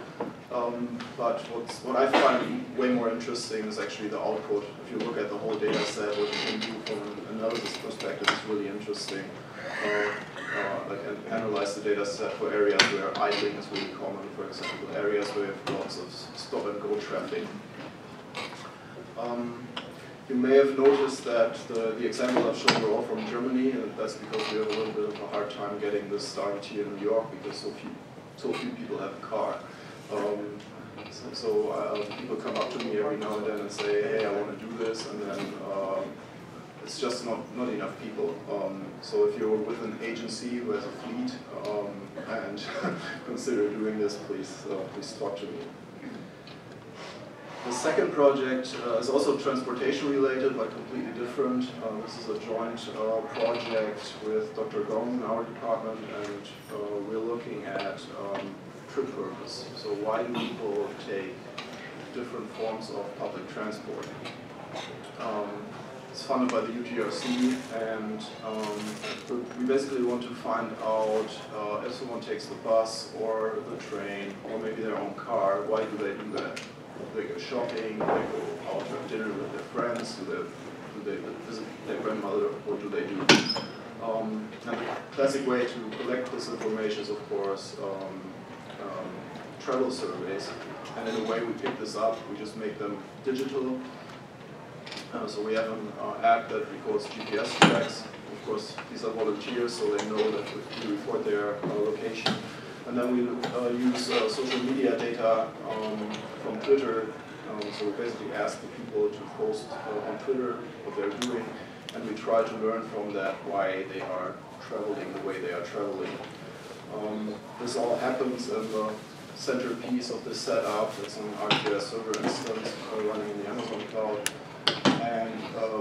But what I find way more interesting is actually the output. If you look at the whole data set, what you can do from an analysis perspective is really interesting. Like analyze the data set for areas where idling is really common, for example, areas where you have lots of stop-and-go traffic. You may have noticed that the examples I've shown were all from Germany, and that's because we have a little bit of a hard time getting this started here in New York because so few people have a car. So people come up to me every now and then and say, hey, I want to do this, and then it's just not enough people. So if you're with an agency who has a fleet and consider doing this, please talk to me. The second project is also transportation related, but completely different. This is a joint project with Dr. Gong in our department, and we're looking at trip purpose. So why do people take different forms of public transport? It's funded by the UTRC, and we basically want to find out if someone takes the bus or the train or maybe their own car, why do they do that? Do they go shopping? Do they go out to have dinner with their friends? Do they visit their grandmother? What do they do? And the classic way to collect this information is, of course, travel surveys. And in a way, we pick this up. We just make them digital. So we have an app that records GPS tracks. Of course, these are volunteers, so they know that we report their location. And then we use social media data from Twitter. So we basically ask the people to post on Twitter what they're doing, and we try to learn from that why they are traveling the way they are traveling. This all happens in the centerpiece of this setup. It's an ArcGIS server instance running in the Amazon cloud. And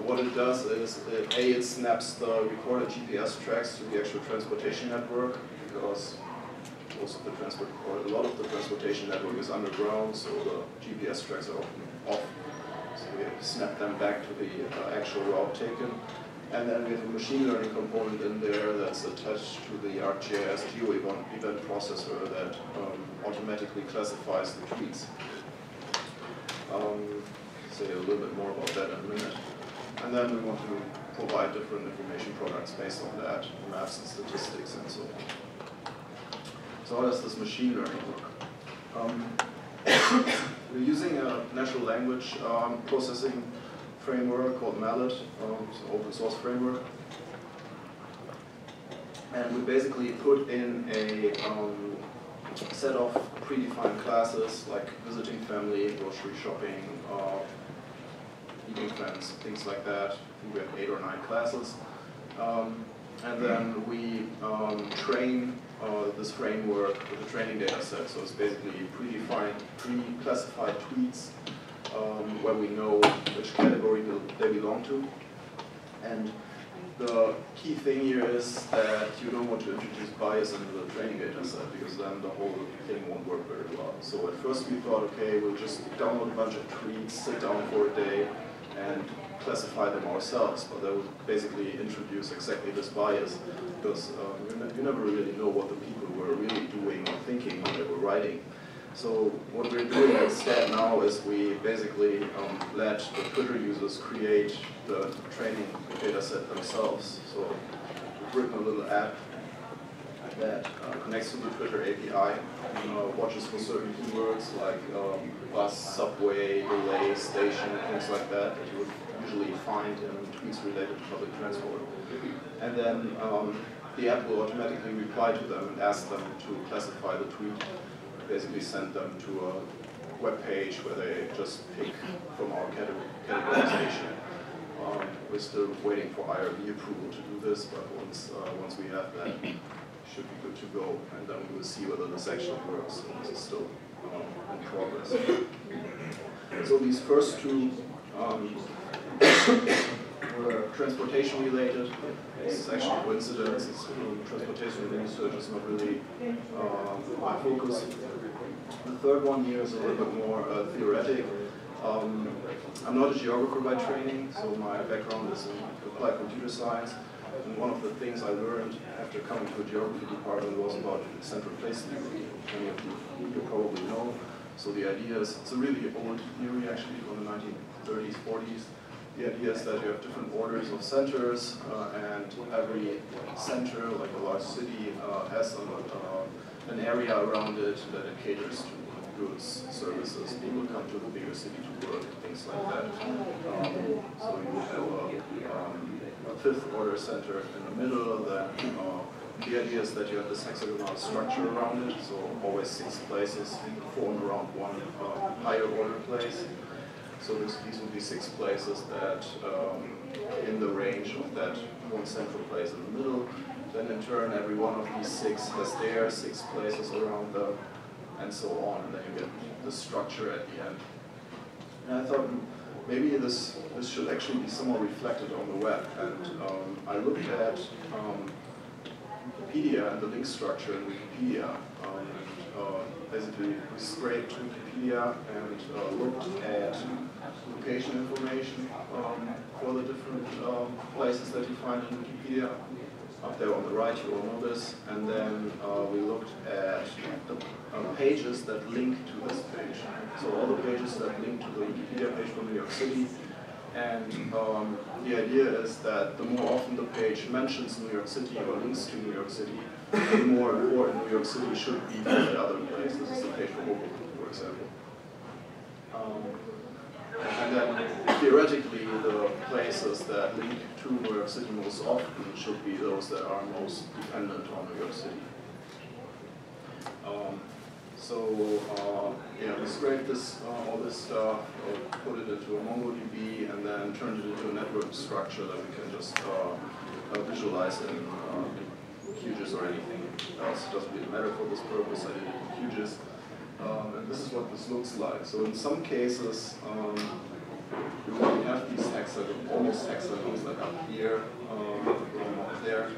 what it does is, it snaps the recorded GPS tracks to the actual transportation network, because a lot of the transportation network is underground, so the GPS tracks are often off. So we snap them back to the actual route taken. And then we have a machine learning component in there that's attached to the ArcGIS geo-event processor that automatically classifies the tweets. Say a little bit more about that in a minute. And then we want to provide different information products based on that, maps and statistics and so on. So how does this machine learning work? We're using a natural language processing framework called Mallet, it's an open source framework. And we basically put in a set of predefined classes like visiting family, grocery shopping, eating friends, things like that. I think we have 8 or 9 classes. And then we train this framework with a training data set. So it's basically predefined, pre-classified tweets where we know which category they belong to. And the key thing here is that you don't want to introduce bias into the training data set, because then the whole thing won't work very well. So at first we thought, okay, we'll just download a bunch of tweets, sit down for a day, and classify them ourselves, but that would basically introduce exactly this bias, because you never really know what the people were really doing or thinking when they were writing. So what we're doing instead now is we basically let the Twitter users create the training data set themselves. So we've written a little app that connects to the Twitter API, watches for certain keywords like bus, subway, delay, station, things like that that you would usually find in tweets related to public transport. And then the app will automatically reply to them and ask them to classify the tweet. Basically send them to a web page where they just pick from our categorization. We're still waiting for IRB approval to do this, but once we have that, it should be good to go, and then we will see whether this actually works. So this is still in progress. So these first two were transportation related. It's actually a coincidence. Transportation research is not really my focus. The third one here is a little bit more theoretic. I'm not a geographer by training, so my background is in applied computer science. And one of the things I learned after coming to a geography department was about central place theory. Many of you probably know. So the idea is, it's a really old theory actually from the 1930s, 40s. The idea is that you have different orders of centers, and every center, like a large city, has an area around it that it caters to goods, services. People come to the bigger city to work, things like that. So you have a fifth order center in the middle. Then the idea is that you have this hexagonal structure around it, so always 6 places form around one higher order place. So these would be 6 places that in the range of that one central place in the middle. Then in turn, every one of these 6 has their 6 places around them, and so on. And then you get the structure at the end. And I thought maybe this should actually be somewhat reflected on the web. And I looked at Wikipedia and the link structure in Wikipedia. Basically, we scraped Wikipedia and looked at location information for the different places that you find in Wikipedia. Up there on the right, you all know this. And then we looked at the pages that link to this page. So all the pages that link to the Wikipedia page for New York City. And the idea is that the more often the page mentions New York City or links to New York City, the more important New York City should be than the other place. This is the page for Hoboken, for example. And then theoretically, the places that link to New York City most often should be those that are most dependent on New York City. Yeah, we scraped all this stuff, put it into a MongoDB, and then turned it into a network structure that we can just visualize in QGIS or anything else. It doesn't really matter for this purpose. I did it in QGIS. And this is what this looks like. So in some cases, we have these almost hexagons, like up here, up there.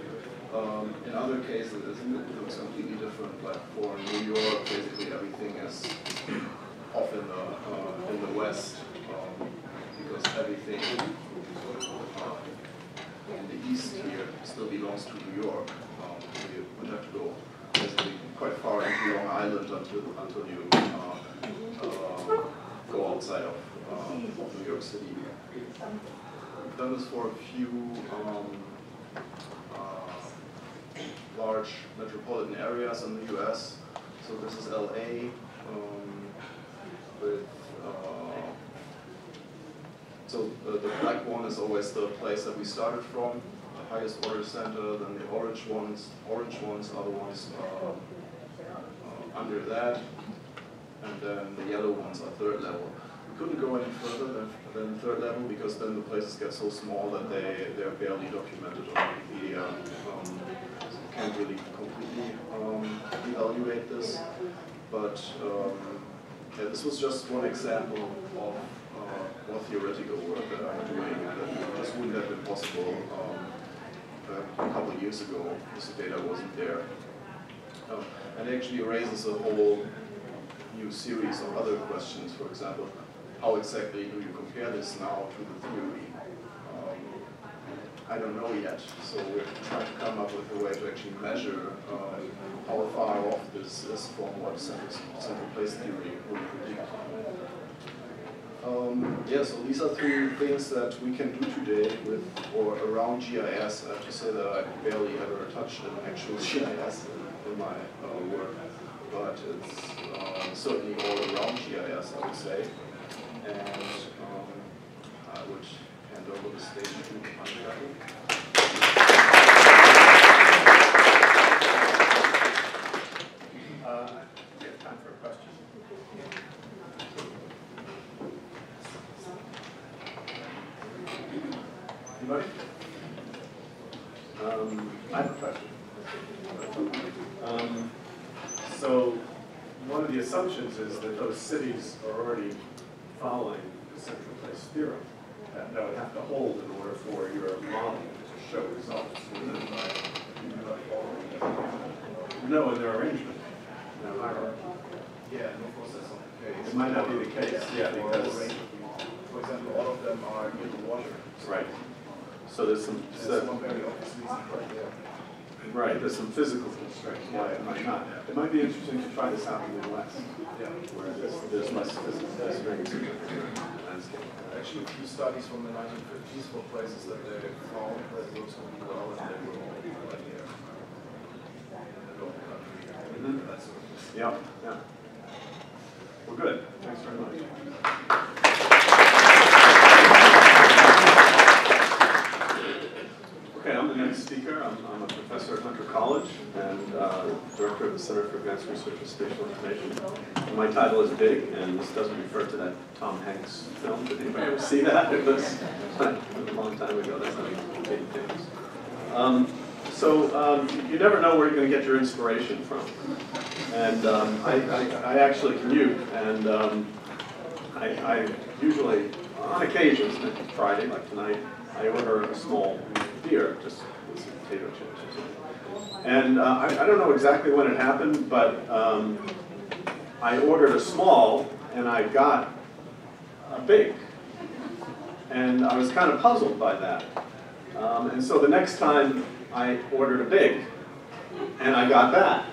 In other cases, it looks completely different. Like for New York, basically everything is off in the west, because everything in the east here still belongs to New York. You would have to go basically quite far into Long Island until you go outside of New York City. We've done this for a few large metropolitan areas in the US. So this is LA with so the black one is always the place that we started from, the highest order center. Then the orange ones are the ones under that, and then the yellow ones are third level. We couldn't go any further than third level because then the places get so small that they're barely documented on Wikipedia. So we can't really completely evaluate this, but yeah, this was just one example of more theoretical work that I'm doing, and that just wouldn't have been possible a couple of years ago because the data wasn't there. And it actually raises a whole new series of other questions. For example, how exactly do you compare this now to the theory? I don't know yet, so we're trying to come up with a way to actually measure how far off this is from what central place theory would predict. Yeah, so these are 3 things that we can do today with or around GIS. I have to say that I barely ever touched an actual GIS in my work, but it's certainly all around GIS, I would say. And I would hand over the stage to Andrea. We have time for a question. Anybody? I have a question. So one of the assumptions is that those cities are already following the central place theorem. That would have to hold in order for your model to show results. No, in their arrangement, in their hierarchy. Yeah, of course that's not the case. It might not be the case, yeah, because example, all of them are near the water. Right. So there's some. There's one very obvious reason right there. Right, there's some physical constraints why it might not. It might be interesting to try this out in the Midwest, where there's less physical constraints in the landscape. Actually, a few studies from the 1950s for places that they found that it looks really well, and they were all right here. That's Yeah, yeah. Well, good. Thanks very much. Okay, I'm the next speaker. I'm a professor at Hunter College and director of the Center for Advanced Research in Spatial Information. And my title is big, and this doesn't refer to that Tom Hanks film. Did anybody ever see that? It was a long time ago. That's not even big things. So you never know where you're going to get your inspiration from. And I actually commute, and I usually, on occasions, maybe Friday, like tonight, I order a small beer, just with some potato chips or something. And I don't know exactly when it happened, but I ordered a small, and I got a big. And I was kind of puzzled by that. And so the next time I ordered a big, and I got that.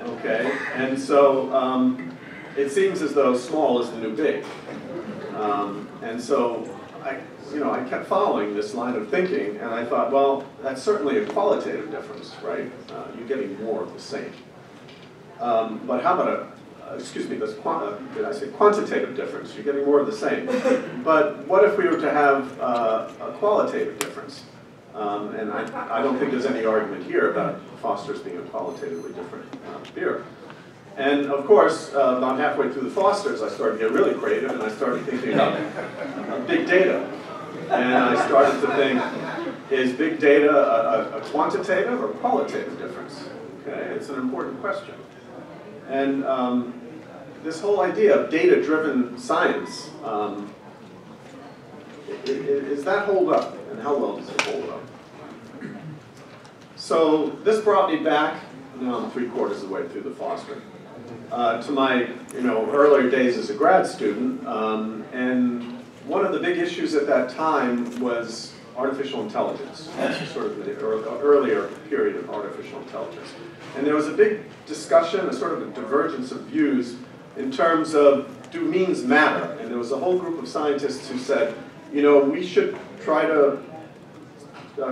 Okay, and so it seems as though small is the new big. And so I kept following this line of thinking, and I thought, well, that's certainly a qualitative difference, right? You're getting more of the same. But how about this did I say quantitative difference? You're getting more of the same. But what if we were to have a qualitative difference? And I don't think there's any argument here about Foster's being a qualitatively different beer. And of course, about halfway through the Fosters, I started to get really creative, and I started thinking about big data. And I started to think, is big data a quantitative or qualitative difference? Okay, it's an important question. And this whole idea of data-driven science, is that hold up? And how well does it hold up? So this brought me back, now I'm 3/4 of the way through the Foster, to my earlier days as a grad student. And one of the big issues at that time was artificial intelligence, sort of the earlier period of artificial intelligence. And there was a big discussion, a sort of a divergence of views in terms of, do means matter? And there was a whole group of scientists who said, we should try to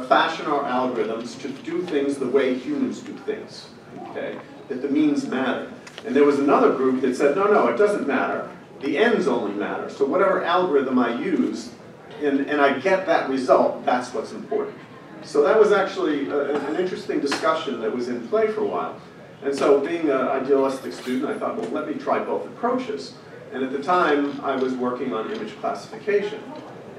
fashion our algorithms to do things the way humans do things, okay? That the means matter. And there was another group that said, no, it doesn't matter. The ends only matter. So whatever algorithm I use, and I get that result, that's what's important. So that was actually an interesting discussion that was in play for a while. And so being an idealistic student, I thought, well, let me try both approaches. And at the time, I was working on image classification.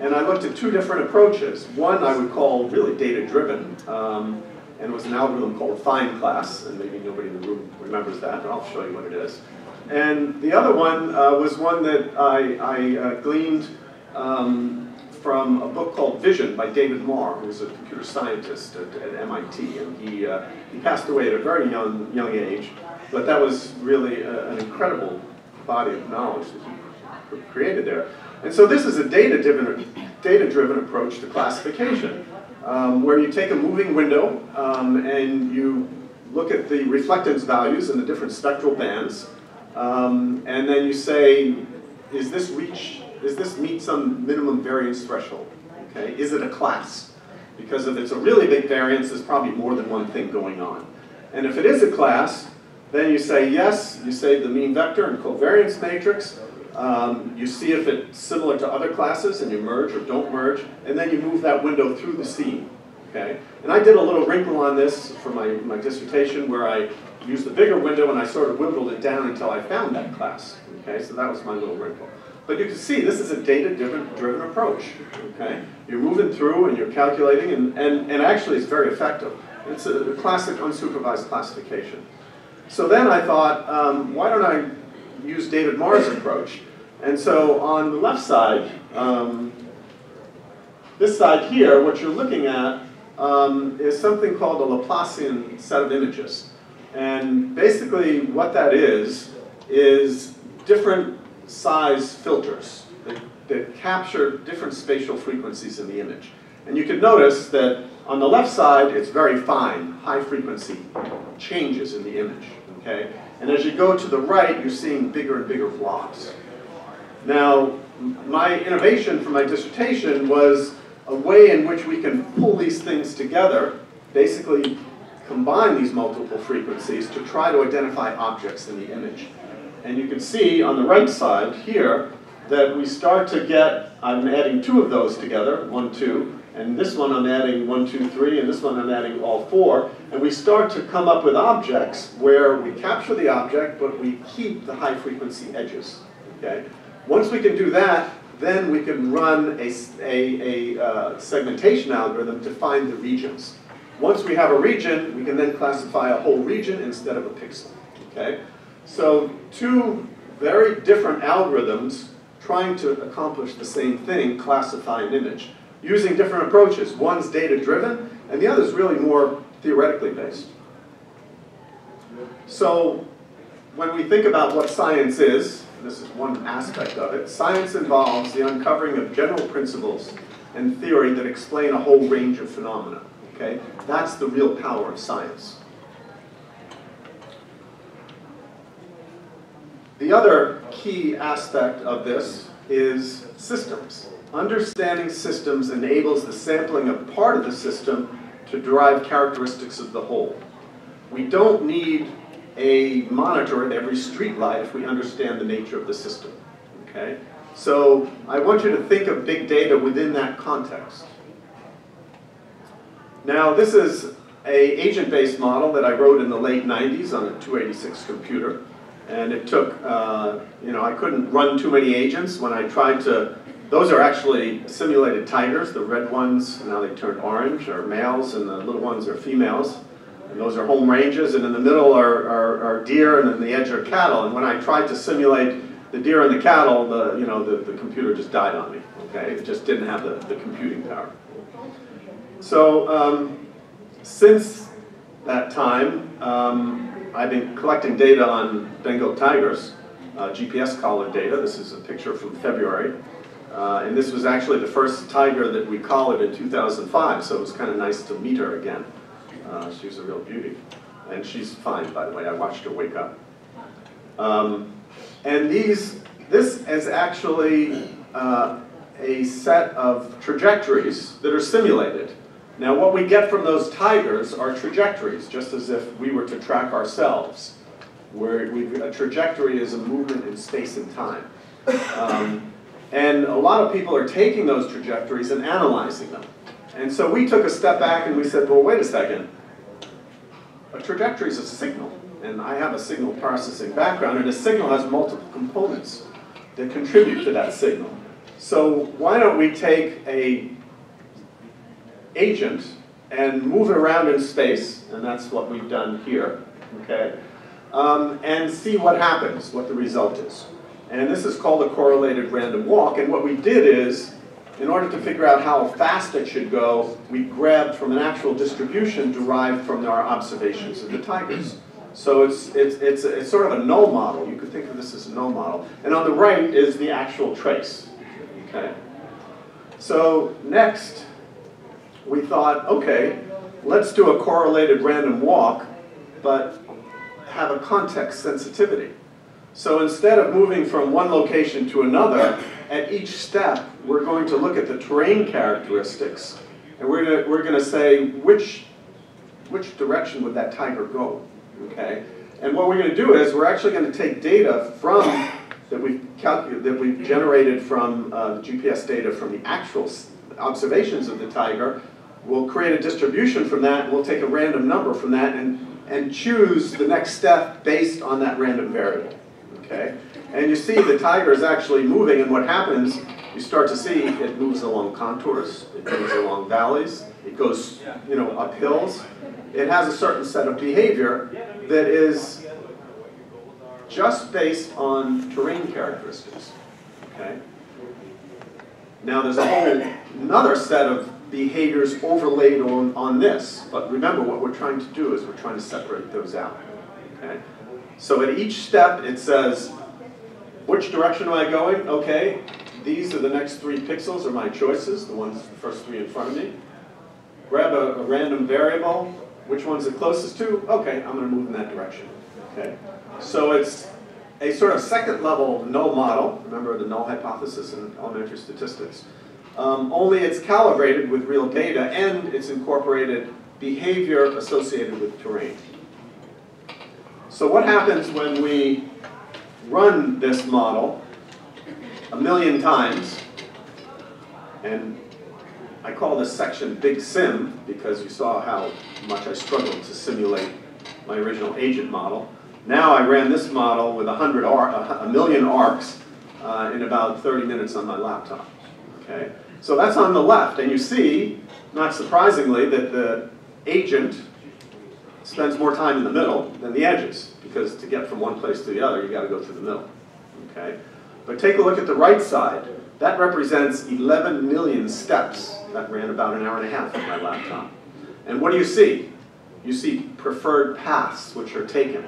And I looked at two different approaches. One I would call really data-driven, and it was an algorithm called find class, and maybe nobody in the room remembers that, but I'll show you what it is. And the other one was one that I gleaned from a book called Vision by David Marr, who was a computer scientist at MIT, and he passed away at a very young age, but that was really an incredible body of knowledge that he created there. And so this is a data-driven approach to classification, where you take a moving window and you look at the reflectance values in the different spectral bands, and then you say, is this meet some minimum variance threshold? Okay, is it a class? Because if it's a really big variance, there's probably more than one thing going on. And if it is a class, then you say yes, you say the mean vector and covariance matrix, you see if it's similar to other classes, and you merge or don't merge, and then you move that window through the scene. Okay? And I did a little wrinkle on this for my dissertation, where I used the bigger window and I sort of wiggled it down until I found that class. Okay? So that was my little wrinkle. But you can see this is a data-driven approach. Okay? You're moving through and you're calculating, and actually it's very effective. It's a classic unsupervised classification. So then I thought, why don't I use David Marr's approach? And so on the left side, this side here, what you're looking at is something called a Laplacian set of images. And basically what that is different size filters that capture different spatial frequencies in the image. And you can notice that on the left side, it's very fine, high frequency changes in the image, okay? And as you go to the right, you're seeing bigger and bigger blocks. Now, my innovation for my dissertation was a way in which we can pull these things together, basically combine these multiple frequencies to try to identify objects in the image. And you can see on the right side here that we start to get, I'm adding 2 of those together, 1, 2, and this one I'm adding 1, 2, 3, and this one I'm adding all 4, and we start to come up with objects where we capture the object, but we keep the high frequency edges, okay? Once we can do that, then we can run a segmentation algorithm to find the regions. Once we have a region, we can then classify a whole region instead of a pixel, okay? So 2 very different algorithms trying to accomplish the same thing, classify an image, using different approaches. One's data-driven, and the other's really more theoretically based. So when we think about what science is, this is one aspect of it, science involves the uncovering of general principles and theory that explain a whole range of phenomena, okay? That's the real power of science. The other key aspect of this is systems. Understanding systems enables the sampling of part of the system to derive characteristics of the whole. We don't need a monitor at every street light if we understand the nature of the system, okay? So I want you to think of big data within that context. Now this is an agent-based model that I wrote in the late 90s on a 286 computer. And it took, you know, I couldn't run too many agents when I tried to, those are actually simulated tigers. The red ones, now they turn orange, are males, and the little ones are females. And those are home ranges, and in the middle are deer, and in the edge are cattle. And when I tried to simulate the deer and the cattle, the computer just died on me, okay? It just didn't have the computing power. So since that time, I've been collecting data on Bengal tigers, GPS collar data. This is a picture from February. And this was actually the first tiger that we collared in 2005, so it was kind of nice to meet her again. She was a real beauty. And she's fine, by the way. I watched her wake up. And this is actually a set of trajectories that are simulated. Now what we get from those tigers are trajectories, just as if we were to track ourselves, where a trajectory is a movement in space and time. And a lot of people are taking those trajectories and analyzing them. And so we took a step back and we said, well, wait a second. A trajectory is a signal, and I have a signal processing background, and a signal has multiple components that contribute to that signal. So why don't we take a agent and move it around in space, and that's what we've done here, okay, and see what happens, what the result is. And this is called a correlated random walk, and what we did is, in order to figure out how fast it should go, we grabbed from an actual distribution derived from our observations of the tigers. So it's sort of a null model. You could think of this as a null model. And on the right is the actual trace, okay? So next, we thought, okay, let's do a correlated random walk, but have a context sensitivity. So instead of moving from one location to another, at each step, we're going to look at the terrain characteristics, and we're going to say which direction would that tiger go, okay? And what we're going to do is we're actually going to take data from that we've generated from the GPS data from the actual observations of the tiger. We'll create a distribution from that, and we'll take a random number from that and choose the next step based on that random variable. Okay? And you see the tiger is actually moving, and what happens, you start to see it moves along contours, it moves along valleys, it goes, you know, up hills. It has a certain set of behavior that is just based on terrain characteristics. Okay? Now there's a whole another set of behaviors overlaid on this, but remember what we're trying to do is we're trying to separate those out. Okay? So at each step it says, which direction am I going? Okay, these are the next 3 pixels are my choices, the ones, the first 3 in front of me. Grab a random variable, which one's it closest to? Okay, I'm going to move in that direction. Okay, so it's a sort of second level null model. Remember the null hypothesis in elementary statistics. Only it's calibrated with real data and it's incorporated behavior associated with terrain. So what happens when we run this model 1,000,000 times, and I call this section Big Sim because you saw how much I struggled to simulate my original agent model. Now I ran this model with 1,000,000 arcs in about 30 minutes on my laptop. Okay? So that's on the left, and you see, not surprisingly, that the agent spends more time in the middle than the edges, because to get from one place to the other, you got to go through the middle. Okay? But take a look at the right side. That represents 11,000,000 steps. That ran about an hour and a half on my laptop. And what do you see? You see preferred paths which are taken,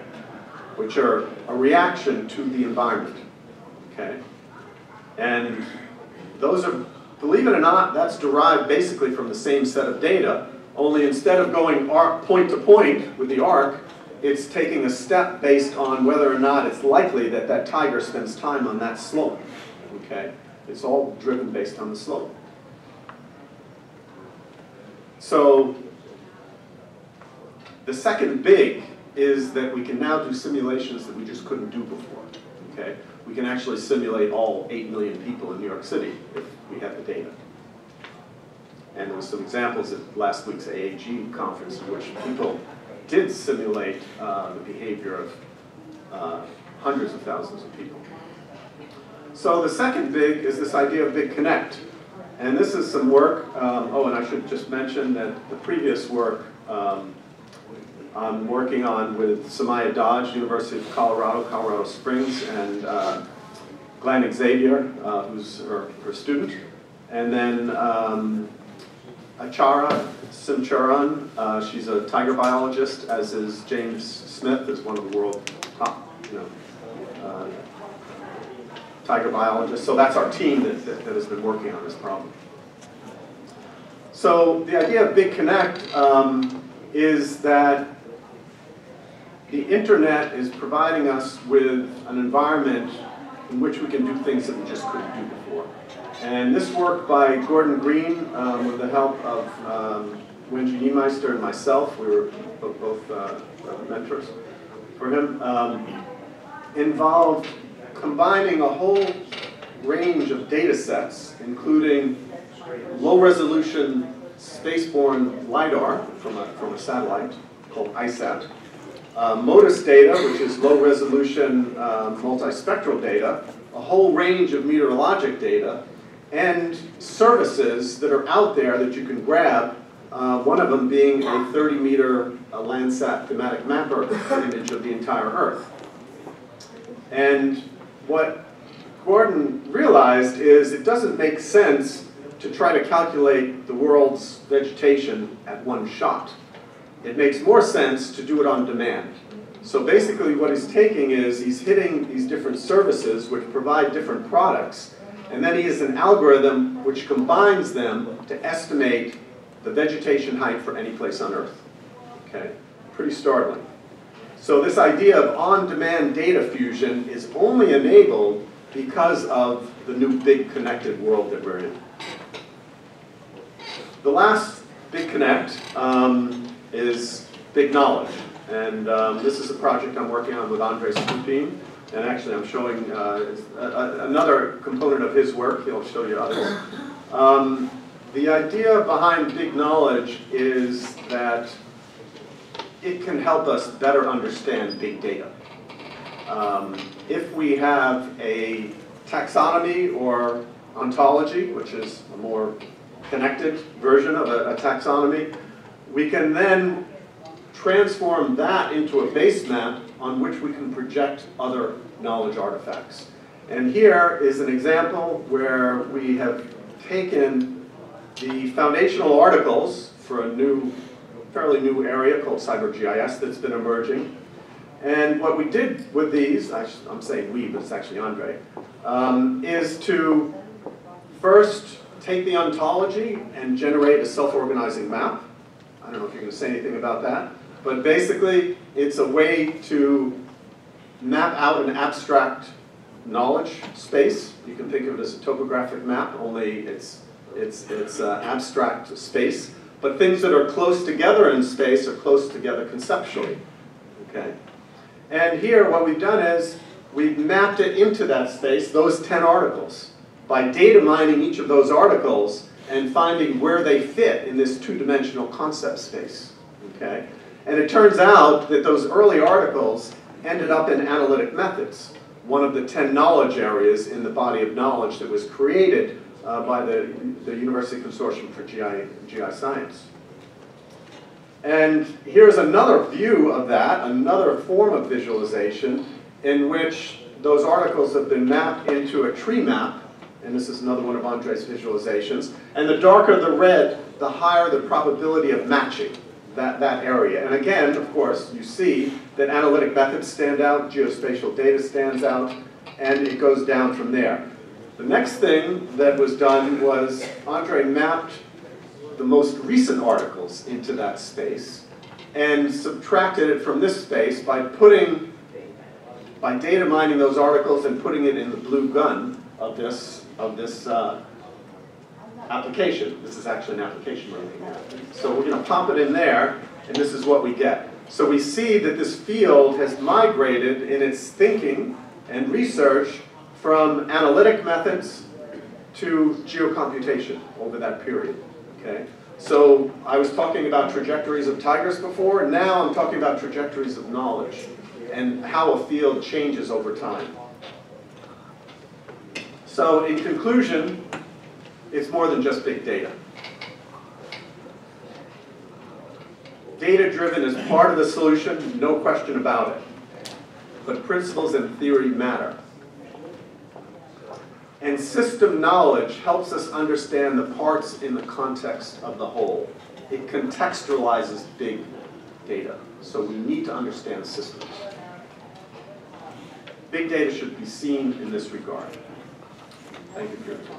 which are a reaction to the environment. Okay? And those are, believe it or not, that's derived basically from the same set of data, only instead of going point to point with the arc, it's taking a step based on whether or not it's likely that that tiger spends time on that slope. Okay? It's all driven based on the slope. So the second big is that we can now do simulations that we just couldn't do before. Okay? We can actually simulate all 8,000,000 people in New York City if we have the data. And there were some examples at last week's AAG conference in which people did simulate the behavior of hundreds of thousands of people. So the second big is this idea of Big Connect. And this is some work, oh, and I should just mention that the previous work I'm working on with Samaya Dodge, University of Colorado Springs, and Glenn Xavier, who's her student. And then Achara Simcharan, she's a tiger biologist, as is James Smith, is one of the world's top, tiger biologists. So that's our team that has been working on this problem. So the idea of Big Connect is that the internet is providing us with an environment in which we can do things that we just couldn't do before. And this work by Gordon Green, with the help of Wendy Niemeister and myself, we were both mentors for him, involved combining a whole range of data sets, including low-resolution spaceborne LiDAR from a satellite called ISAT, MODIS data, which is low-resolution multispectral data, a whole range of meteorologic data, and services that are out there that you can grab, one of them being a 30-meter Landsat thematic mapper image of the entire Earth. And what Gordon realized is it doesn't make sense to try to calculate the world's vegetation at one shot. It makes more sense to do it on demand. So basically what he's taking is he's hitting these different services which provide different products, and then he has an algorithm which combines them to estimate the vegetation height for any place on Earth. Okay? Pretty startling. So this idea of on-demand data fusion is only enabled because of the new big connected world that we're in. The last big connect is big knowledge. And this is a project I'm working on with Andres Skupin. And actually I'm showing another component of his work. He'll show you others. The idea behind big knowledge is that it can help us better understand big data. If we have a taxonomy or ontology, which is a more connected version of a taxonomy, we can then transform that into a base map on which we can project other knowledge artifacts. And here is an example where we have taken the foundational articles for a fairly new area called CyberGIS that's been emerging. And what we did with these, I'm saying we, but it's actually Andre, is to first take the ontology and generate a self-organizing map. I don't know if you're going to say anything about that, but basically it's a way to map out an abstract knowledge space. You can think of it as a topographic map, only it's abstract space. But things that are close together in space are close together conceptually. Okay? And here what we've done is we've mapped it into that space, those 10 articles, by data mining each of those articles and finding where they fit in this two-dimensional concept space. Okay? And it turns out that those early articles ended up in analytic methods, one of the 10 knowledge areas in the body of knowledge that was created by the University Consortium for GI Science. And here's another view of that, another form of visualization in which those articles have been mapped into a tree map, and this is another one of Andre's visualizations, and the darker the red, the higher the probability of matching that area. And again, of course, you see that analytic methods stand out, geospatial data stands out, and it goes down from there. The next thing that was done was Andre mapped the most recent articles into that space and subtracted it from this space by data mining those articles and putting it in the blue gun of this application. This is actually an application we're looking at. So we're going to pop it in there, and this is what we get. So we see that this field has migrated in its thinking and research from analytic methods to geocomputation over that period. Okay? So I was talking about trajectories of tigers before, and now I'm talking about trajectories of knowledge and how a field changes over time. So in conclusion, it's more than just big data. Data-driven is part of the solution, no question about it. But principles and theory matter. And system knowledge helps us understand the parts in the context of the whole. It contextualizes big data. So we need to understand systems. Big data should be seen in this regard. Thank you for your attention.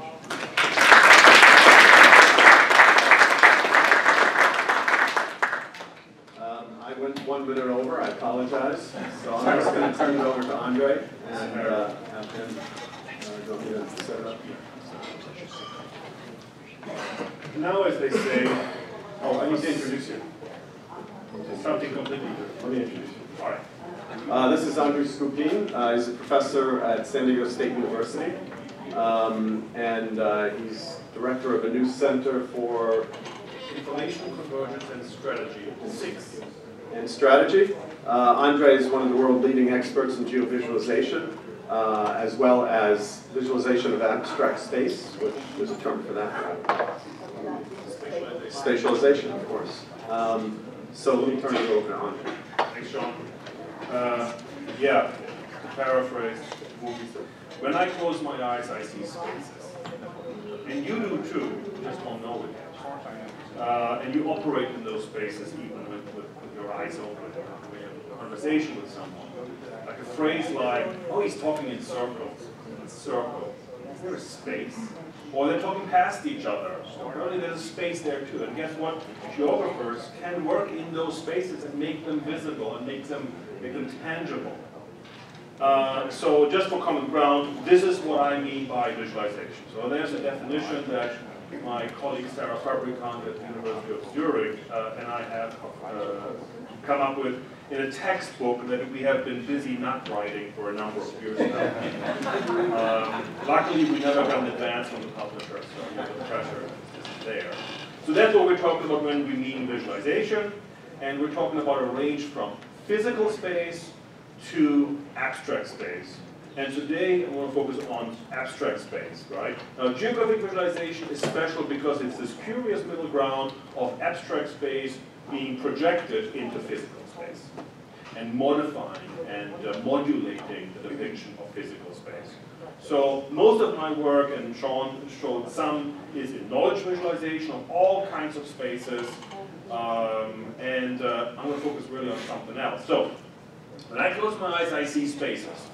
I went 1 minute over, I apologize. So I'm just going to turn it over to Andre and have him go ahead and set it up. Now, as they say, oh, I need to introduce you. Something completely different. Let me introduce you. All right. This is Andrew Skupin. He's a professor at San Diego State University. He's director of a new center for Information Convergence and Strategy. 6. And strategy. Andre is one of the world leading experts in geovisualization, as well as visualization of abstract space, which there's a term for that. Spatialization, of course. So let me turn it over to Andre. Thanks, Sean. Yeah, to paraphrase movies. When I close my eyes, I see spaces. And you do too, you just don't know it. And you operate in those spaces even with your eyes open. When you have a conversation with someone. Like a phrase like, oh, he's talking in circles. In a circle. Is there a space? Or they're talking past each other. Apparently there's a space there too. And guess what? Geographers can work in those spaces and make them visible and make them tangible. So just for common ground, this is what I mean by visualization. So there's a definition that my colleague Sarah Fabricant at the University of Zurich and I have come up with in a textbook that we have been busy not writing for a number of years now. Luckily, we never got an advance from the publisher, so the pressure is there. So that's what we're talking about when we mean visualization, and we're talking about a range from physical space to abstract space. And today, I want to focus on abstract space, right? Now, geographic visualization is special because it's this curious middle ground of abstract space being projected into physical space and modifying and modulating the depiction of physical space. So most of my work, and Sean showed some, is in knowledge visualization of all kinds of spaces, I'm going to focus really on something else. So when I close my eyes, I see spaces.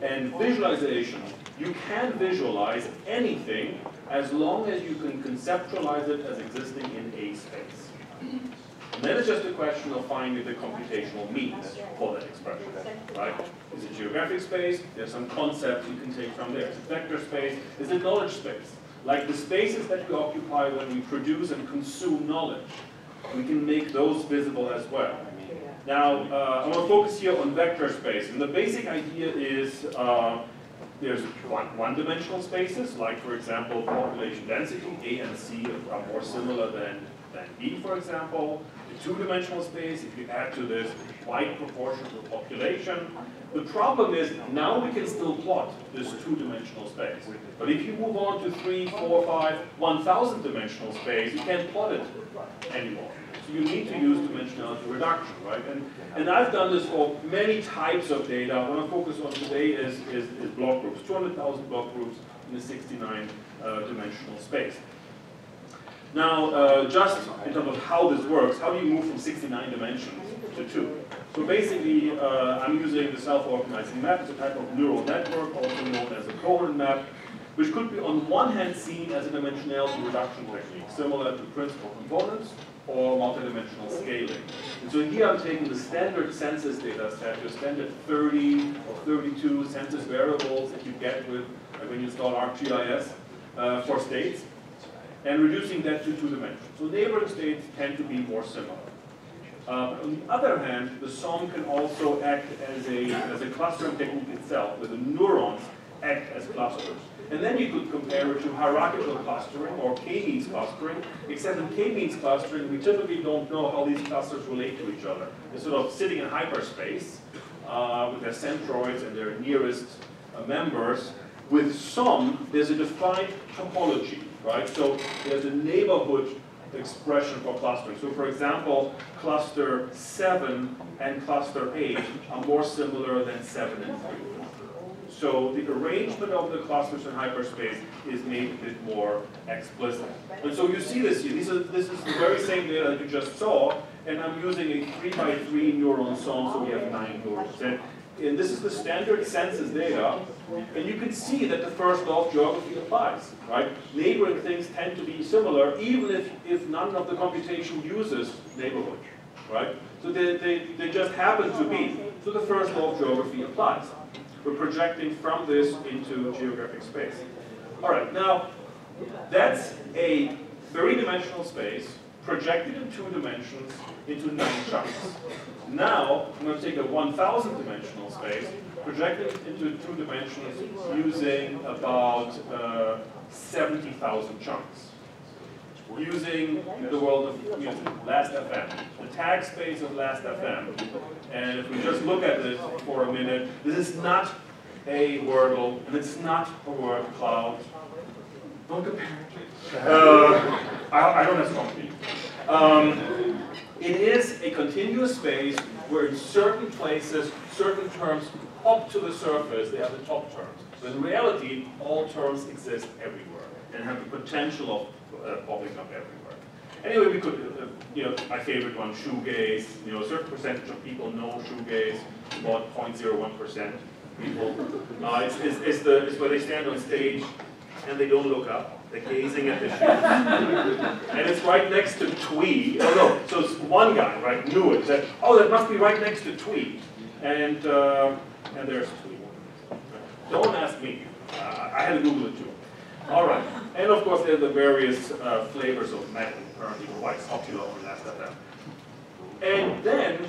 And visualization, you can visualize anything as long as you can conceptualize it as existing in a space. And then it's just a question of finding the computational mean for that expression, right? Is it geographic space? There's some concepts you can take from there. Is it vector space? Is it knowledge space? Like the spaces that we occupy when we produce and consume knowledge, we can make those visible as well. Now, I want to focus here on vector space. And the basic idea is there's one-dimensional spaces, like, for example, population density. A and C are more similar than B, for example. The two-dimensional space, if you add to this wide proportion of the population. The problem is, now we can still plot this two-dimensional space. But if you move on to 3, 4, 5, 1,000 dimensional space, you can't plot it anymore. So you need to use dimensionality reduction, right? And I've done this for many types of data. What I focus on today is block groups, 200,000 block groups in a 69-dimensional space. Now, just in terms of how this works, how do you move from 69 dimensions to 2? So basically, I'm using the self-organizing map. It's a type of neural network, also known as a coherent map, which could be on one hand seen as a dimensionality reduction technique, similar to principal components or multidimensional scaling. And so here I'm taking the standard census data set, your standard 30 or 32 census variables that you get with when you install ArcGIS for states, and reducing that to 2 dimensions. So neighboring states tend to be more similar. On the other hand, the SOM can also act as a clustering technique itself, where the neurons act as clusters. And then you could compare it to hierarchical clustering or k-means clustering, except in k-means clustering, we typically don't know how these clusters relate to each other. They're sort of sitting in hyperspace with their centroids and their nearest members. With SOM, there's a defined topology, right? So there's a neighborhood expression for clustering. So for example, cluster 7 and cluster 8 are more similar than 7 and 3. So the arrangement of the clusters in hyperspace is made a bit more explicit. And so you see this here. This is the very same data that you just saw, and I'm using a 3x3 neuron SOM, so we have 9 neurons. And this is the standard census data, and you can see that the first law of geography applies, right? Neighboring things tend to be similar, even if none of the computation uses neighborhood, right? So they just happen to be. So the first law of geography applies. We're projecting from this into geographic space. All right, now, that's a 30-dimensional space projected in 2 dimensions into 9 chunks. Now, I'm going to take a 1,000-dimensional space, projected into 2 dimensions using about 70,000 chunks. Using the world of music, Last.fm, the tag space of Last.fm. And if we just look at this for a minute, this is not a Wordle, and it's not a word cloud. Don't compare it. I don't have strong feelings. It is a continuous space where in certain places, certain terms pop to the surface, they have the top terms. But in reality, all terms exist everywhere and have the potential of popping up everywhere. Anyway, we could, my favorite one, shoegaze. A certain percentage of people know shoegaze, about 0.01% people. It's where they stand on stage and they don't look up. They're gazing at the shoes. And it's right next to twee. Oh no, so it's one guy, right, knew it. Said, oh, that must be right next to twee. And there's twee. Don't ask me. I had to Google it too. All right. And of course, there are the various flavors of metal, currently quite popular on Last.fm. And then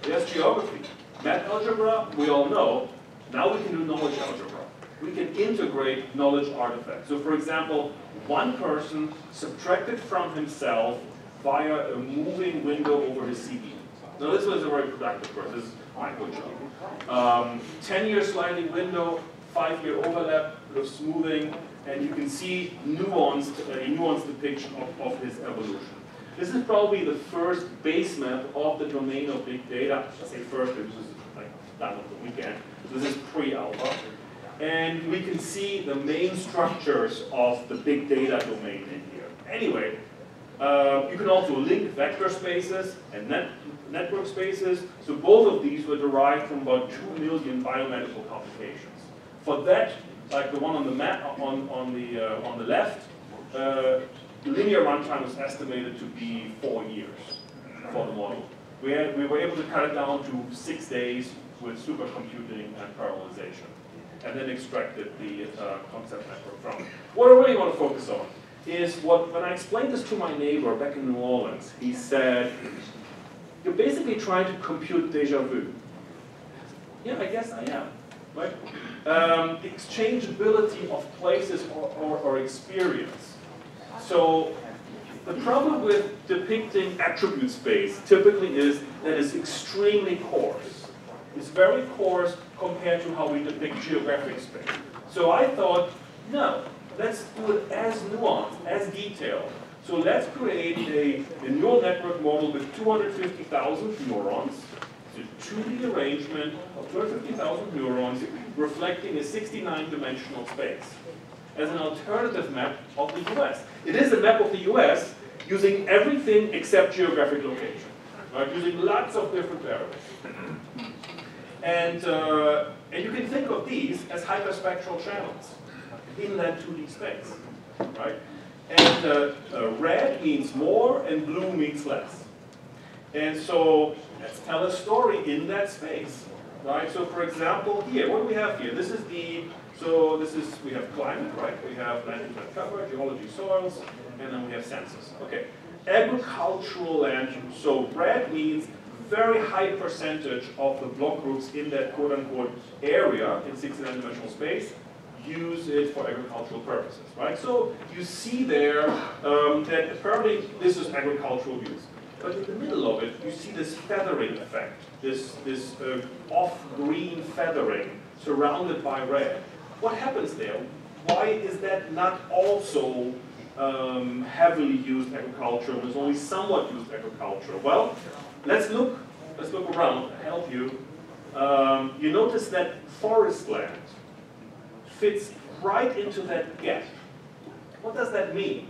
there's geography. Math algebra, we all know. Now we can do knowledge algebra. We can integrate knowledge artifacts. So for example, one person subtracted from himself via a moving window over his CV. Now this was a very productive person. This is my good job. 10-year sliding window, 5-year overlap, bit of smoothing, and you can see a nuanced depiction of his evolution. This is probably the first base map of the domain of big data. I say first because this is like done over the weekend. This is pre-alpha. And we can see the main structures of the big data domain in here. Anyway, you can also link vector spaces and network spaces. So both of these were derived from about 2 million biomedical publications. For that like the one on the map on the left, linear runtime was estimated to be 4 years for the model. We were able to cut it down to 6 days with supercomputing and parallelization, and then extracted the concept network from it. What I really want to focus on is when I explained this to my neighbor back in New Orleans, he said, "You're basically trying to compute déjà vu." Yeah, I guess I am, right? The exchangeability of places or experience. So the problem with depicting attribute space typically is that it's extremely coarse. It's very coarse compared to how we depict geographic space. So I thought, no, let's do it as nuanced, as detailed. So let's create a neural network model with 250,000 neurons. It's a 2D arrangement of 250,000 neurons reflecting a 69-dimensional space as an alternative map of the US. It is a map of the US using everything except geographic location, right? Using lots of different variables. And you can think of these as hyperspectral channels in that 2D space, right? And red means more and blue means less. And so let's tell a story in that space, right? So for example, here, what do we have here? This is we have climate, right? We have land and cover, geology, soils, and then we have census. Okay, agricultural land use. So red means very high percentage of the block groups in that quote-unquote area in 69-dimensional space use it for agricultural purposes, right? So you see there that apparently this is agricultural use. But in the middle of it, you see this feathering effect, this off-green feathering surrounded by red. What happens there? Why is that not also heavily used agriculture, but is only somewhat used agriculture? Well, let's look around, help you. You notice that forest land fits right into that gap. What does that mean?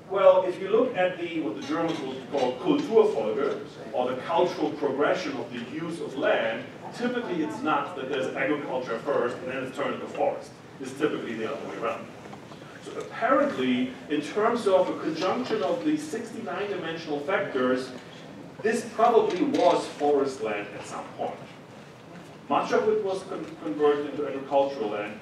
Well, if you look at what the Germans would call Kulturfolge, or the cultural progression of the use of land, typically it's not that there's agriculture first and then it's turned into forest. It's typically the other way around. So apparently, in terms of a conjunction of the 69-dimensional factors, this probably was forest land at some point. Much of it was converted into agricultural land,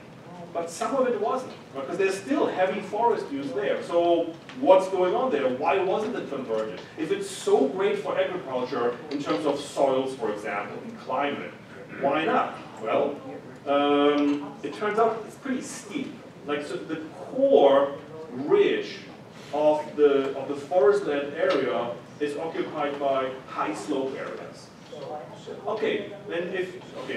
but some of it wasn't, because there's still heavy forest use there. So what's going on there? Why wasn't it converted? If it's so great for agriculture in terms of soils, for example, and climate, why not? Well, it turns out it's pretty steep. Like, so the core ridge of the forest land area is occupied by high slope areas. Okay,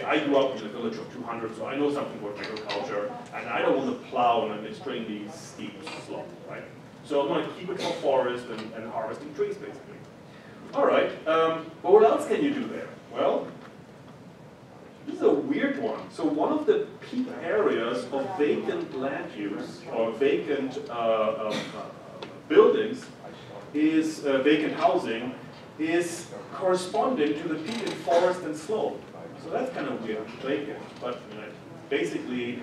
I grew up in a village of 200, so I know something about agriculture, and I don't want to plow on an extremely steep slope, right? So I'm going to keep it for forest and harvesting trees, basically. All right, but what else can you do there? Well, this is a weird one. So one of the peak areas of vacant land use, or vacant buildings, is vacant housing, is corresponding to the peak in forest and slope. So that's kind of weird, vacant, but basically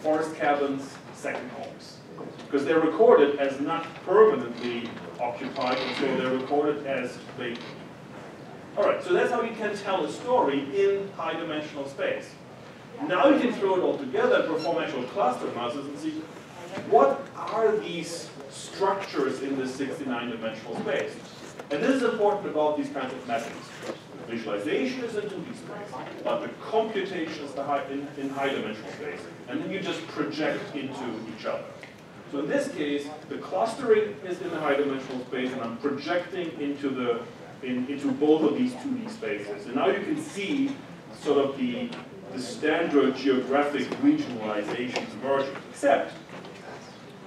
forest cabins, second homes. Because they're recorded as not permanently occupied, and so they're recorded as vacant. All right, so that's how you can tell a story in high-dimensional space. Now you can throw it all together, perform actual cluster analysis, and see what are these structures in this 69-dimensional space. And this is important about these kinds of mappings. Visualization is in 2D space, but the computation is in high-dimensional space. And then you just project into each other. So in this case, the clustering is in the high-dimensional space, and I'm projecting into both of these 2D spaces. And now you can see sort of the standard geographic regionalizations emerging, except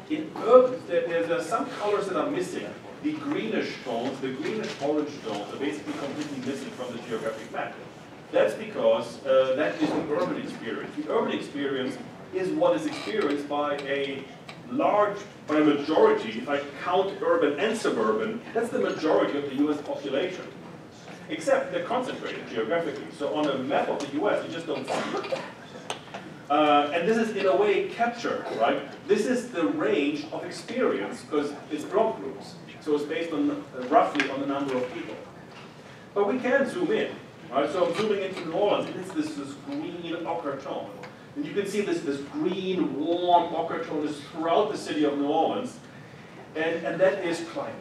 in urban, there's some colors that are missing. The greenish tones, the greenish-orange tones are basically completely missing from the geographic map. That's because that is the urban experience. The urban experience is what is experienced by a majority, if I count urban and suburban, that's the majority of the US population. Except they're concentrated geographically. So on a map of the US, you just don't see it. And this is in a way captured, right? This is the range of experience because it's block groups. So it's based on roughly on the number of people. But we can zoom in, right? So I'm zooming into New Orleans, and it's this green ochre tone. And you can see this green, warm ochre tone is throughout the city of New Orleans. And that is climate.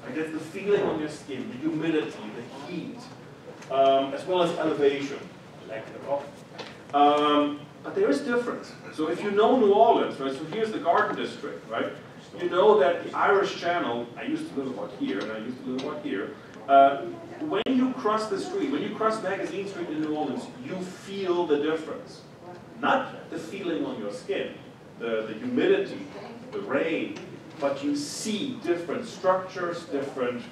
Right? That's the feeling on your skin, the humidity, the heat, as well as elevation. But there is difference. So if you know New Orleans, right, so here's the Garden District, right? You know that the Irish Channel, I used to live about here, and I used to live about here. When you cross the street, when you cross Magazine Street in New Orleans, you feel the difference. Not the feeling on your skin, the humidity, the rain, but you see different structures, different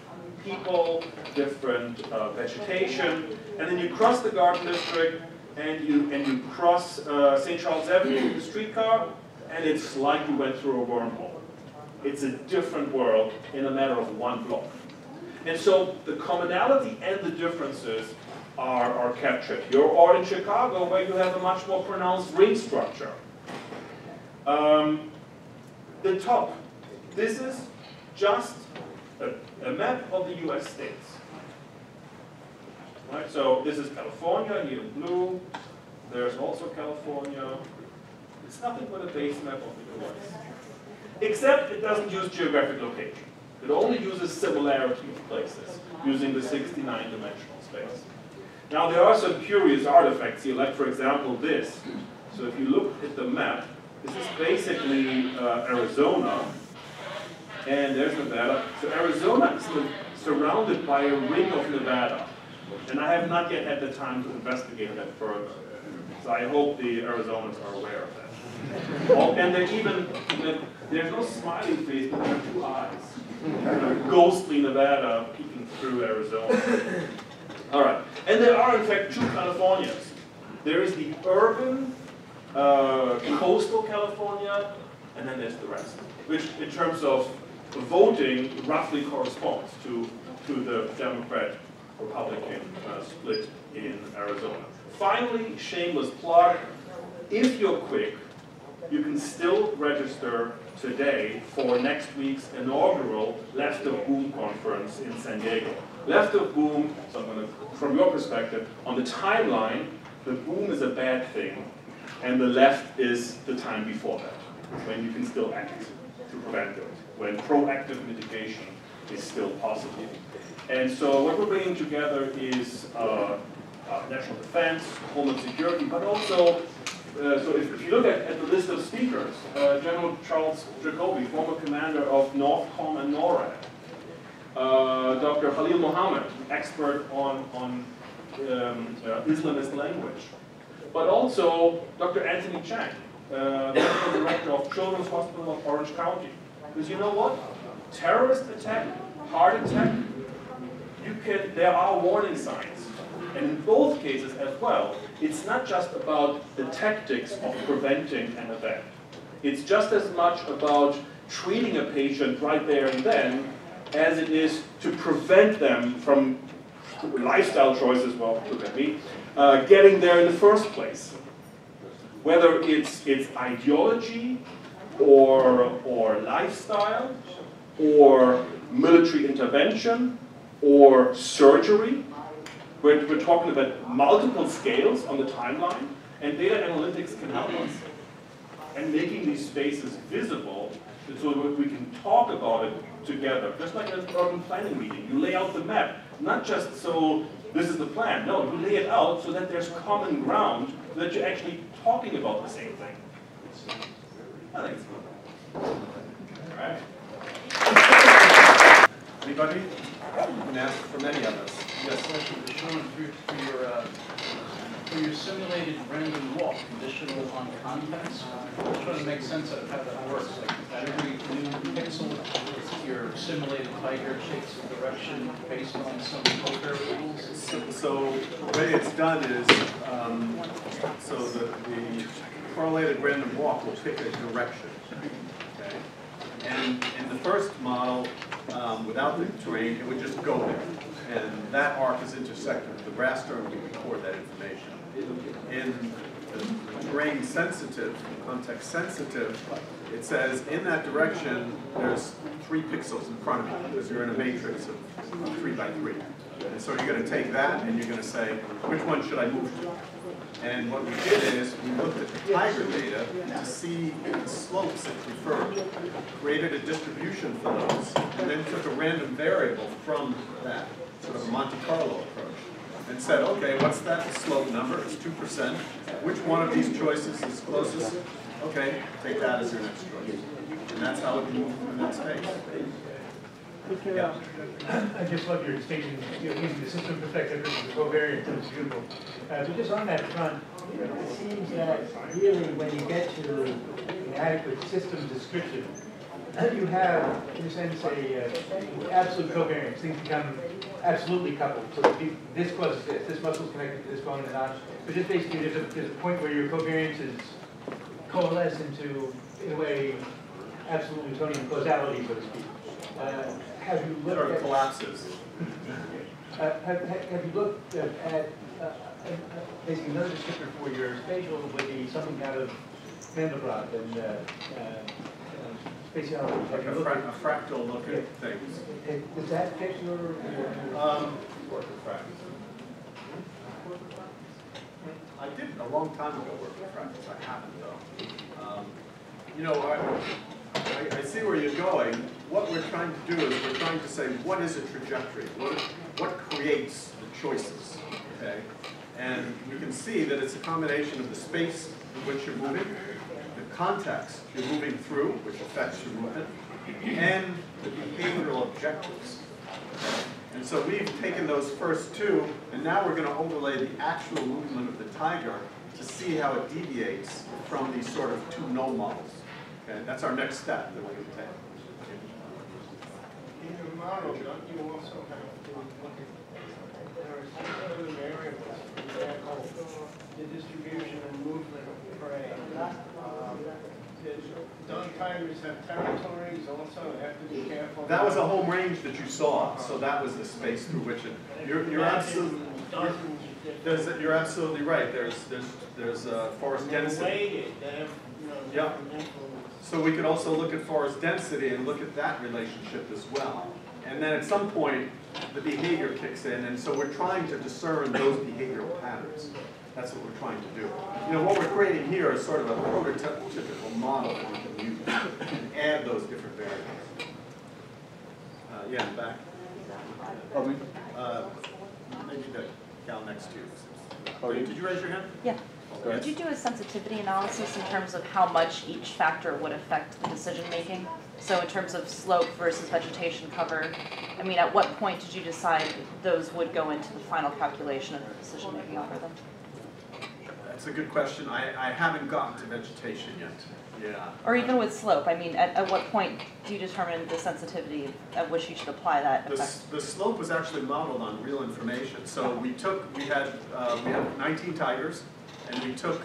people, different vegetation, and then you cross the Garden District, and you cross St. Charles Avenue with the streetcar, and it's like you went through a wormhole. It's a different world in a matter of one block. And so the commonality and the differences are captured here, or in Chicago, where you have a much more pronounced ring structure. The top, this is just a map of the US states. Right, so this is California, here in blue. There's also California. It's nothing but a base map of the US. Except it doesn't use geographic location. It only uses similarity of places, using the 69-dimensional space. Now there are some curious artifacts here, like for example this. So if you look at the map, this is basically Arizona, and there's Nevada. So Arizona is surrounded by a ring of Nevada. And I have not yet had the time to investigate that further. So I hope the Arizonans are aware of that. Oh, and there's no smiley face, but there are two eyes. Ghostly Nevada peeking through Arizona. All right. And there are, in fact, two Californias. There is the urban, coastal California, and then there's the rest, which in terms of voting roughly corresponds to the Democrat-Republican split in Arizona. Finally, shameless plug, if you're quick, you can still register today for next week's inaugural Left of Boom conference in San Diego. Left of Boom, so I'm going to, from your perspective, on the timeline, the boom is a bad thing, and the left is the time before that, when you can still act to prevent it, when proactive mitigation is still possible. And so what we're bringing together is national defense, homeland security, but also, so if you look at the list of speakers, General Charles Jacoby, former commander of NORTHCOM and NORAD, Dr. Khalil Mohammed, expert on Islamist language, but also Dr. Anthony Chang, medical director of Children's Hospital of Orange County. Because you know what? Terrorist attack, heart attack, there are warning signs. And in both cases as well, it's not just about the tactics of preventing an event. It's just as much about treating a patient right there and then as it is to prevent them from lifestyle choices, well, look at me, getting there in the first place. Whether it's ideology or lifestyle or military intervention or surgery. We're talking about multiple scales on the timeline, and data analytics can help us. And making these spaces visible so that we can talk about it together. Just like an urban planning meeting. You lay out the map, not just so this is the plan. No, you lay it out so that there's common ground, so that you're actually talking about the same thing. I think it's good. All right. Anybody? You can ask for many of us. Yes. Sean, for your simulated random walk, conditional on context, I'm trying to make sense of how that works. Like at every new pixel, your simulated tiger takes a direction based on some covariables. So the way it's done is, so the correlated random walk will pick a direction. Okay? And in the first model, without the terrain, it would just go there. And that arc is intersected with the raster, and we record that information. In grain sensitive, context sensitive, it says in that direction there's 3 pixels in front of you because you're in a matrix of 3 by 3. And so you're going to take that and you're going to say, which one should I move to? And what we did is we looked at the tiger data to see the slopes it preferred, created a distribution for those, and then took a random variable from that, sort of a Monte Carlo approach, and said, okay, what's that slope number? It's 2%. Which one of these choices is closest? Okay, take that as your next choice. And that's how it moved in that space. Yeah. I just love your distinction, using the system perspective versus the covariance. It's beautiful. But just on that front, it seems that really when you get to an adequate system description, you have, in a sense, a absolute covariance. Things become absolutely coupled. So this causes this muscle is connected to this bone and not. But just basically, there's a point where your covariances coalesce into, in a way, absolute Newtonian causality, so to speak. Have you looked or at collapses? Have you looked at basically another descriptor for your spatial would be something out of Mandelbrot and spatiality? Like a fractal look at things. Does that fit your work with fractals? I did a long time ago work with fractals. I haven't though. You know, I see where you're going. What we're trying to do is we're trying to say, what is a trajectory? What creates the choices? Okay, and we can see that it's a combination of the space in which you're moving, the context you're moving through, which affects your movement, and the behavioral objectives. Okay? And so we've taken those first two, and now we're going to overlay the actual movement of the tiger to see how it deviates from these sort of two null models. Okay, that's our next step that we're going to take. In your model, don't you also have to look at, there are some other variables, for example, the distribution and movement of prey. Don't tigers have territories also? Have to be careful. That was a home range that you saw, so that was the space through which it. You're absolutely right. There's forest density. Yeah. So we could also look at forest density and look at that relationship as well. And then at some point, the behavior kicks in, and so we're trying to discern those behavioral patterns. That's what we're trying to do. You know, what we're creating here is sort of a prototypical model that we can use and add those different variables. Yeah, in the back. Maybe the gal next to you. Did you raise your hand? Yeah. Did you do a sensitivity analysis in terms of how much each factor would affect the decision making? So in terms of slope versus vegetation cover, I mean, at what point did you decide those would go into the final calculation of the decision making algorithm? That's a good question. I haven't gotten to vegetation yet. Yeah. Or even with slope, I mean, at what point do you determine the sensitivity at which you should apply that effect? The slope was actually modeled on real information. So we had 19 tigers, and we took,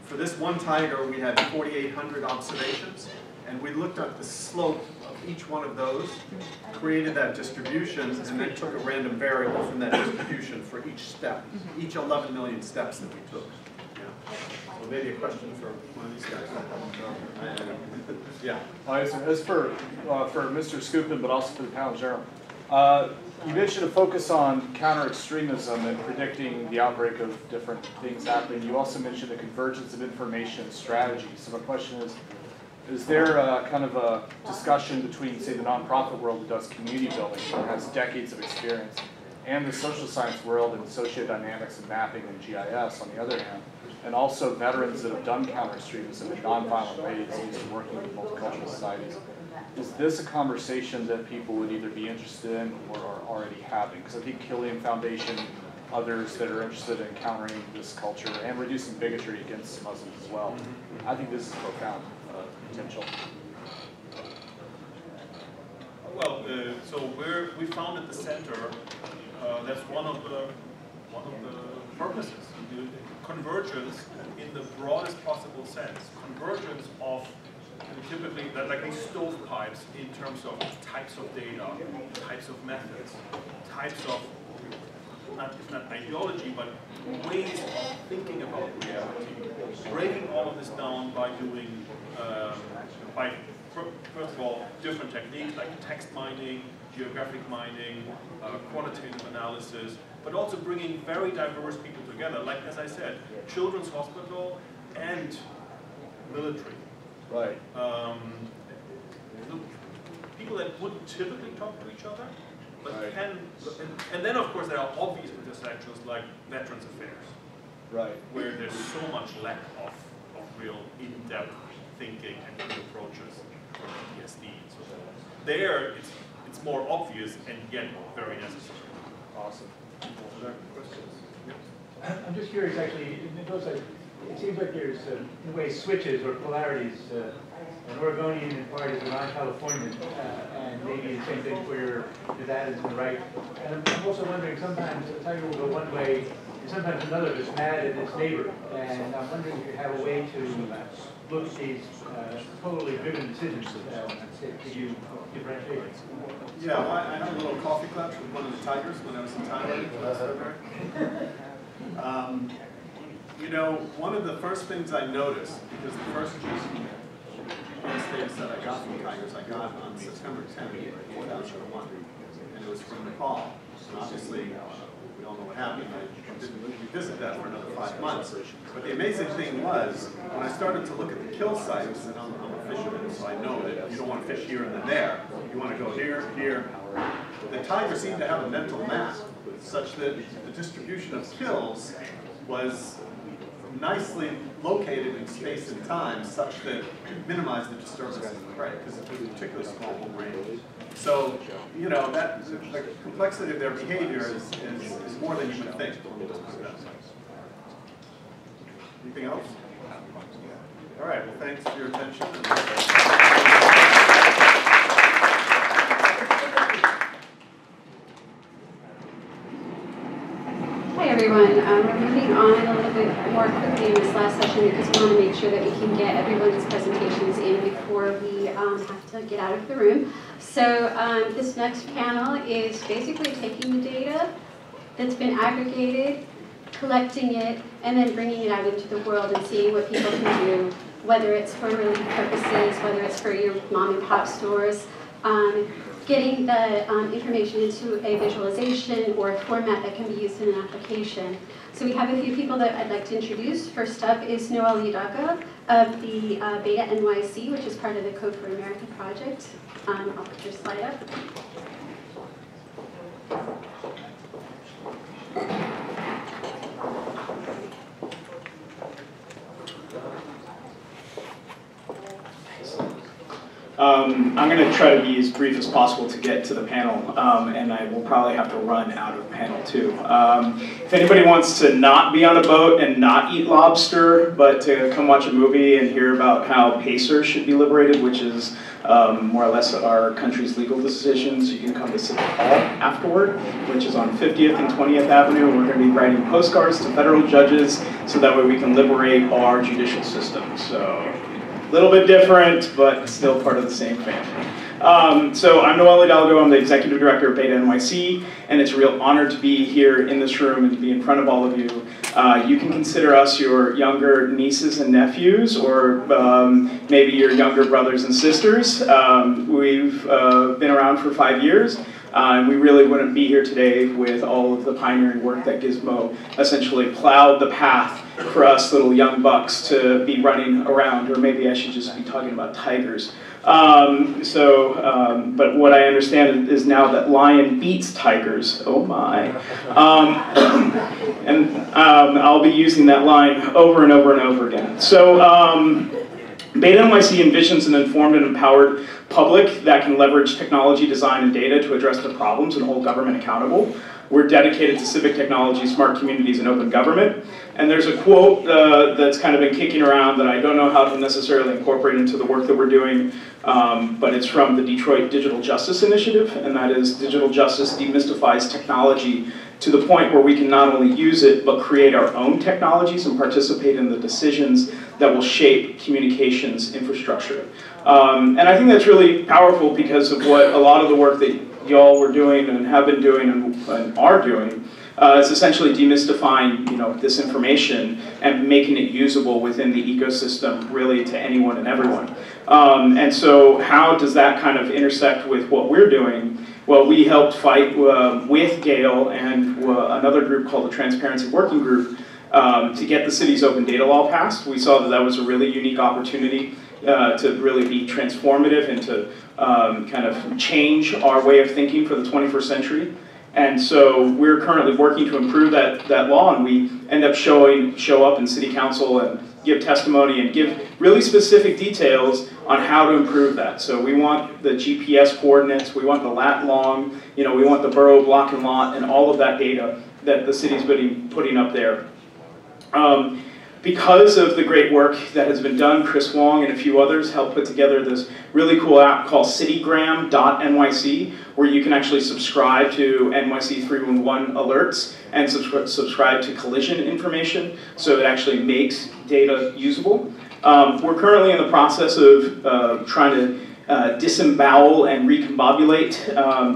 for this one tiger, we had 4,800 observations, and we looked at the slope of each one of those, created that distribution, and then took a random variable from that distribution for each step, each 11 million steps that we took. Yeah. So maybe a question for one of these guys. Yeah. As for Mr. Skupin, but also for the panel in general. You mentioned a focus on counter-extremism and predicting the outbreak of different things happening. You also mentioned the convergence of information strategy. So my question is there kind of a discussion between, say, the nonprofit world that does community building, that has decades of experience, and the social science world and sociodynamics and mapping and GIS on the other hand, and also veterans that have done counter-extremism in nonviolent ways, used to working with multicultural societies? Is this a conversation that people would either be interested in or are already having? Because I think Killian Foundation, others that are interested in countering this culture and reducing bigotry against Muslims as well, I think this is profound potential. Well, so we founded the center. That's one of the purposes. Convergence in the broadest possible sense. Convergence of typically like these stovepipes in terms of types of data, types of methods, types of if not ideology, but ways of thinking about reality. Breaking all of this down by doing, first of all, different techniques like text mining, geographic mining, quantitative analysis, but also bringing very diverse people together. Like, as I said, children's hospital and military. Right. People that wouldn't typically talk to each other, but right. can, and then of course there are obvious intersections like Veterans Affairs. Right. Where there's so much lack of real in-depth thinking and good approaches from PTSD. So there, it's more obvious and yet very necessary. Awesome. Other questions? Yep. I'm just curious, actually, it seems like there's, in a way, switches or polarities. An Oregonian in part is a non-Californian, and maybe the same thing for Nevada's on the right. And I'm also wondering, sometimes a tiger will go one way, and sometimes another that's mad at its neighbor. And I'm wondering if you have a way to look at these totally driven decisions. Could you differentiate? Yeah, well, I had a little coffee clutch with one of the tigers when I was in Thailand last February. You know, one of the first things I noticed, because the first data set I got from tigers I got on September 10th, 2001, and it was from Nepal. And obviously, we all know what happened. I didn't revisit that for another 5 months. But the amazing thing was, when I started to look at the kill sites, and I'm a fisherman, so I know that you don't want to fish here and then there. You want to go here, here. The tiger seemed to have a mental map, such that the distribution of kills was nicely located in space and time, such that it minimized the disturbance of the prey, because it was a particularly small home range. So, you know, that the complexity of their behavior is more than you would think. Anything else? All right, well, thanks for your attention. Hi everyone, we're moving on a little bit more quickly in this last session because we want to make sure that we can get everyone's presentations in before we have to get out of the room. So this next panel is basically taking the data that's been aggregated, collecting it, and then bringing it out into the world and seeing what people can do, whether it's for relief purposes, whether it's for your mom and pop stores, getting the information into a visualization or a format that can be used in an application. So we have a few people that I'd like to introduce. First up is Noel Yudaka of the Beta NYC, which is part of the Code for America project. I'll put your slide up. I'm going to try to be as brief as possible to get to the panel, and I will probably have to run out of panel 2. If anybody wants to not be on a boat and not eat lobster, but to come watch a movie and hear about how Pacers should be liberated, which is more or less our country's legal decisions, you can come to City Hall afterward, which is on 50th and 20th Avenue. We're going to be writing postcards to federal judges so that way we can liberate our judicial system. So, a little bit different, but still part of the same family. So I'm Noel Hidalgo, I'm the Executive Director of Beta NYC, and it's a real honor to be here in this room and to be in front of all of you. You can consider us your younger nieces and nephews, or maybe your younger brothers and sisters. We've been around for 5 years. We really wouldn't be here today with all of the pioneering work that Gismo essentially plowed the path for us little young bucks to be running around, or maybe I should just be talking about tigers. But what I understand is now that lion beats tigers. Oh my. I'll be using that line over and over and over again. So Beta NYC envisions an informed and empowered public that can leverage technology, design, and data to address the problems and hold government accountable. We're dedicated to civic technology, smart communities, and open government. And there's a quote that's kind of been kicking around that I don't know how to necessarily incorporate into the work that we're doing, but it's from the Detroit Digital Justice Initiative, and that is, digital justice demystifies technology to the point where we can not only use it, but create our own technologies and participate in the decisions that will shape communications infrastructure. And I think that's really powerful because of what a lot of the work that y'all were doing and have been doing and are doing It's essentially demystifying, this information and making it usable within the ecosystem, really to anyone and everyone. And so, how does that kind of intersect with what we're doing? Well, we helped fight with Gale and another group called the Transparency Working Group to get the city's open data law passed. We saw that that was a really unique opportunity to really be transformative and to kind of change our way of thinking for the 21st century. And so we're currently working to improve that law, and we end up show up in city council and give testimony and give really specific details on how to improve that. So we want the GPS coordinates, we want the lat long, we want the borough block and lot, and all of that data that the city's putting up there. Because of the great work that has been done, Chris Wong and a few others helped put together this really cool app called citygram.nyc, where you can actually subscribe to NYC 311 alerts and subscribe to collision information, so it actually makes data usable. We're currently in the process of trying to disembowel and recombobulate,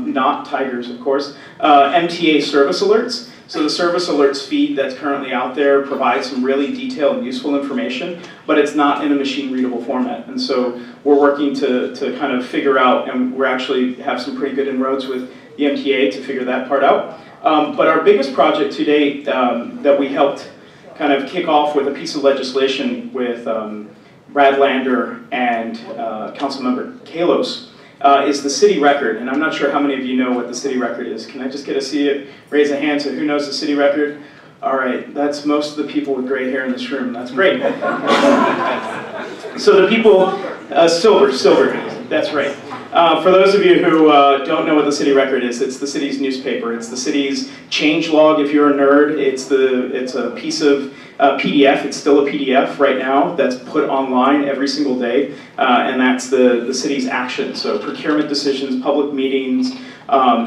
not tigers of course, MTA service alerts. So the service alerts feed that's currently out there provides some really detailed and useful information, but it's not in a machine-readable format. And so we're working to kind of figure out, and we actually have some pretty good inroads with the MTA to figure that part out. But our biggest project to date that we helped kind of kick off with a piece of legislation with Brad Lander and Councilmember Kalos is the city record. And I'm not sure how many of you know what the city record is. Can I just get a raise a hand, so who knows the city record? All right, that's most of the people with gray hair in this room. That's great. So the people, silver, that's right. For those of you who don't know what the city record is, it's the city's newspaper. It's the city's change log if you're a nerd. It's a piece of PDF. It's still a PDF right now that's put online every single day, and that's the city's action. So procurement decisions, public meetings,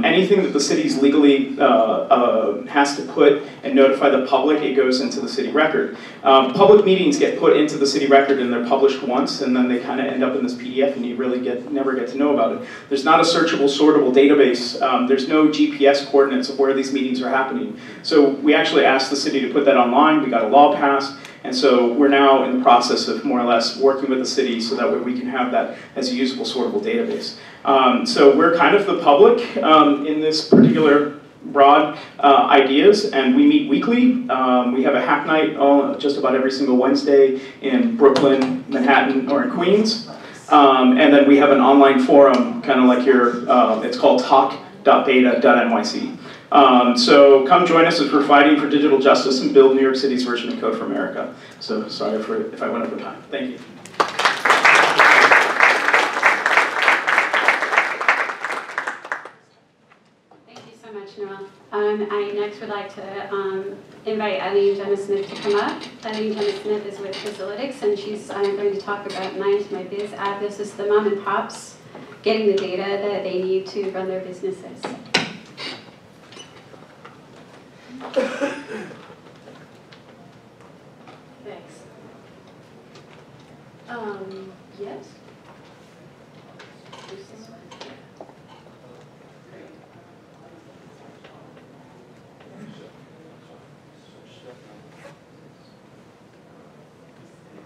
anything that the city's legally has to put and notify the public, it goes into the city record. Public meetings get put into the city record and they're published once, and then they kind of end up in this PDF and you really never get to know about it. There's not a searchable, sortable database. There's no GPS coordinates of where these meetings are happening. So we actually asked the city to put that online. We got a law passed. And so we're now in the process of more or less working with the city so that way we can have that as a usable, sortable database. So we're kind of the public in this particular broad ideas, and we meet weekly. We have a hack night just about every single Wednesday in Brooklyn, Manhattan, or in Queens. And then we have an online forum, kind of like your, it's called talk.beta.nyc. So come join us as we're fighting for digital justice and build New York City's version of Code for America. So sorry if I went over time. Thank you. Thank you so much, Noel. I next would like to invite Eileen Jenna-Smith to come up. Eileen Jenna-Smith is with Facilytics, and she's going to talk about Mind My Biz app. This is the mom and pops getting the data that they need to run their businesses. Thanks. Yes?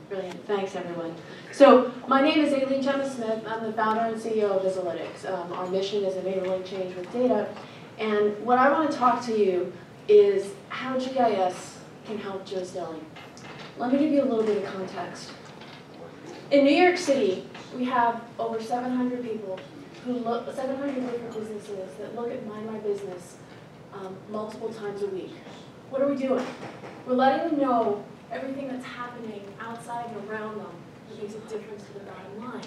Brilliant. Thanks, everyone. So my name is Aileen Jenna-Smith. I'm the founder and CEO of Facilytics. Our mission is enabling change with data. And what I want to talk to you is how GIS can help Joe Stelling. Let me give you a little bit of context. In New York City, we have over 700 people who look, 700 different businesses that look at Mind My Business multiple times a week. What are we doing? We're letting them know everything that's happening outside and around them that makes a difference to the bottom line.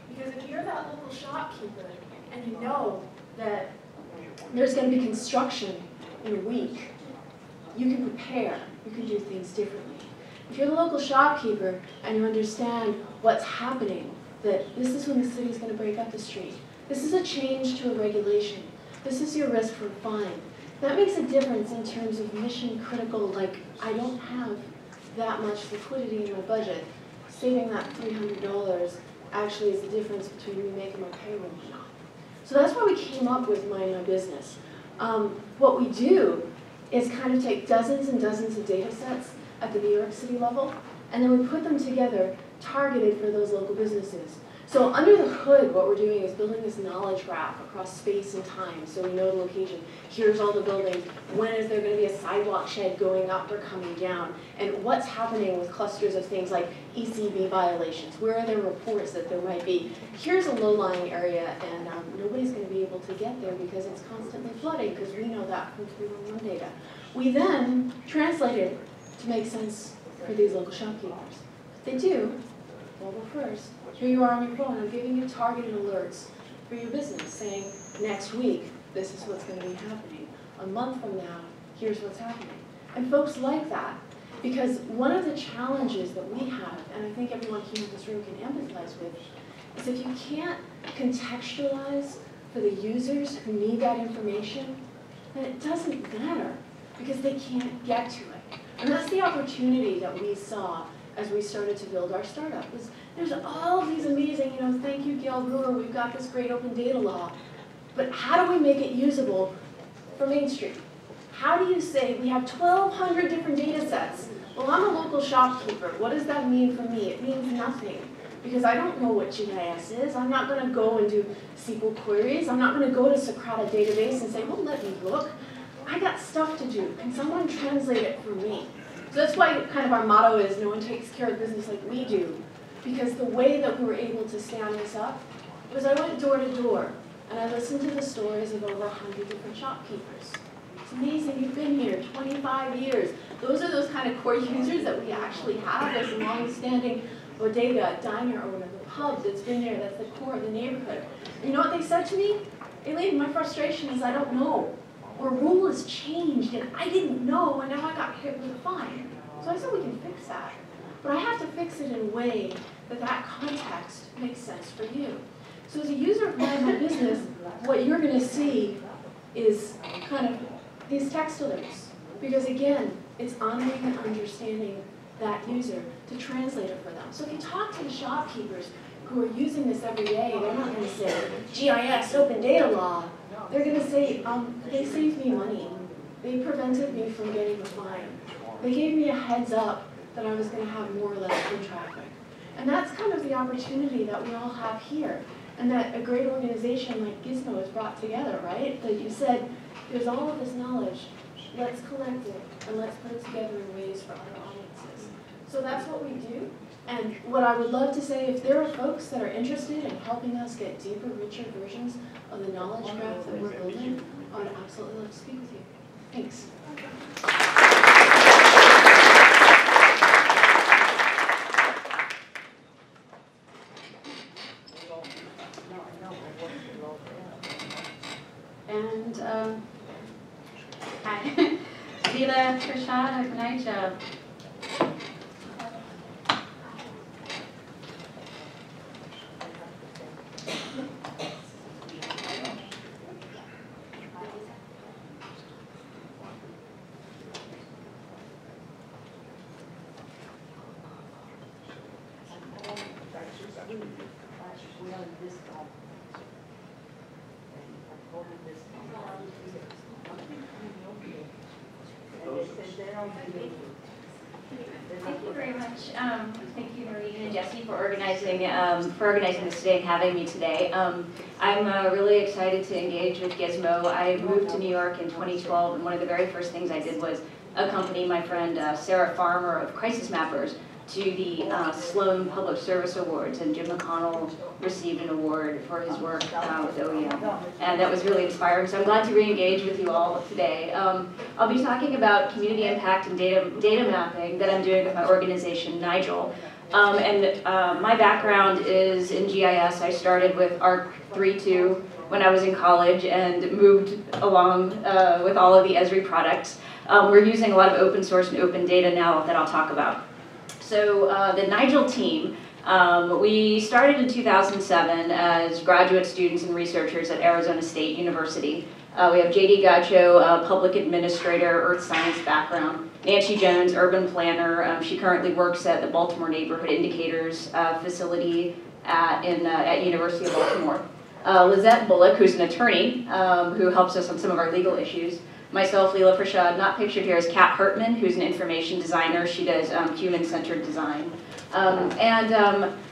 Because if you're that local shopkeeper and you know that there's going to be construction in a week, you can prepare, you can do things differently. If you're the local shopkeeper and you understand what's happening, that this is when the city's going to break up the street, this is a change to a regulation, this is your risk for fine, that makes a difference in terms of mission critical, like I don't have that much liquidity in my budget. Saving that $300 actually is the difference between me making my payroll or not. So that's why we came up with Mind My Business. What we do is kind of take dozens and dozens of data sets at the New York City level, and then we put them together, targeted for those local businesses. So under the hood, what we're doing is building this knowledge graph across space and time, so we know the location. Here's all the buildings. When is there going to be a sidewalk shed going up or coming down? And what's happening with clusters of things like ECB violations? Where are there reports that there might be? Here's a low-lying area, and nobody's going to be able to get there because it's constantly flooding, because we know that from 311 data. We then translate it to make sense for these local shopkeepers. What they do, they'll go first. Here you are on your phone, I'm giving you targeted alerts for your business, saying, next week, this is what's going to be happening. A month from now, here's what's happening. And folks like that, because one of the challenges that we have, and I think everyone here in this room can empathize with, is if you can't contextualize for the users who need that information, then it doesn't matter, because they can't get to it. And that's the opportunity that we saw as we started to build our startup. Was there's all of these amazing, thank you, Gail Brewer, we've got this great open data law, but how do we make it usable for Main Street? How do you say, we have 1,200 different data sets. Well, I'm a local shopkeeper. What does that mean for me? It means nothing, because I don't know what GIS is. I'm not going to go and do SQL queries. I'm not going to go to Socrata database and say, well, let me look. I got stuff to do. Can someone translate it for me? So that's why kind of our motto is no one takes care of business like we do. Because the way that we were able to stand this up was I went door to door and I listened to the stories of over 100 different shopkeepers. It's amazing, you've been here 25 years. Those are those kind of core users that we actually have as a long-standing bodega, diner owner, the pub that's been there, that's the core of the neighborhood. And you know what they said to me? Elaine, my frustration is I don't know. Or rule has changed and I didn't know and now I got hit with a fine. So I said we can fix that. But I have to fix it in a way that that context makes sense for you. So as a user of my business, what you're going to see is kind of these text alerts. Because again, it's honoring and understanding that user to translate it for them. So if you talk to the shopkeepers who are using this every day, they're not going to say, GIS, open data law. They're going to say, they saved me money. They prevented me from getting a fine. They gave me a heads up that I was going to have more or less foot traffic. And that's kind of the opportunity that we all have here. And that a great organization like Gismo has brought together, right? That you said, there's all of this knowledge, let's collect it, and let's put it together in ways for other audiences. So that's what we do. And what I would love to say, if there are folks that are interested in helping us get deeper, richer versions of the knowledge graph that we're building, I would absolutely love to speak with you. Thanks. And hi, Sheila Prashad, nice job. Thank you very much. Thank you, Maureen and Jesse, for organizing this today and having me today. I'm really excited to engage with Gismo. I moved to New York in 2012, and one of the very first things I did was accompany my friend Sarah Farmer of Crisis Mappers to the Sloan Public Service Awards, and Jim McConnell received an award for his work with OEM, and that was really inspiring. So I'm glad to re-engage with you all today. I'll be talking about community impact and data mapping that I'm doing with my organization, Nigel. My background is in GIS. I started with ARC 3.2 when I was in college and moved along with all of the Esri products. We're using a lot of open source and open data now that I'll talk about. So the Nigel team, we started in 2007 as graduate students and researchers at Arizona State University. We have JD Gacho, public administrator, earth science background. Nancy Jones, urban planner. She currently works at the Baltimore Neighborhood Indicators facility at University of Baltimore. Lizette Bullock, who's an attorney who helps us on some of our legal issues. myself, Leela Prashad. Not pictured here is Kat Hartman, who's an information designer. She does human-centered design.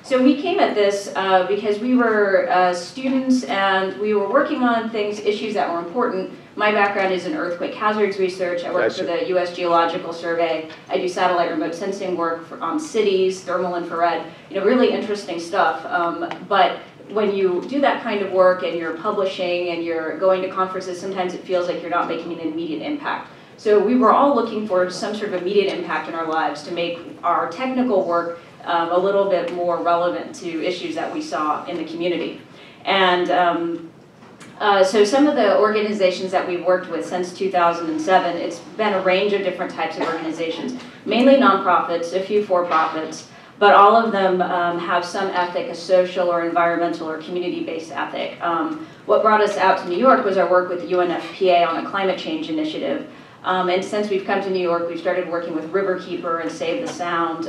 So we came at this because we were students and we were working on issues that were important. My background is in earthquake hazards research. I work for the U.S. Geological Survey. I do satellite remote sensing work on cities, thermal infrared, really interesting stuff. But when you do that kind of work and you're publishing and you're going to conferences, sometimes it feels like you're not making an immediate impact. So we were all looking for some sort of immediate impact in our lives to make our technical work a little bit more relevant to issues that we saw in the community. And so some of the organizations that we've worked with since 2007, it's been a range of different types of organizations, mainly nonprofits, a few for-profits, but all of them have some ethic, a social or environmental or community-based ethic. What brought us out to New York was our work with the UNFPA on a climate change initiative. And since we've come to New York, we've started working with Riverkeeper and Save the Sound,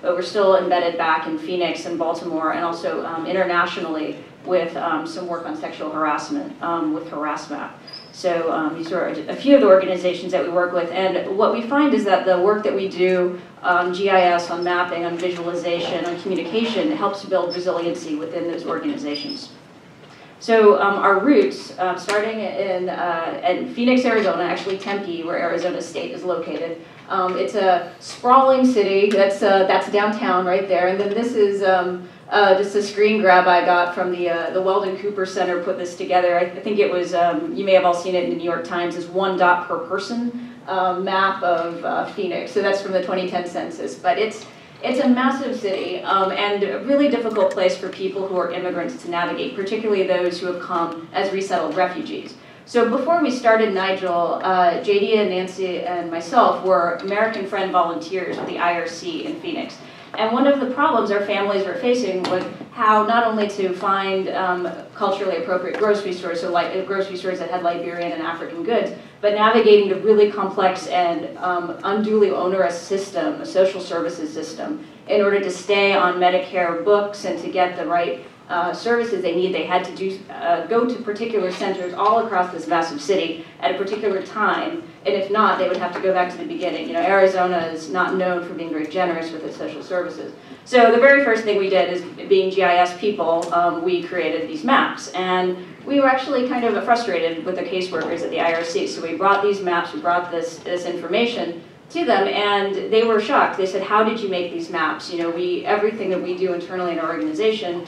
but we're still embedded back in Phoenix and Baltimore, and also internationally with some work on sexual harassment with Harassmap. So these are a few of the organizations that we work with, and what we find is that the work that we do on GIS, on mapping, on visualization, on communication helps build resiliency within those organizations. So our roots, starting in Phoenix, Arizona, actually Tempe, where Arizona State is located. It's a sprawling city that's downtown right there, and then this is just a screen grab I got from the Weldon Cooper Center put this together. I think it was, you may have all seen it in the New York Times, as 1 dot per person map of Phoenix. So that's from the 2010 census, but it's a massive city and a really difficult place for people who are immigrants to navigate, particularly those who have come as resettled refugees. So before we started Nigel, JD and Nancy and myself were American Friend volunteers with the IRC in Phoenix. And one of the problems our families were facing was how not only to find culturally appropriate grocery stores, so like grocery stores that had Liberian and African goods, but navigating the really complex and unduly onerous system, a social services system, in order to stay on Medicare books and to get the right services they need. They had to go to particular centers all across this massive city at a particular time, and if not, they would have to go back to the beginning. Arizona is not known for being very generous with its social services. So the very first thing we did is, being GIS people, we created these maps, and we were actually kind of frustrated with the caseworkers at the IRC. So we brought these maps, we brought this information to them, and they were shocked. They said, "How did you make these maps? Everything that we do internally in our organization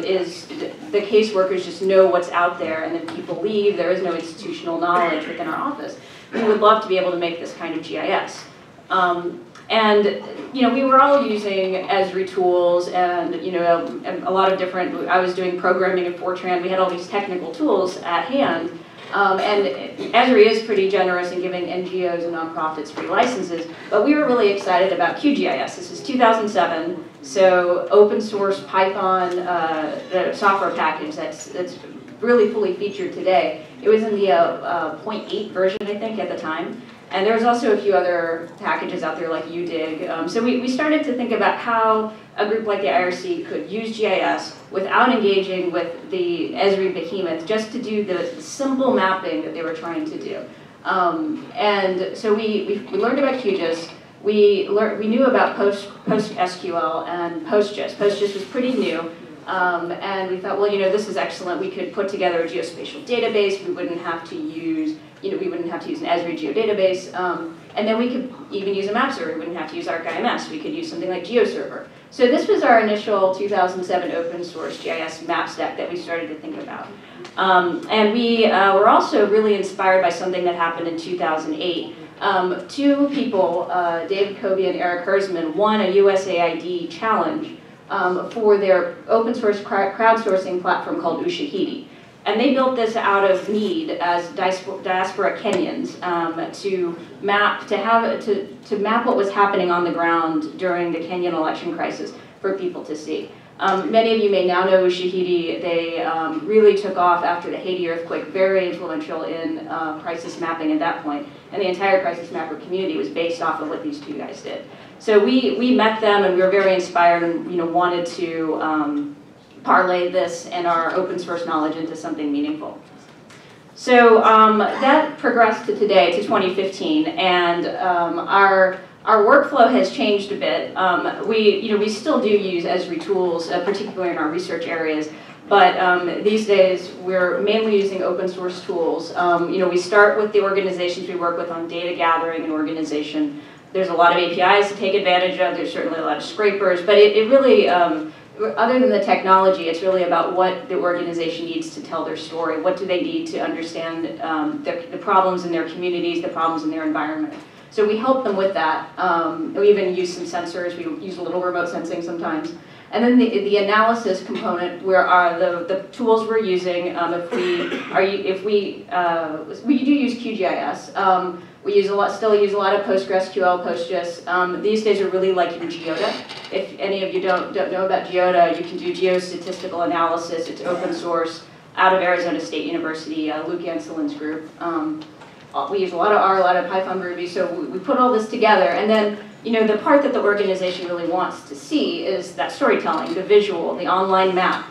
is the caseworkers just know what's out there, and then people leave. There is no institutional knowledge within our office. We would love to be able to make this kind of GIS." We were all using Esri tools and a lot of different, I was doing programming in Fortran, we had all these technical tools at hand. And Esri is pretty generous in giving NGOs and nonprofits free licenses, but we were really excited about QGIS. This is 2007, so open source Python software package that's really fully featured today. It was in the 0.8 version, I think, at the time. And there was also a few other packages out there like UDIG. So we started to think about how a group like the IRC could use GIS without engaging with the Esri behemoth, just to do the simple mapping that they were trying to do. And so we learned about QGIS. We knew about PostSQL and PostGIS. PostGIS was pretty new. And we thought, well, this is excellent. We could put together a geospatial database. We wouldn't have to use an Esri geodatabase. And then we could even use a map server. We wouldn't have to use ArcIMS. We could use something like GeoServer. So this was our initial 2007 open source GIS map stack that we started to think about. And we were also really inspired by something that happened in 2008. Two people, David Kobe and Eric Herzman, won a USAID challenge for their open source crowdsourcing platform called Ushahidi. And they built this out of need as diaspora Kenyans to map what was happening on the ground during the Kenyan election crisis for people to see. Many of you may now know Ushahidi. They really took off after the Haiti earthquake, very influential in crisis mapping at that point. And the entire crisis mapper community was based off of what these two guys did. So we met them, and we were very inspired and wanted to parlay this and our open source knowledge into something meaningful. So that progressed to today, to 2015, and our workflow has changed a bit. We still do use Esri tools, particularly in our research areas, but these days we're mainly using open source tools. We start with the organizations we work with on data gathering and organization. There's a lot of APIs to take advantage of. There's certainly a lot of scrapers, but it really, other than the technology, it's really about what the organization needs to tell their story. What do they need to understand the problems in their communities, the problems in their environment. So we help them with that. We even use some sensors. We use a little remote sensing sometimes. And then the analysis component, where the tools we're using, we do use QGIS. We still use a lot of PostgreSQL, PostGIS. These days we're really liking Geoda. If any of you don't know about Geoda, you can do geostatistical analysis. It's open source, out of Arizona State University, Luke Anselin's group. We use a lot of R, a lot of Python, Ruby, so we put all this together. And then, the part that the organization really wants to see is that storytelling, the visual, the online map,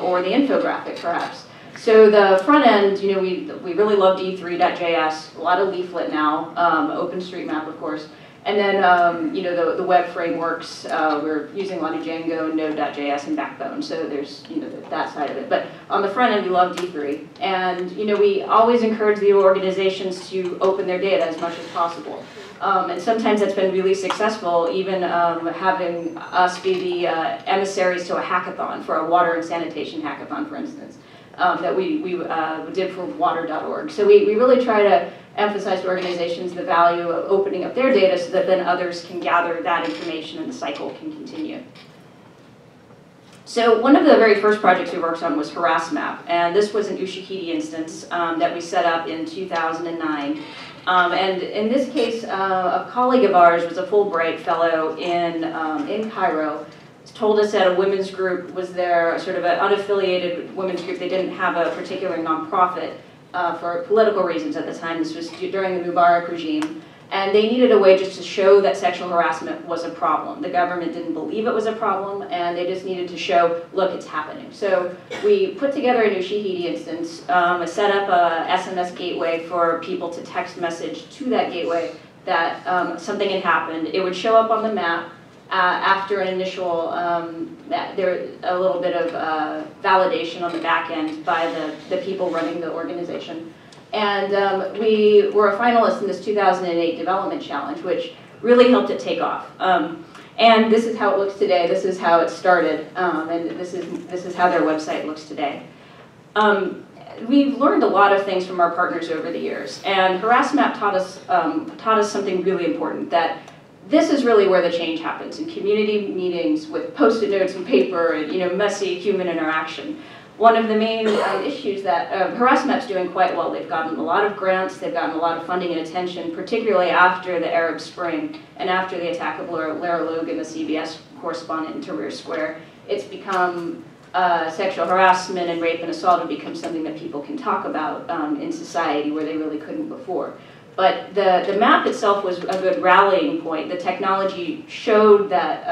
or the infographic, perhaps. So the front end, we really love D3.js, a lot of Leaflet now, OpenStreetMap, of course. And then, the web frameworks, we're using a lot of Django, Node.js, and Backbone. So there's, that side of it. But on the front end, we love D3. And, we always encourage the organizations to open their data as much as possible. And sometimes that's been really successful, even having us be the emissaries to a hackathon, for a water and sanitation hackathon, for instance, that we did for water.org. So we really try to emphasize to organizations the value of opening up their data so that then others can gather that information and the cycle can continue. So one of the very first projects we worked on was HarassMap, and this was an Ushahidi instance that we set up in 2009. And in this case, a colleague of ours was a Fulbright fellow in Cairo, told us that a women's group was there, sort of an unaffiliated women's group. They didn't have a particular nonprofit for political reasons at the time. This was during the Mubarak regime. And they needed a way just to show that sexual harassment was a problem. The government didn't believe it was a problem, and they just needed to show, look, it's happening. So we put together a new Ushahidi instance, set up a SMS gateway for people to text message to that gateway that something had happened. It would show up on the map after an initial, a little bit of validation on the back end by the people running the organization. And we were a finalist in this 2008 development challenge, which really helped it take off. And this is how it looks today. This is how it started, and this is how their website looks today. We've learned a lot of things from our partners over the years, and HarassMap taught us something really important, that this is really where the change happens, in community meetings with Post-it notes and paper and messy human interaction. One of the main issues that HarassMap's doing quite well. They've gotten a lot of grants, they've gotten a lot of funding and attention, particularly after the Arab Spring and after the attack of Lara Logan, the CBS correspondent in Tahrir Square. It's become sexual harassment and rape and assault have become something that people can talk about in society where they really couldn't before. But the map itself was a good rallying point. The technology showed that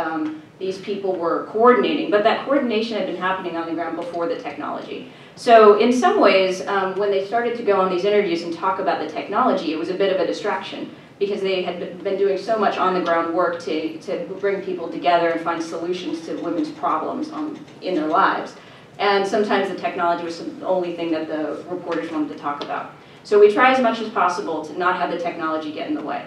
these people were coordinating, but that coordination had been happening on the ground before the technology. So in some ways, when they started to go on these interviews and talk about the technology, it was a bit of a distraction because they had been doing so much on the ground work to bring people together and find solutions to women's problems in their lives. And sometimes the technology was the only thing that the reporters wanted to talk about. So we try as much as possible to not have the technology get in the way.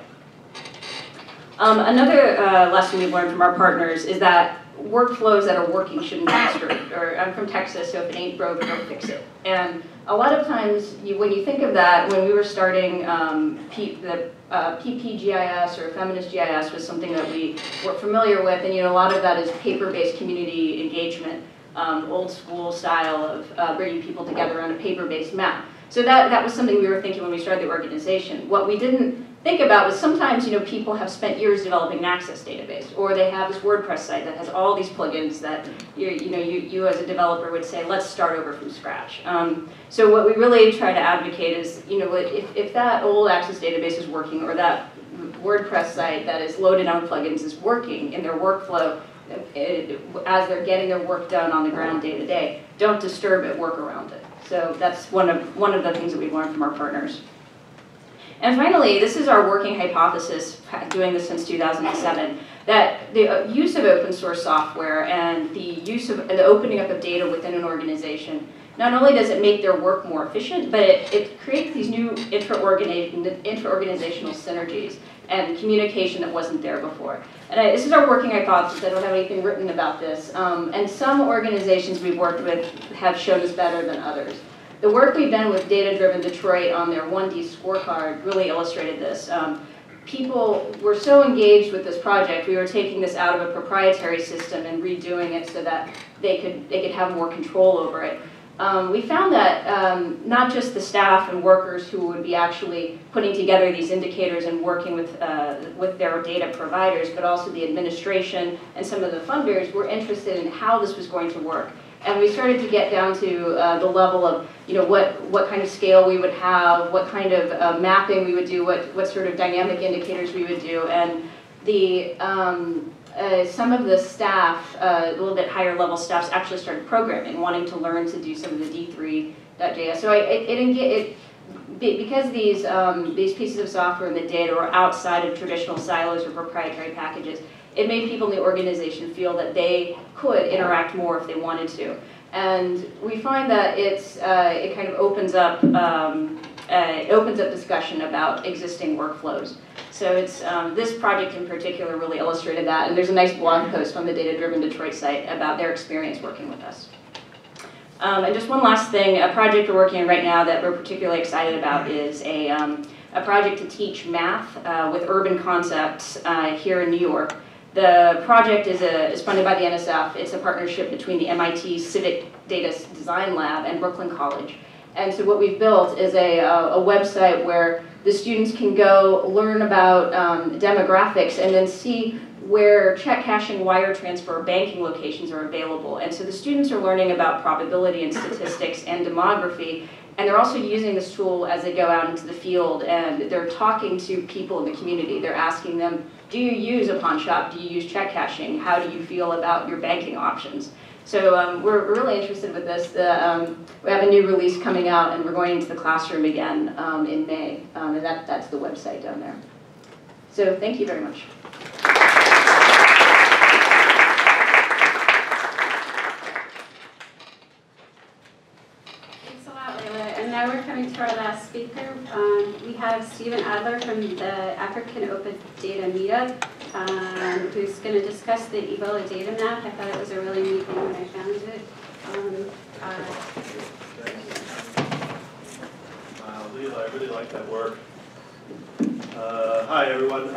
Another lesson we've learned from our partners is that workflows that are working shouldn't be disturbed. Or I'm from Texas, so if it ain't broke, don't fix it. And a lot of times, when you think of that, when we were starting, PPGIS or Feminist GIS was something that we were familiar with, and a lot of that is paper-based community engagement, old school style of bringing people together on a paper-based map. So that was something we were thinking when we started the organization. What we didn't think about was sometimes people have spent years developing an Access database, or they have this WordPress site that has all these plugins that you as a developer would say, let's start over from scratch. So what we really try to advocate is, if that old Access database is working, or that WordPress site that is loaded on plugins is working in their workflow as they're getting their work done on the ground day to day, don't disturb it, work around it. So that's one of the things that we've learned from our partners. And finally, this is our working hypothesis, doing this since 2007, that the use of open source software and the use of the opening up of data within an organization, not only does it make their work more efficient, but it creates these new intra-organizational synergies and communication that wasn't there before. And this is our working hypothesis. I don't have anything written about this. And some organizations we've worked with have shown us better than others. The work we've done with Data Driven Detroit on their 1D scorecard really illustrated this. People were so engaged with this project, we were taking this out of a proprietary system and redoing it so that they could have more control over it. We found that not just the staff and workers who would be actually putting together these indicators and working with their data providers, but also the administration and some of the funders were interested in how this was going to work. And we started to get down to the level of, what kind of scale we would have, what kind of mapping we would do, what sort of dynamic indicators we would do, and the some of the staff, a little bit higher level staffs, actually started programming, wanting to learn to do some of the D3.js. So because these pieces of software and the data were outside of traditional silos or proprietary packages, it made people in the organization feel that they could interact more if they wanted to. And we find that it kind of opens up discussion about existing workflows. So it's this project in particular really illustrated that, and there's a nice blog post on the Data Driven Detroit site about their experience working with us. And just one last thing, a project we're working on right now that we're particularly excited about is a project to teach math with urban concepts here in New York. The project is funded by the NSF. It's a partnership between the MIT Civic Data Design Lab and Brooklyn College. And so what we've built is a website where the students can go learn about demographics and then see where check cashing, wire transfer, banking locations are available. And so the students are learning about probability and statistics and demography, and they're also using this tool as they go out into the field, and they're talking to people in the community. They're asking them, do you use a pawn shop? Do you use check cashing? How do you feel about your banking options? So we're really interested with this. We have a new release coming out, and we're going into the classroom again in May, and that's the website down there. So thank you very much. Thanks a lot, Layla. And now we're coming to our last speaker. We have Stephen Adler from the African Open Data Meetup, who's going to discuss the Ebola data map. I thought it was a really neat thing when I found it. Wow, Leela, I really like that work. Hi, everyone. I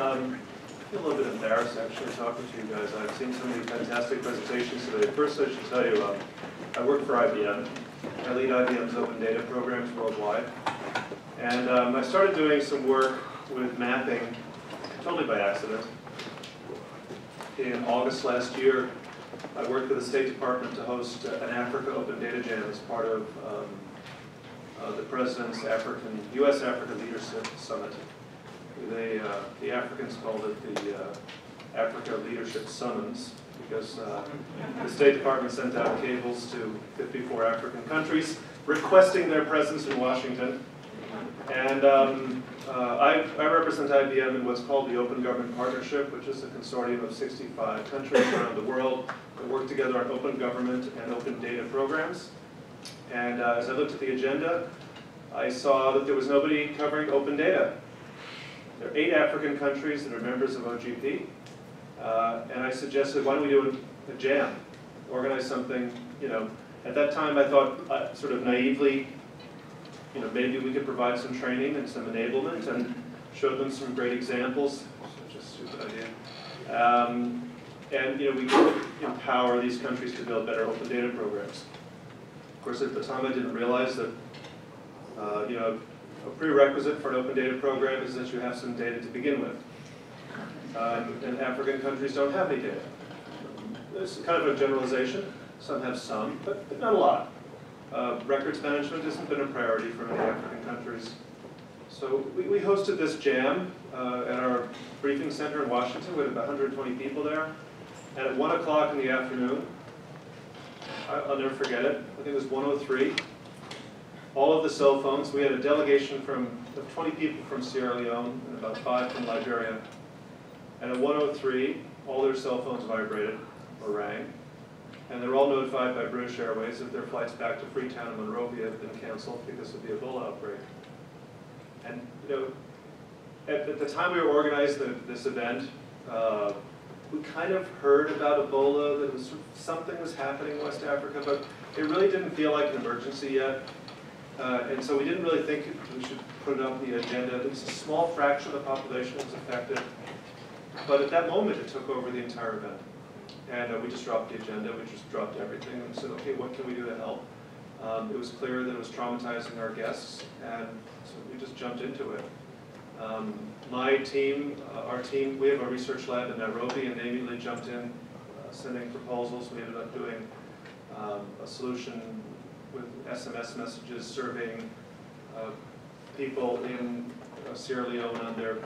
feel a little bit embarrassed actually talking to you guys. I've seen so many fantastic presentations today. First, I should tell you, I work for IBM. I lead IBM's open data programs worldwide. And I started doing some work with mapping totally by accident. In August last year, I worked with the State Department to host an Africa Open Data Jam as part of the President's U.S.-Africa Leadership Summit. The Africans called it the Africa Leadership Summons because the State Department sent out cables to 54 African countries requesting their presence in Washington. And I represent IBM in what's called the Open Government Partnership, which is a consortium of 65 countries around the world that work together on open government and open data programs. And as I looked at the agenda, I saw that there was nobody covering open data. There are 8 African countries that are members of OGP. And I suggested, why don't we do a jam, organize something, At that time I thought, sort of naively, maybe we could provide some training and some enablement and show them some great examples. Such a stupid idea. And we could empower these countries to build better open data programs. Of course, at the time I didn't realize that, a prerequisite for an open data program is that you have some data to begin with. And African countries don't have any data. It's kind of a generalization. Some have some, but not a lot. Records management hasn't been a priority for many African countries. So we hosted this jam at our briefing center in Washington. We had about 120 people there. And at 1 o'clock in the afternoon, I'll never forget it, I think it was 1:03, all of the cell phones. We had a delegation of 20 people from Sierra Leone and about 5 from Liberia. And at 1:03, all their cell phones vibrated or rang. And they're all notified by British Airways that their flights back to Freetown and Monrovia have been canceled because of the Ebola outbreak. And at the time we were organizing this event, we kind of heard about Ebola, that something was happening in West Africa, but it really didn't feel like an emergency yet. And so we didn't really think we should put it on the agenda. There was a small fraction of the population that was affected. But at that moment, it took over the entire event. And we just dropped the agenda, we just dropped everything and said, okay, what can we do to help? It was clear that it was traumatizing our guests, and so we just jumped into it. My team, our team, we have a research lab in Nairobi, and they immediately jumped in, sending proposals. We ended up doing a solution with SMS messages, surveying people in Sierra Leone on their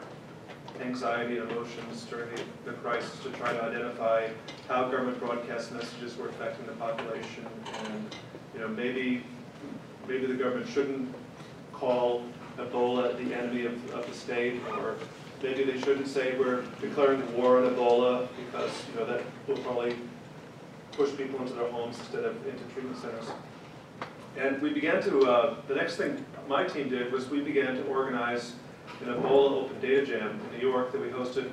anxiety and emotions during the crisis to try to identify how government broadcast messages were affecting the population, and maybe the government shouldn't call Ebola the enemy of the state, or maybe they shouldn't say we're declaring war on Ebola, because that will probably push people into their homes instead of into treatment centers. And we began to, the next thing my team did was we began to organize an Ebola Open Data Jam in New York that we hosted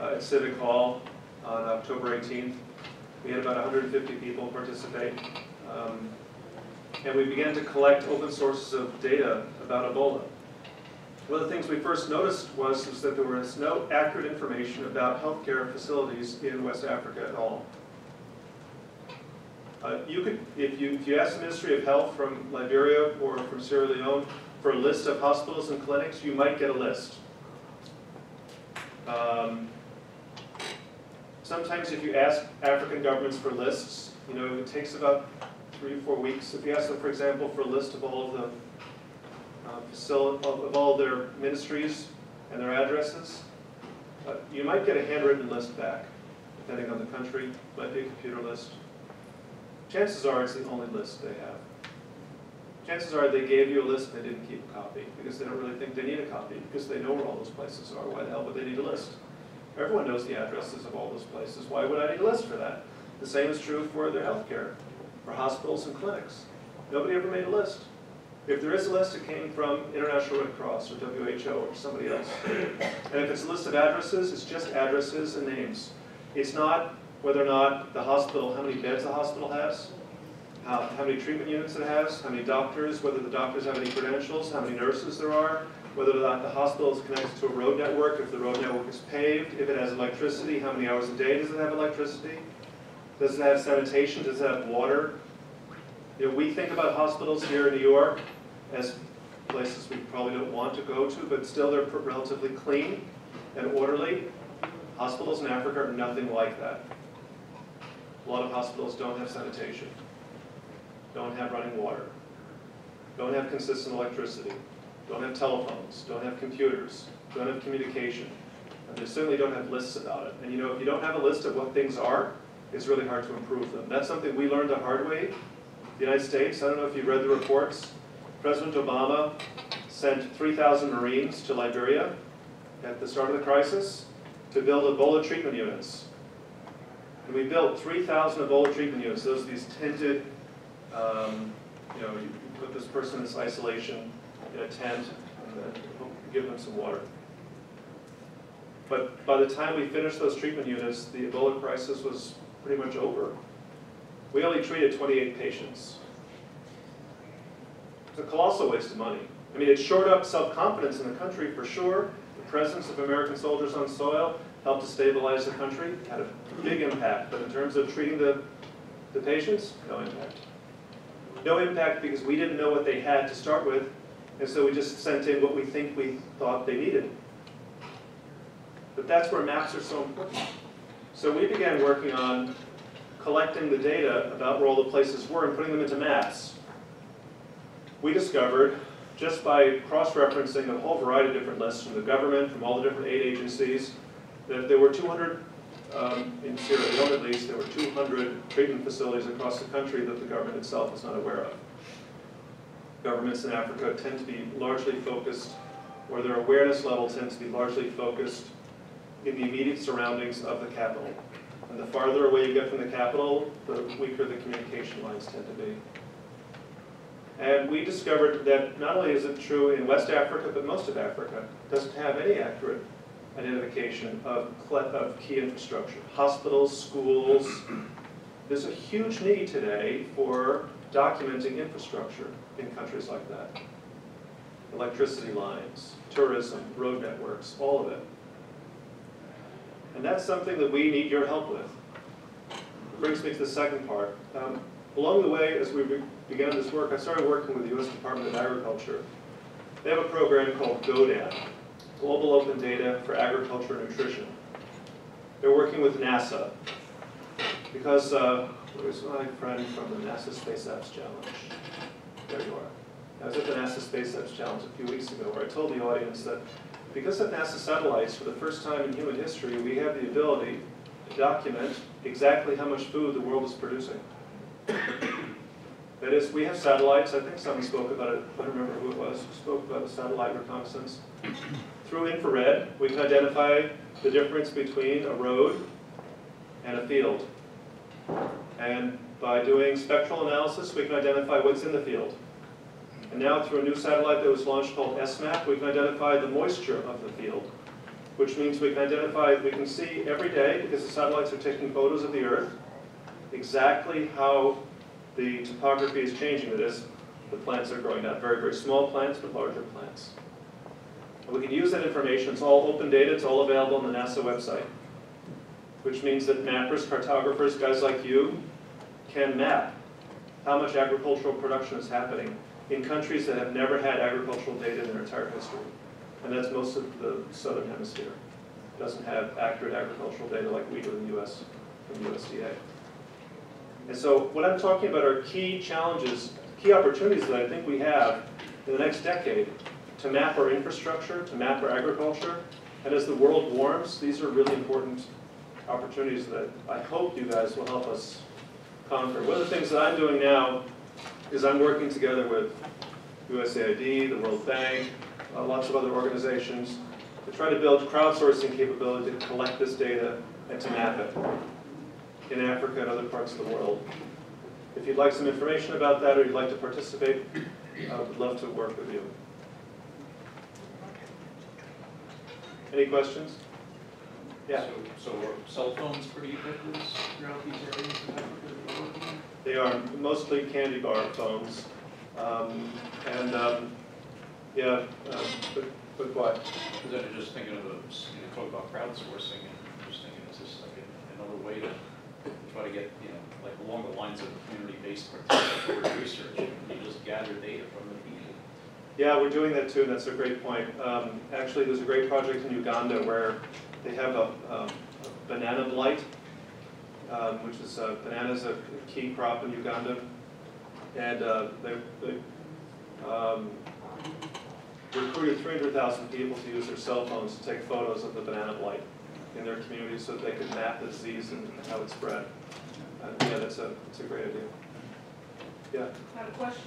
at Civic Hall on October 18th. We had about 150 people participate. And we began to collect open sources of data about Ebola. One of the things we first noticed was that there was no accurate information about healthcare facilities in West Africa at all. If you ask the Ministry of Health from Liberia or from Sierra Leone for a list of hospitals and clinics, you might get a list. Sometimes if you ask African governments for lists, it takes about 3 or 4 weeks. If you ask them, for example, for a list of all of the of all of their ministries and their addresses, you might get a handwritten list back, depending on the country. It might be a computer list. Chances are it's the only list they have. Chances are they gave you a list and they didn't keep a copy because they don't really think they need a copy because they know where all those places are. Why the hell would they need a list? Everyone knows the addresses of all those places. Why would I need a list for that? The same is true for their health care, for hospitals and clinics. Nobody ever made a list. If there is a list, it came from International Red Cross or WHO or somebody else. And if it's a list of addresses, it's just addresses and names. It's not whether or not the hospital, how many beds the hospital has, how many treatment units it has, how many doctors, whether the doctors have any credentials, how many nurses there are, whether or not the hospital is connected to a road network, if the road network is paved, if it has electricity, how many hours a day does it have electricity, does it have sanitation, does it have water. We think about hospitals here in New York as places we probably don't want to go to, but still they're relatively clean and orderly. Hospitals in Africa are nothing like that. A lot of hospitals don't have sanitation, don't have running water, don't have consistent electricity, don't have telephones, don't have computers, don't have communication, and they certainly don't have lists about it. And if you don't have a list of what things are, it's really hard to improve them. That's something we learned the hard way. The United States, I don't know if you've read the reports, President Obama sent 3,000 Marines to Liberia at the start of the crisis to build Ebola treatment units. And we built 3,000 Ebola treatment units. Those are these tinted, you put this person in this isolation in a tent and then give them some water. But by the time we finished those treatment units, the Ebola crisis was pretty much over. We only treated 28 patients. It's a colossal waste of money. I mean, it shored up self-confidence in the country for sure. The presence of American soldiers on soil helped to stabilize the country, had a big impact. But in terms of treating the patients, no impact. No impact because we didn't know what they had to start with, and so we just sent in what we thought they needed. But that's where maps are so important. So we began working on collecting the data about where all the places were and putting them into maps. We discovered, just by cross-referencing a whole variety of different lists from the government, from all the different aid agencies, that there were 200, in Sierra Leone at least, there were 200 treatment facilities across the country that the government itself was not aware of. governments in Africa tend to be largely focused, or their awareness level tends to be largely focused in the immediate surroundings of the capital. And the farther away you get from the capital, the weaker the communication lines tend to be. And we discovered that not only is it true in West Africa, but most of Africa doesn't have any accurate identification of key infrastructure. Hospitals, schools. There's a huge need today for documenting infrastructure in countries like that. Electricity lines, tourism, road networks, all of it. And that's something that we need your help with. It brings me to the second part. Along the way, as we began this work, I started working with the U.S. Department of Agriculture. They have a program called GODAN, Global Open Data for Agriculture and Nutrition. They're working with NASA, because where's my friend from the NASA Space Apps Challenge? There you are. I was at the NASA Space Apps Challenge a few weeks ago, where I told the audience that because of NASA satellites, for the first time in human history, we have the ability to document exactly how much food the world is producing. That is, we have satellites, I think someone spoke about it, I don't remember who it was, who spoke about the satellite reconnaissance. Through infrared, we can identify the difference between a road and a field. And by doing spectral analysis, we can identify what's in the field. And now through a new satellite that was launched called SMAP, we can identify the moisture of the field, which means we can see every day, because the satellites are taking photos of the Earth, exactly how the topography is changing. That is, the plants are growing, not very, very small plants, but larger plants. And we can use that information. It's all open data. It's all available on the NASA website, which means that mappers, cartographers, guys like you, can map how much agricultural production is happening in countries that have never had agricultural data in their entire history. And that's most of the southern hemisphere. It doesn't have accurate agricultural data like we do in the US from USDA. And so what I'm talking about are key challenges, key opportunities that I think we have in the next decade to map our infrastructure, to map our agriculture. And as the world warms, these are really important opportunities that I hope you guys will help us conquer. One of the things that I'm doing now is I'm working together with USAID, the World Bank, lots of other organizations to try to build crowdsourcing capability to collect this data and to map it in Africa and other parts of the world. If you'd like some information about that or you'd like to participate, I would love to work with you. Any questions? Yeah. So are cell phones pretty ubiquitous throughout these areas of Africa? They are mostly candy bar phones. But what? Because I'm just thinking of talk about crowdsourcing, and I'm just thinking, is this like another way to try to get, like along the lines of community-based participatory research, you just gather data from the people? Yeah, we're doing that too, and that's a great point. Actually, there's a great project in Uganda where they have a banana blight, which is bananas a key crop in Uganda, and they recruited 300,000 people to use their cell phones to take photos of the banana blight in their community so that they could map the disease and how it spread. Yeah, that's a great idea. Yeah? I have a question.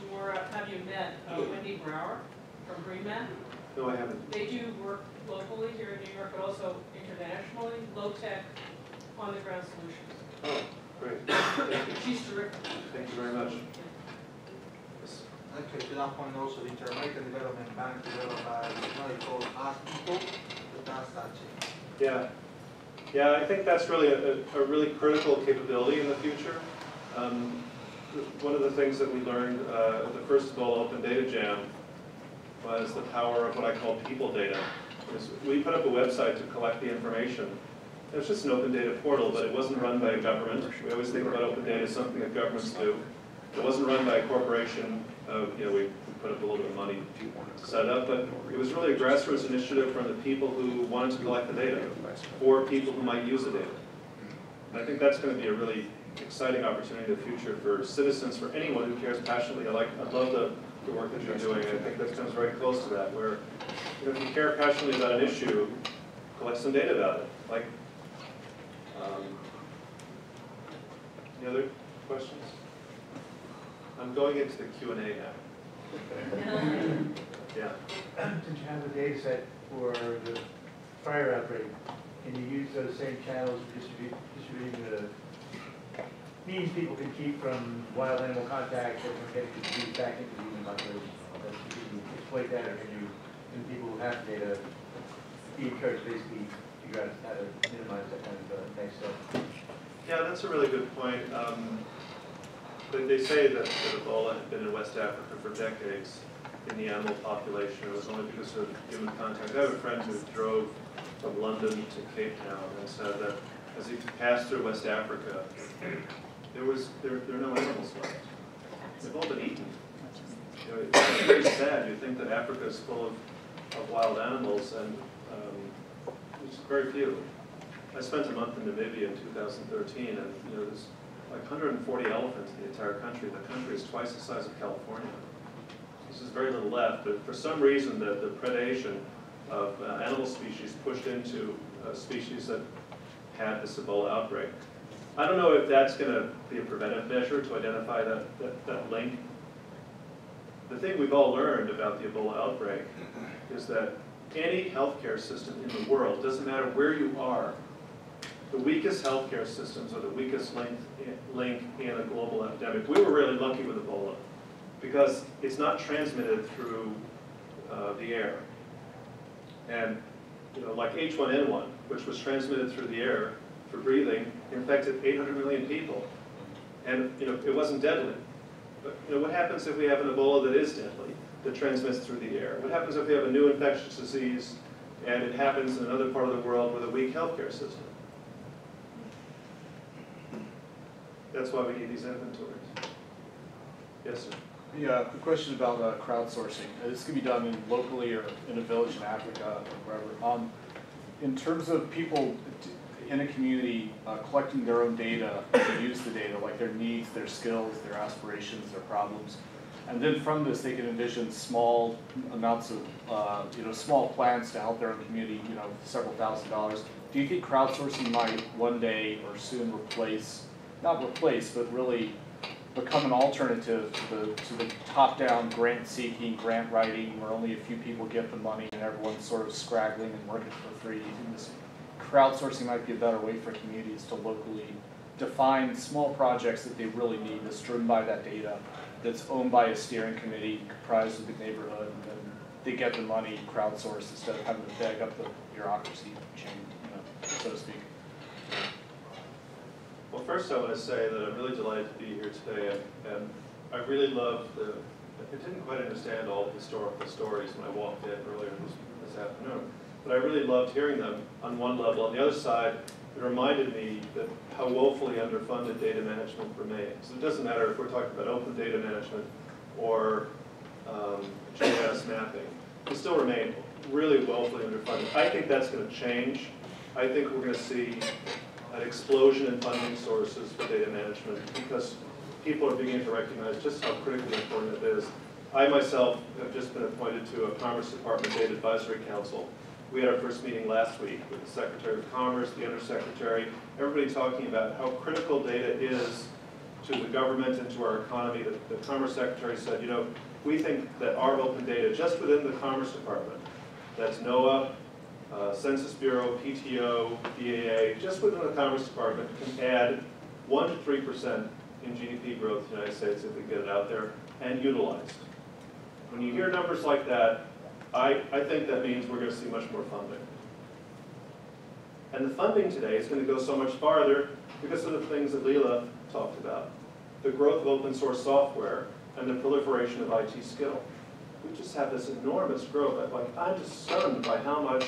Have you met Wendy Brower from GreenMap? No, I haven't. They do work locally here in New York, but also internationally, low-tech, on-the-ground solutions. Oh, great. She's terrific. Thank you very much. Okay, to that point also, the Inter-American Development Bank developed what they call ASPICO, that's that change. Yeah. Yeah, I think that's really a really critical capability in the future. One of the things that we learned at the first of all Open Data Jam was the power of what I call people data. We put up a website to collect the information. It was just an open data portal, but it wasn't run by a government. We always think about open data as something that governments do. It wasn't run by a corporation. We put up a little bit of money to set it up, but it was really a grassroots initiative from the people who wanted to collect the data, for people who might use the data. And I think that's going to be a really exciting opportunity in the future for citizens, for anyone who cares passionately. I love the work that you're doing. I think that comes very close to that, where if you care passionately about an issue, collect some data about it. Any other questions? I'm going into the Q&A now. Yeah. Since you have a data set for the fire outbreak, can you use those same channels for distributing the means people can keep from wild animal contact and from getting disease back into the human population? Can you exploit that, or can people who have data be encouraged to basically figure out how to minimize that kind of next step? Yeah, that's a really good point. They say that Ebola had been in West Africa for decades in the animal population. It was only because of human contact. I have a friend who drove from London to Cape Town and said that as he passed through West Africa, there are no animals left. They've all been eaten. You know, it's very sad. You think that Africa is full of wild animals, and there's very few. I spent a month in Namibia in 2013, and there's like 140 elephants in the entire country. The country is twice the size of California. There's very little left, but for some reason the predation of animal species pushed into species that had this Ebola outbreak. I don't know if that's going to be a preventive measure to identify that link. The thing we've all learned about the Ebola outbreak is that any healthcare system in the world, doesn't matter where you are, the weakest healthcare systems are the weakest link in a global epidemic. We were really lucky with Ebola because it's not transmitted through the air. And like H1N1, which was transmitted through the air for breathing, infected 800 million people. And it wasn't deadly. But what happens if we have an Ebola that is deadly, that transmits through the air? What happens if we have a new infectious disease and it happens in another part of the world with a weak healthcare system? That's why we need these inventories. Yes, sir? Yeah, a question about crowdsourcing. This can be done locally or in a village in Africa or wherever. In terms of people in a community collecting their own data to use the data, like their needs, their skills, their aspirations, their problems, and then from this they can envision small amounts of, small plans to help their own community, several $1,000s. Do you think crowdsourcing might one day or soon not replace, but really become an alternative to the top-down grant-seeking, grant-writing, where only a few people get the money and everyone's sort of scraggling and working for free? Do you think this crowdsourcing might be a better way for communities to locally define small projects that they really need, that's driven by that data, that's owned by a steering committee comprised of the neighborhood, and then they get the money crowdsourced instead of having to beg up the bureaucracy chain, so to speak? Well, first I want to say that I'm really delighted to be here today, and I really love I didn't quite understand all the historical stories when I walked in earlier this afternoon, but I really loved hearing them on one level. On the other side, it reminded me that how woefully underfunded data management remains. It doesn't matter if we're talking about open data management or GIS mapping, we still remain really woefully underfunded. I think that's going to change. I think we're going to see an explosion in funding sources for data management because people are beginning to recognize just how critically important it is. I myself have just been appointed to a Commerce Department Data Advisory Council. We had our first meeting last week with the Secretary of Commerce, the Undersecretary, everybody talking about how critical data is to the government and to our economy. The Commerce Secretary said, we think that our open data just within the Commerce Department, that's NOAA, Census Bureau, PTO, BAA, just within the Commerce Department can add 1 to 3% in GDP growth in the United States if we get it out there and utilized. When you hear numbers like that, I think that means we're going to see much more funding. And the funding today is going to go so much farther because of the things that Leila talked about. The growth of open source software and the proliferation of IT skill. We just have this enormous growth. I'm just stunned by how much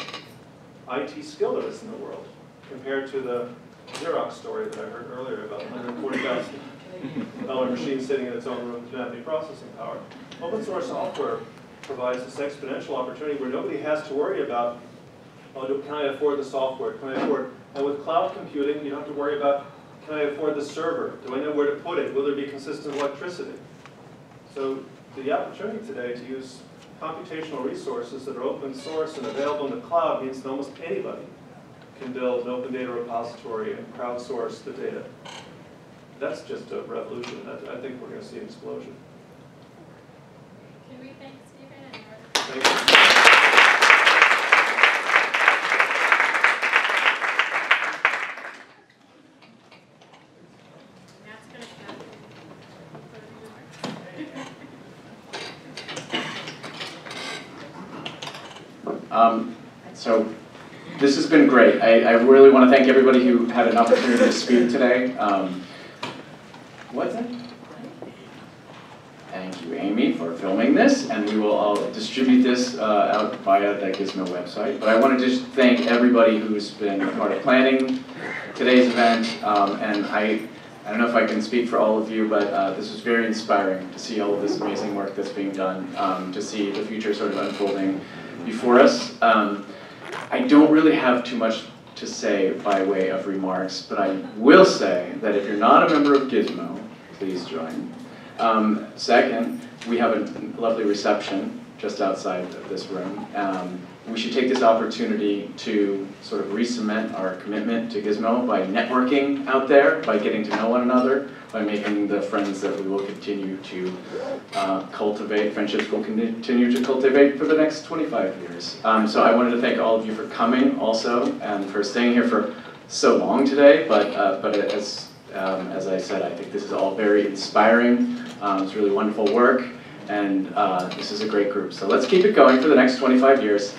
IT skill there is in the world compared to the Xerox story that I heard earlier about $140,000 machine sitting in its own room to have any processing power. Open source software provides this exponential opportunity where nobody has to worry about, can I afford the software? Can I afford? And with cloud computing, you don't have to worry about, can I afford the server? Do I know where to put it? Will there be consistent electricity? So the opportunity today to use computational resources that are open source and available in the cloud means that almost anybody can build an open data repository and crowdsource the data. That's just a revolution. I think we're going to see an explosion. Can we thank Stephen and Thank you. Matt's gonna So this has been great. I really want to thank everybody who had an opportunity to speak today. What's that? Thank you, Amy, for filming this, and we will all distribute this out via the Gismo website. But I want to just thank everybody who's been a part of planning today's event, and I don't know if I can speak for all of you, but this was very inspiring to see all of this amazing work that's being done, to see the future sort of unfolding before us. I don't really have too much to say by way of remarks, but I will say that if you're not a member of Gismo, please join. Second, we have a lovely reception just outside of this room. We should take this opportunity to sort of re-cement our commitment to Gismo by networking out there, by getting to know one another, by making the friends that we will continue to cultivate, friendships we'll continue to cultivate for the next 25 years. So I wanted to thank all of you for coming also, and for staying here for so long today, but as I said, I think this is all very inspiring. It's really wonderful work, and this is a great group. So let's keep it going for the next 25 years.